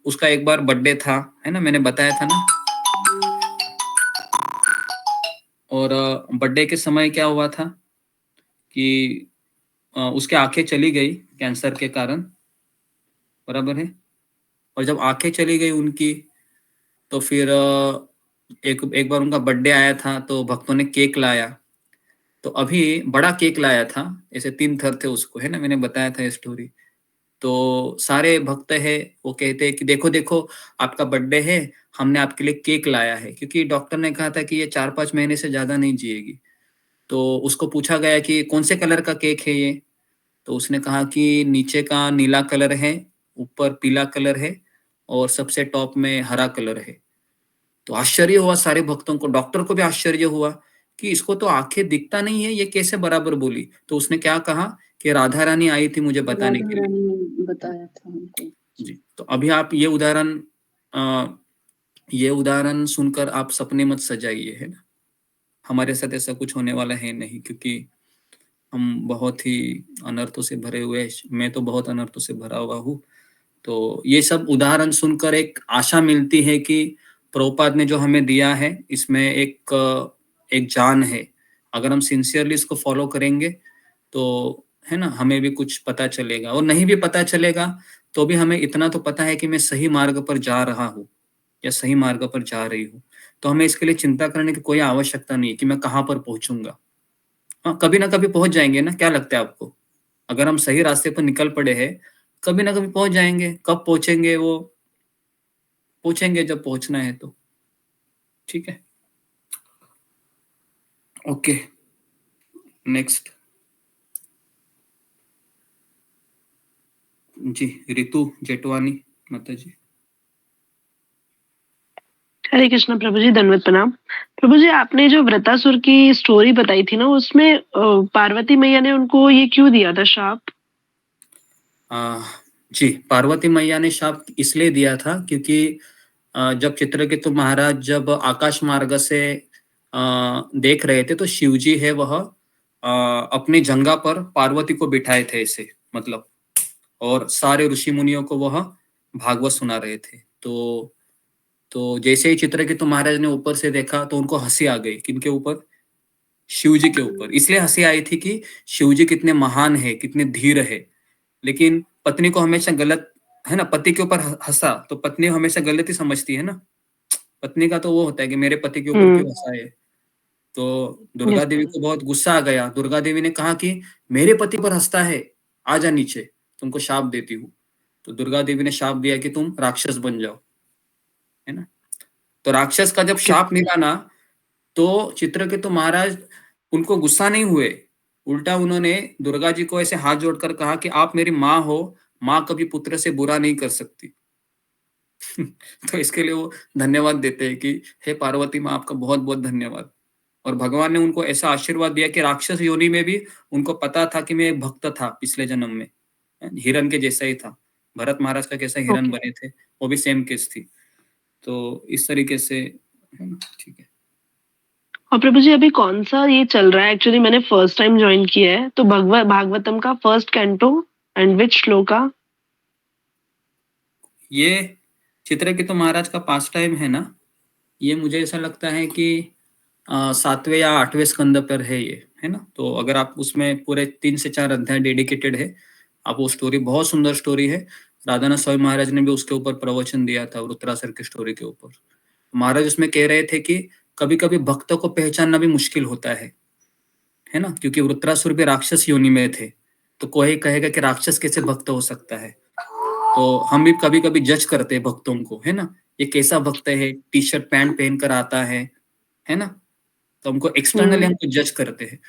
उसका एक बार बर्थडे था, है ना, मैंने बताया था ना। और बर्थडे के समय क्या हुआ था कि उसके आंखें चली गई कैंसर के कारण, बराबर है। और जब आंखें चली गई उनकी, तो फिर एक एक बार उनका बर्थडे आया था, तो भक्तों ने केक लाया। तो अभी बड़ा केक लाया था, ऐसे 3 थर थे उसको, है ना, मैंने बताया था ये स्टोरी। तो सारे भक्त है, वो कहते हैं कि देखो देखो, आपका बर्थडे है, हमने आपके लिए केक लाया है, क्योंकि डॉक्टर ने कहा था कि ये 4-5 महीने से ज्यादा नहीं जिएगी। तो उसको पूछा गया कि कौन से कलर का केक है ये, तो उसने कहा कि नीचे का नीला कलर है, ऊपर पीला कलर है, और सबसे टॉप में हरा कलर है। तो आश्चर्य हुआ सारे भक्तों को, डॉक्टर को भी आश्चर्य हुआ कि इसको तो आंखें दिखता नहीं है, ये कैसे बराबर बोली। तो उसने क्या कहा कि राधा रानी आई थी मुझे बताने के राधा लिए। रानी ने बताया था हमको। जी, तो अभी आप ये उदाहरण सुनकर आप सपने मत सजाइए, है ना। हमारे साथ ऐसा कुछ होने वाला है नहीं, क्योंकि हम बहुत ही अनर्थों से भरे हुए, मैं तो बहुत अनर्थों से भरा हुआ हूँ। तो ये सब उदाहरण सुनकर एक आशा मिलती है कि प्रभुपाद ने जो हमें दिया है, इसमें एक जान है। अगर हम सिंसियरली इसको फॉलो करेंगे तो, है ना, हमें भी कुछ पता चलेगा। और नहीं भी पता चलेगा तो भी हमें इतना तो पता है कि मैं सही मार्ग पर जा रहा हूँ या सही मार्ग पर जा रही हूँ। तो हमें इसके लिए चिंता करने की कोई आवश्यकता नहीं कि मैं कहाँ पर पहुंचूंगा। हाँ, कभी ना कभी पहुंच जाएंगे ना, क्या लगता है आपको? अगर हम सही रास्ते पर निकल पड़े हैं, कभी ना कभी पहुंच जाएंगे। कब पहुंचेंगे वो पूछेंगे जब पहुंचना है तो, ठीक है। Okay, next. जी, रितु जेठवानी माता जी। हरे कृष्ण प्रभु जी, दंडवत प्रणाम। प्रभु जी, आपने जो व्रतासुर की स्टोरी बताई थी ना, उसमें पार्वती मैया ने उनको ये क्यों दिया था श्राप? जी, पार्वती मैया ने शाप इसलिए दिया था क्योंकि जब चित्रकेतु महाराज जब आकाश मार्ग से देख रहे थे, तो शिवजी है वह अपनी जंगा पर पार्वती को बिठाए थे ऐसे, मतलब, और सारे ऋषि मुनियों को वह भागवत सुना रहे थे। तो जैसे ही चित्रकेतु महाराज ने ऊपर से देखा तो उनको हंसी आ गई। किनके ऊपर? शिव जी के ऊपर। इसलिए हंसी आई थी कि शिव जी कितने महान है, कितने धीर है। लेकिन पत्नी को हमेशा गलत, है ना, पति के ऊपर हंसा तो पत्नी हमेशा गलत ही समझती है ना। पत्नी का तो वो होता है कि मेरे पति के ऊपर क्यों हंसा है। तो दुर्गा देवी को बहुत गुस्सा आ गया। दुर्गा देवी ने कहा कि मेरे पति पर हंसता है, आजा नीचे, तुमको शाप देती हूँ। तो दुर्गा देवी ने शाप दिया कि तुम राक्षस बन जाओ, है ना। तो राक्षस का जब शाप मिला ना, तो चित्रकेतु महाराज उनको गुस्सा नहीं हुए, उल्टा उन्होंने दुर्गा जी को ऐसे हाथ जोड़कर कहा कि आप मेरी माँ हो, माँ कभी पुत्र से बुरा नहीं कर सकती। तो इसके लिए वो धन्यवाद देते हैं कि हे पार्वती माँ, आपका बहुत बहुत धन्यवाद। और भगवान ने उनको ऐसा आशीर्वाद दिया कि राक्षस योनि में भी उनको पता था कि मैं एक भक्त था पिछले जन्म में, हिरन के जैसा ही था। भरत महाराज का कैसा हिरन बने थे, वो भी सेम केस थी। तो इस तरीके से है ना, ठीक है। और प्रभु जी अभी कौन सा ये चल रहा है? एक्चुअली मैंने फर्स्ट टाइम ज्वाइन किया है, तो भागवतम का first canto and which shloka? ये चित्रकेतु महाराज का पास टाइम है ना, ये मुझे ऐसा लगता है कि 7वें या 8वें स्कंद पर है ये, है ना। तो अगर आप उसमें पूरे 3 से 4 अध्याय डेडिकेटेड है, आप वो स्टोरी, बहुत सुंदर स्टोरी है। राधानाथ स्वामी महाराज ने भी उसके ऊपर प्रवचन दिया था, वृत्रासुर की स्टोरी के ऊपर। महाराज उसमें कह रहे थे कि कभी कभी भक्तों को पहचानना भी मुश्किल होता है ना, क्योंकि वृत्रासुर भी राक्षस योनि में थे। तो कोई कहेगा कि राक्षस कैसे भक्त हो सकता है, तो हम भी कभी कभी जज करते हैं भक्तों को, है ना। ये कैसा भक्त है, टी शर्ट पैंट पहन कर आता है ना, तो हमको एक्सटर्नली हमको जज करते हैं।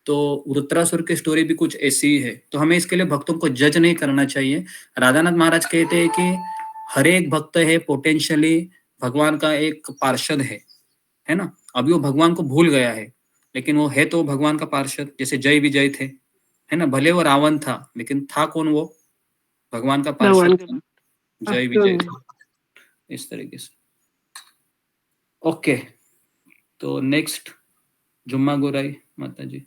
तो वृत्रासुर की स्टोरी भी कुछ ऐसी ही है। तो हमें इसके लिए भक्तों को जज नहीं करना चाहिए। राधानाथ महाराज कहते हैं कि हर एक भक्त है पोटेंशियली भगवान का एक पार्षद है ना। अभी वो भगवान को भूल गया है, लेकिन वो है तो भगवान का पार्षद। जैसे जय विजय थे, है ना, भले वो रावण था लेकिन था कौन? वो भगवान का पार्षद था, जय विजय था। इस तरीके से ओके। तो नेक्स्ट जुम्मा गोराई माता जी।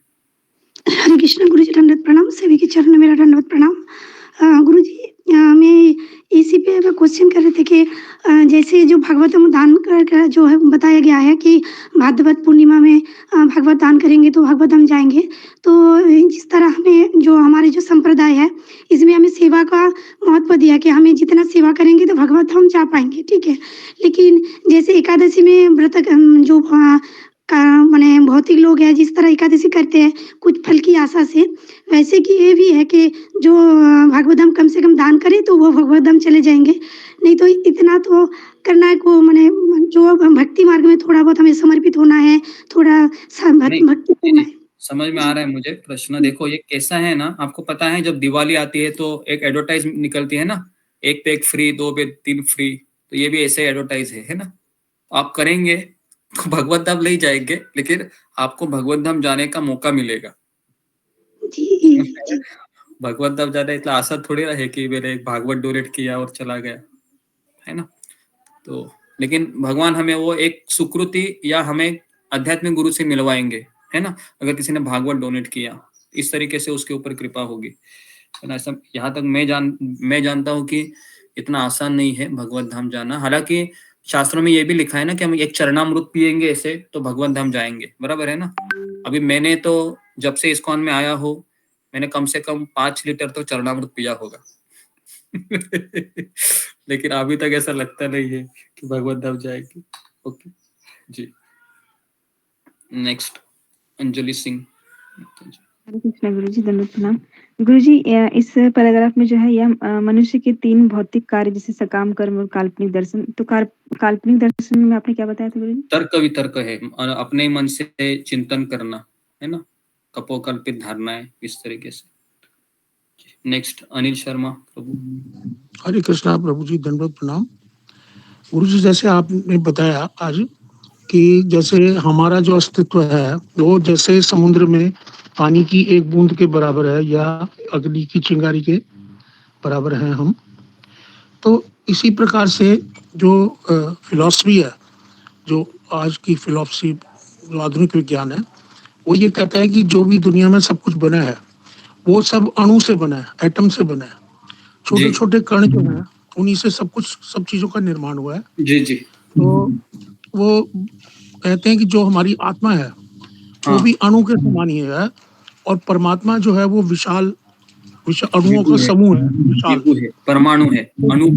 हरे कृष्ण गुरु जी, दंडवत प्रणाम। सभी के चरण में मेरा दंडवत प्रणाम। गुरु जी मैं इसी पे क्वेश्चन कर रहे थे कि जैसे जो भागवतम दान कर जो है बताया गया है कि भाद्रपद पूर्णिमा में भागवत दान करेंगे तो भागवत हम जाएंगे। तो जिस तरह हमें जो हमारे जो संप्रदाय है इसमें हमें सेवा का महत्व दिया कि हमें जितना सेवा करेंगे तो भगवत हम जा पाएंगे, ठीक है। लेकिन जैसे एकादशी में व्रत जो माने भौतिक लोग हैं जिस तरह एकादशी करते हैं कुछ फल की आशा से, वैसे कि ये भी है कि जो भागवतम कम से कम दान करे तो वो भगवतम चले जाएंगे। नहीं तो इतना तो करना है को माने जो भक्ति मार्ग में थोड़ा बहुत हमें समर्पित होना है, थोड़ा भक्ति करना है। समझ में आ रहा है मुझे प्रश्न। देखो ये कैसा है ना, आपको पता है जब दिवाली आती है तो एक एडवर्टाइज निकलती है ना, 1 पे 1 फ्री, 2 पे 3 फ्री। तो ये भी ऐसे एडवर्टाइज है ना। आप करेंगे तो भगवत धाम ले जाएंगे, लेकिन आपको भगवत धाम जाने का मौका मिलेगा। भगवत धाम जाना इतना आसान थोड़ी ना है कि मैंने एक भागवत डोनेट किया और चला गया, है ना। तो लेकिन भगवान हमें वो एक सुकृति या हमें आध्यात्मिक गुरु से मिलवाएंगे, है ना। अगर किसी ने भागवत डोनेट किया, इस तरीके से उसके ऊपर कृपा होगी, है ना। ऐसा यहाँ तक मैं जानता हूँ कि इतना आसान नहीं है भगवत धाम जाना। हालांकि शास्त्रों में ये भी लिखा है ना कि हम एक चरणामृत पिएंगे ऐसे तो भगवत धाम जाएंगे, बराबर है ना। अभी मैंने तो जब से इस्कॉन में आया हो मैंने कम से कम 5 लीटर तो चरणामृत पिया होगा। लेकिन अभी तक ऐसा लगता नहीं है कि भगवत धाम जाएगी। ओके जी, नेक्स्ट अंजलि सिंह। हरे कृष्ण गुरु जी, दंडवत प्रणाम। गुरु जी इस पैराग्राफ में जो है यह मनुष्य के 3 भौतिक कार्य जैसे सकाम कर्म और काल्पनिक दर्शन, तो काल्पनिक दर्शन में आपने क्या बताया था गुरु जी? तर्क वितर्क है, अपने मन से चिंतन करना, है ना, कपोकल्पित धारणाएं, इस तरीके से। नेक्स्ट अनिल शर्मा प्रभु। हरे कृष्णा प्रभु जी, दंडवत प्रणाम। गुरु जी जैसे आपने बताया आज कि जैसे हमारा जो अस्तित्व है वो जैसे समुद्र में पानी की एक बूंद के बराबर है या अग्नि की चिंगारी के बराबर हैं हम। तो इसी प्रकार से जो फिलॉसफी है, जो आज की फिलॉसफी, जो आधुनिक विज्ञान है, वो ये कहता है कि जो भी दुनिया में सब कुछ बना है वो सब अणु से बना है, एटम से बना है। छोटे छोटे कण जो है उन्हीं से सब चीजों का निर्माण हुआ है। जी। तो वो कहते हैं कि जो हमारी आत्मा है वो भी अणु के समान ही है, और परमात्मा जो है वो विशाल अणुओं का समूह है, विशाल परमाणु है, अणु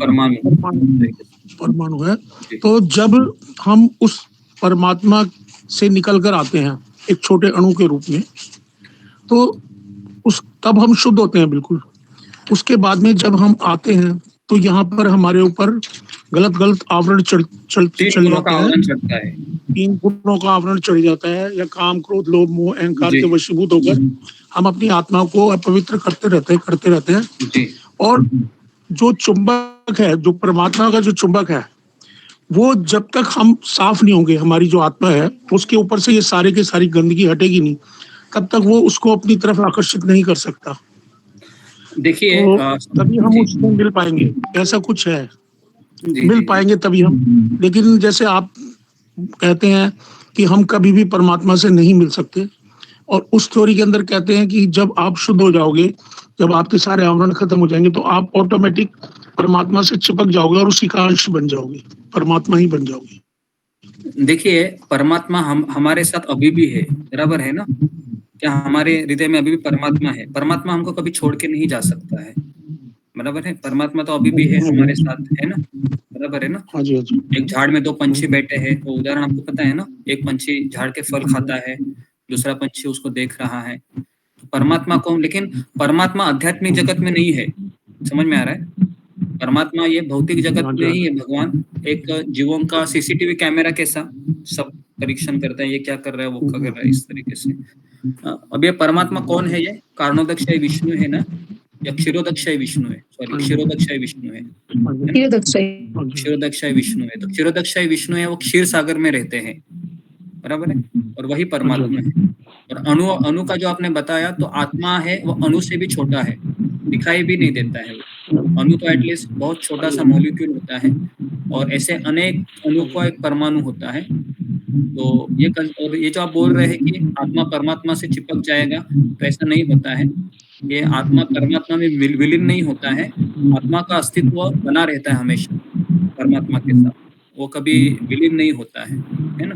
परमाणु है। तो जब हम उस परमात्मा से निकल कर आते हैं एक छोटे अणु के रूप में, तो तब हम शुद्ध होते हैं बिल्कुल। उसके बाद में जब हम आते हैं तो यहाँ पर हमारे ऊपर गलत आवरण चढ़ जाता है। 3 गुणों का आवरण चढ़ जाता है, या काम क्रोध लोभ मोह अहंकार के वशीभूत होकर हम अपनी आत्मा को अपवित्र करते रहते हैं। और जो चुंबक है, जो परमात्मा का जो चुंबक है, वो जब तक हम साफ नहीं होंगे, हमारी जो आत्मा है उसके ऊपर से ये सारे की सारी गंदगी हटेगी नहीं, तब तक वो उसको अपनी तरफ आकर्षित नहीं कर सकता। देखिए तो तभी हम उसको मिल पाएंगे, ऐसा कुछ है। जी, मिल जी, पाएंगे तभी हम। लेकिन जैसे आप कहते हैं कि हम कभी भी परमात्मा से नहीं मिल सकते, और उस थ्योरी के अंदर कहते हैं कि जब आप शुद्ध हो जाओगे, जब आपके सारे आवरण खत्म हो जाएंगे, तो आप ऑटोमेटिक परमात्मा से चिपक जाओगे और उसी का अंश बन जाओगे, परमात्मा ही बन जाओगे। देखिए परमात्मा हमारे साथ अभी भी है, बराबर है ना? क्या हमारे हृदय में अभी भी परमात्मा है? परमात्मा हमको कभी छोड़ के नहीं जा सकता है, बराबर है? परमात्मा तो अभी भी है हमारे साथ, है ना? बराबर है ना? हाँ जी, हाँ जी। एक झाड़ में 2 पंछी बैठे हैं, वो उदाहरण आपको पता है ना? एक पंछी झाड़ के फल खाता है, दूसरा पंछी उसको देख रहा है। तो परमात्मा को, लेकिन परमात्मा आध्यात्मिक जगत में नहीं है, समझ में आ रहा है? परमात्मा ये भौतिक जगत में ही है। भगवान एक जीवों का सीसीटीवी कैमरा कैसा सब परीक्षण करते हैं, ये क्या कर रहा है, वो क्या कर रहा है, इस तरीके से। अब ये परमात्मा कौन है? ये कारणोदक्षय विष्णु है ना, या क्षीरोदक्षय विष्णु है? सॉरी, क्षीरोदक्षय विष्णु है, क्षीरोदक्षय विष्णु है। तो क्षीरोदक्षय विष्णु है, वो क्षीर सागर में रहते हैं, बराबर है? और वही परमात्मा है। और अणु अणु का जो आपने बताया, तो आत्मा है वो अणु से भी छोटा है, दिखाई भी नहीं देता है वो। अणु तो एटलीस्ट बहुत छोटा सा मॉलिक्यूल होता है, और ऐसे अनेक अणु का एक परमाणु होता है। तो और ये जो आप बोल रहे हैं कि आत्मा परमात्मा से चिपक जाएगा, तो ऐसा नहीं होता है। ये आत्मा परमात्मा में विलीन नहीं होता है, आत्मा का अस्तित्व बना रहता है हमेशा परमात्मा के साथ, वो कभी विलीन नहीं होता है ना?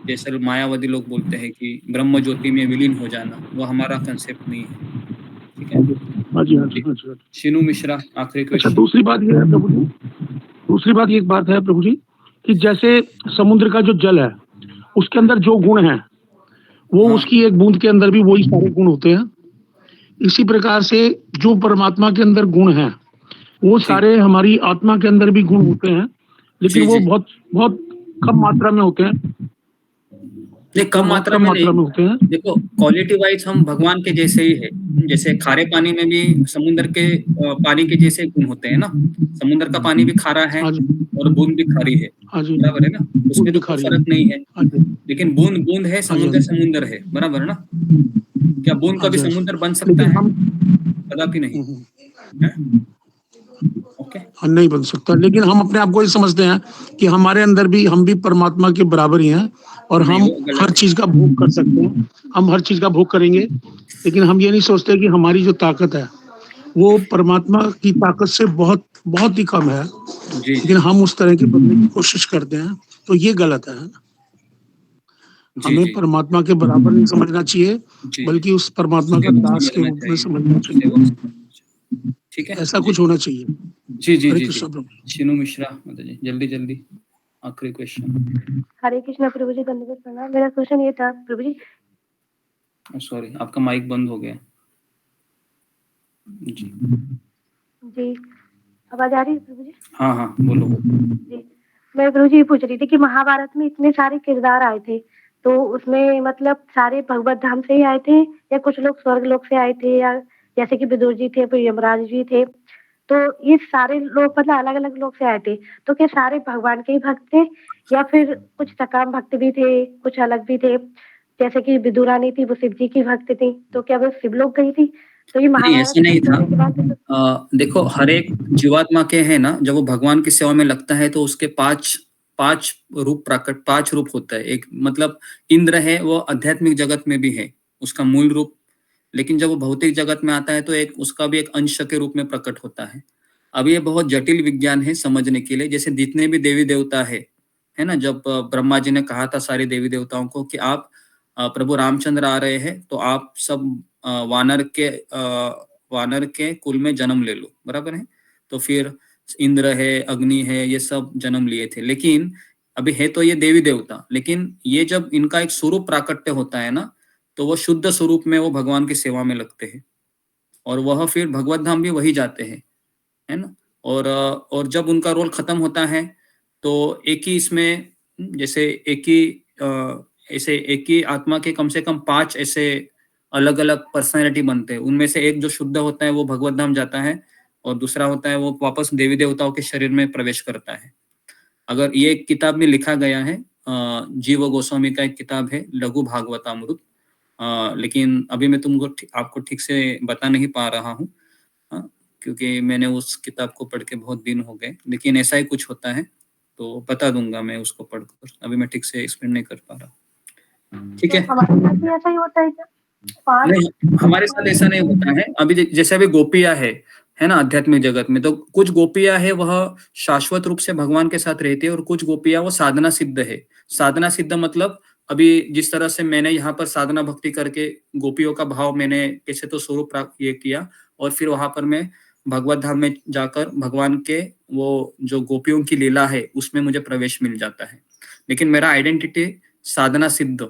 जैसे मायावादी लोग बोलते हैं कि ब्रह्म ज्योति में विलीन हो जाना, वो हमारा कंसेप्ट नहीं है, ठीक है? हाँ जी, हाँ जी, हाँ जी। शिनू मिश्रा, आखिरी अच्छा, क्वेश्चन। दूसरी बात ये है प्रभु जी, दूसरी बात ये एक बात है प्रभु जी, कि जैसे समुद्र का जो जल है उसके अंदर जो गुण है वो उसकी एक बूंद के अंदर भी वही सारे गुण होते हैं। इसी प्रकार से जो परमात्मा के अंदर गुण है वो सारे हमारी आत्मा के अंदर भी गुण होते हैं, लेकिन वो बहुत बहुत कम मात्रा में होते हैं। नहीं, कम मात्रा में नहीं होते हैं। देखो, क्वालिटी वाइज हम भगवान के जैसे ही है। जैसे खारे पानी में भी समुद्र के पानी के जैसे गुण होते हैं ना। समुद्र का पानी भी खारा है और बूंद भी खारी है, बराबर है ना? उसमें तो कोई फर्क नहीं है, लेकिन बूंद बूंद है, समुद्र समुद्र है, बराबर है ना? क्या बूंद कभी समुद्र बन सकता है? कदापि नहीं है? हाँ, नहीं बन सकता। लेकिन हम अपने आप को ये समझते हैं कि हमारे अंदर भी हम भी परमात्मा के बराबर ही हैं, और हम हर चीज का भोग कर सकते हैं, हम हर चीज का भोग करेंगे। लेकिन हम ये नहीं सोचते कि हमारी जो ताकत है वो परमात्मा की ताकत से बहुत बहुत ही कम है, लेकिन हम उस तरह की बनने की कोशिश करते हैं, तो ये गलत है। हमें परमात्मा के बराबर नहीं समझना चाहिए, बल्कि उस परमात्मा का दास के रूप में समझना चाहिए। ठीक है, ऐसा कुछ होना चाहिए। जी जी हरे जी कृष्ण जी। प्रभु। शिनू मिश्रा जी, जल्दी जल्दी आखिरी क्वेश्चन। हरे कृष्णा प्रभु जी, धन्यवाद प्रणाम। मेरा क्वेश्चन ये था प्रभु जी। सॉरी, आपका माइक बंद हो गया जी। जी, आवाज आ रही है प्रभु जी? हाँ हाँ, बोलो। जी, मैं प्रभु जी ये पूछ रही थी कि महाभारत में इतने सारे किरदार आए थे, तो उसमें मतलब सारे भगवत धाम से ही आए थे, या कुछ लोग स्वर्ग लोक से आए थे, या जैसे कि विदुर जी थे, फिर यमराज जी थे, तो ये सारे लोग मतलब अलग अलग लोग से आए थे, तो क्या सारे भगवान के ही भक्त थे, या फिर कुछ सकाम भक्त भी थे, कुछ अलग भी थे? जैसे कि विदुरानी थी, वो शिव जी की भक्त थी, तो क्या वो शिव लोक गई थी? तो ये नहीं, ऐसा नहीं महाभारत था। देखो, हर एक जीवात्मा के है ना, जब वो भगवान की सेवा में लगता है तो उसके पांच रूप होता है। एक मतलब इंद्र है, वो आध्यात्मिक जगत में भी है उसका मूल रूप, लेकिन जब वो भौतिक जगत में आता है तो एक उसका भी एक अंश के रूप में प्रकट होता है। अब ये बहुत जटिल विज्ञान है समझने के लिए। जैसे जितने भी देवी देवता है ना, जब ब्रह्मा जी ने कहा था सारे देवी देवताओं को कि आप प्रभु रामचंद्र आ रहे हैं, तो आप सब वानर के कुल में जन्म ले लो, बराबर है? तो फिर इंद्र है, अग्नि है, ये सब जन्म लिए थे। लेकिन अभी है तो ये देवी देवता, लेकिन ये जब इनका एक स्वरूप प्राकट्य होता है ना, तो वो शुद्ध स्वरूप में वो भगवान की सेवा में लगते हैं, और वह फिर भगवत धाम भी वही जाते हैं, है ना? और जब उनका रोल खत्म होता है तो एक ही इसमें, जैसे एक ही आत्मा के कम से कम 5 ऐसे अलग अलग पर्सनैलिटी बनते हैं। उनमें से एक जो शुद्ध होता है वो भगवत धाम जाता है, और दूसरा होता है वो वापस देवी देवताओं के शरीर में प्रवेश करता है। अगर ये एक किताब में लिखा गया है, जीव गोस्वामी का एक किताब है लघु भागवतामृत, लेकिन अभी मैं तुमको आपको ठीक से बता नहीं पा रहा हूँ, क्योंकि मैंने उस किताब को पढ़ के बहुत दिन हो गए, लेकिन ऐसा ही कुछ होता है तो बता दूंगा मैं उसको पढ़कर, अभी मैं ठीक से एक्सप्लेन नहीं कर पा रहा। ठीक है, हमारे साथ भी ऐसा ही होता है क्या? नहीं हमारे साथ ऐसा नहीं होता है। अभी जैसे अभी गोपियां है ना आध्यात्मिक जगत में, तो कुछ गोपियां है वह शाश्वत रूप से भगवान के साथ रहती है, और कुछ गोपियां वो साधना सिद्ध है। साधना सिद्ध मतलब अभी जिस तरह से मैंने यहाँ पर साधना भक्ति करके गोपियों का भाव मैंने कैसे तो स्वरूप प्राप्त ये किया, और फिर वहां पर मैं भगवत धाम में जाकर भगवान के वो जो गोपियों की लीला है उसमें मुझे प्रवेश मिल जाता है। लेकिन मेरा आइडेंटिटी साधना सिद्ध,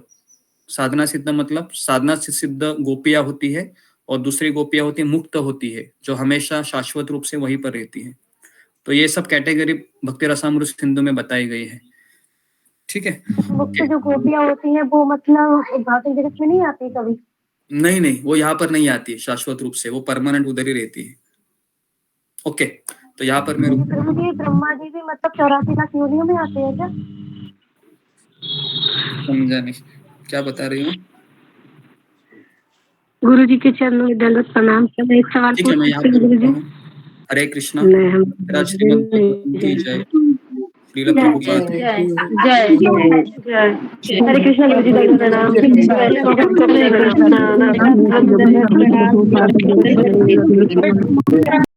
साधना सिद्ध मतलब साधना सिद्ध गोपियां होती है, और दूसरी गोपियां होती है मुक्त होती है, जो हमेशा शाश्वत रूप से वहीं पर रहती है। तो ये सब कैटेगरी भक्ति रसामृत सिंधु में बताई गई है। ठीक है, मुक्त जो गोपियां होती हैं वो मतलब भौतिक जगत में नहीं आती कभी? नहीं, वो यहाँ पर नहीं आती है शाश्वत रूप से, वो परमानेंट उधर ही रहती है। ओके, तो यहाँ पर मैं ब्रह्मा जी भी मतलब 84 लाख योनियों में आते हैं क्या? समझा नहीं, क्या बता रही हूँ? गुरु जी के चरणों में दंडवत प्रणाम। एक सवाल ठीक है, मैं यहाँ पूछ सकती हूँ गुरु जी? हरे कृष्णा, नहीं, श्रीमद् भागवतम की जय, श्रील प्रभुपाद की जय जय। हरे कृष्णा गुरु जी, दंडवत प्रणाम।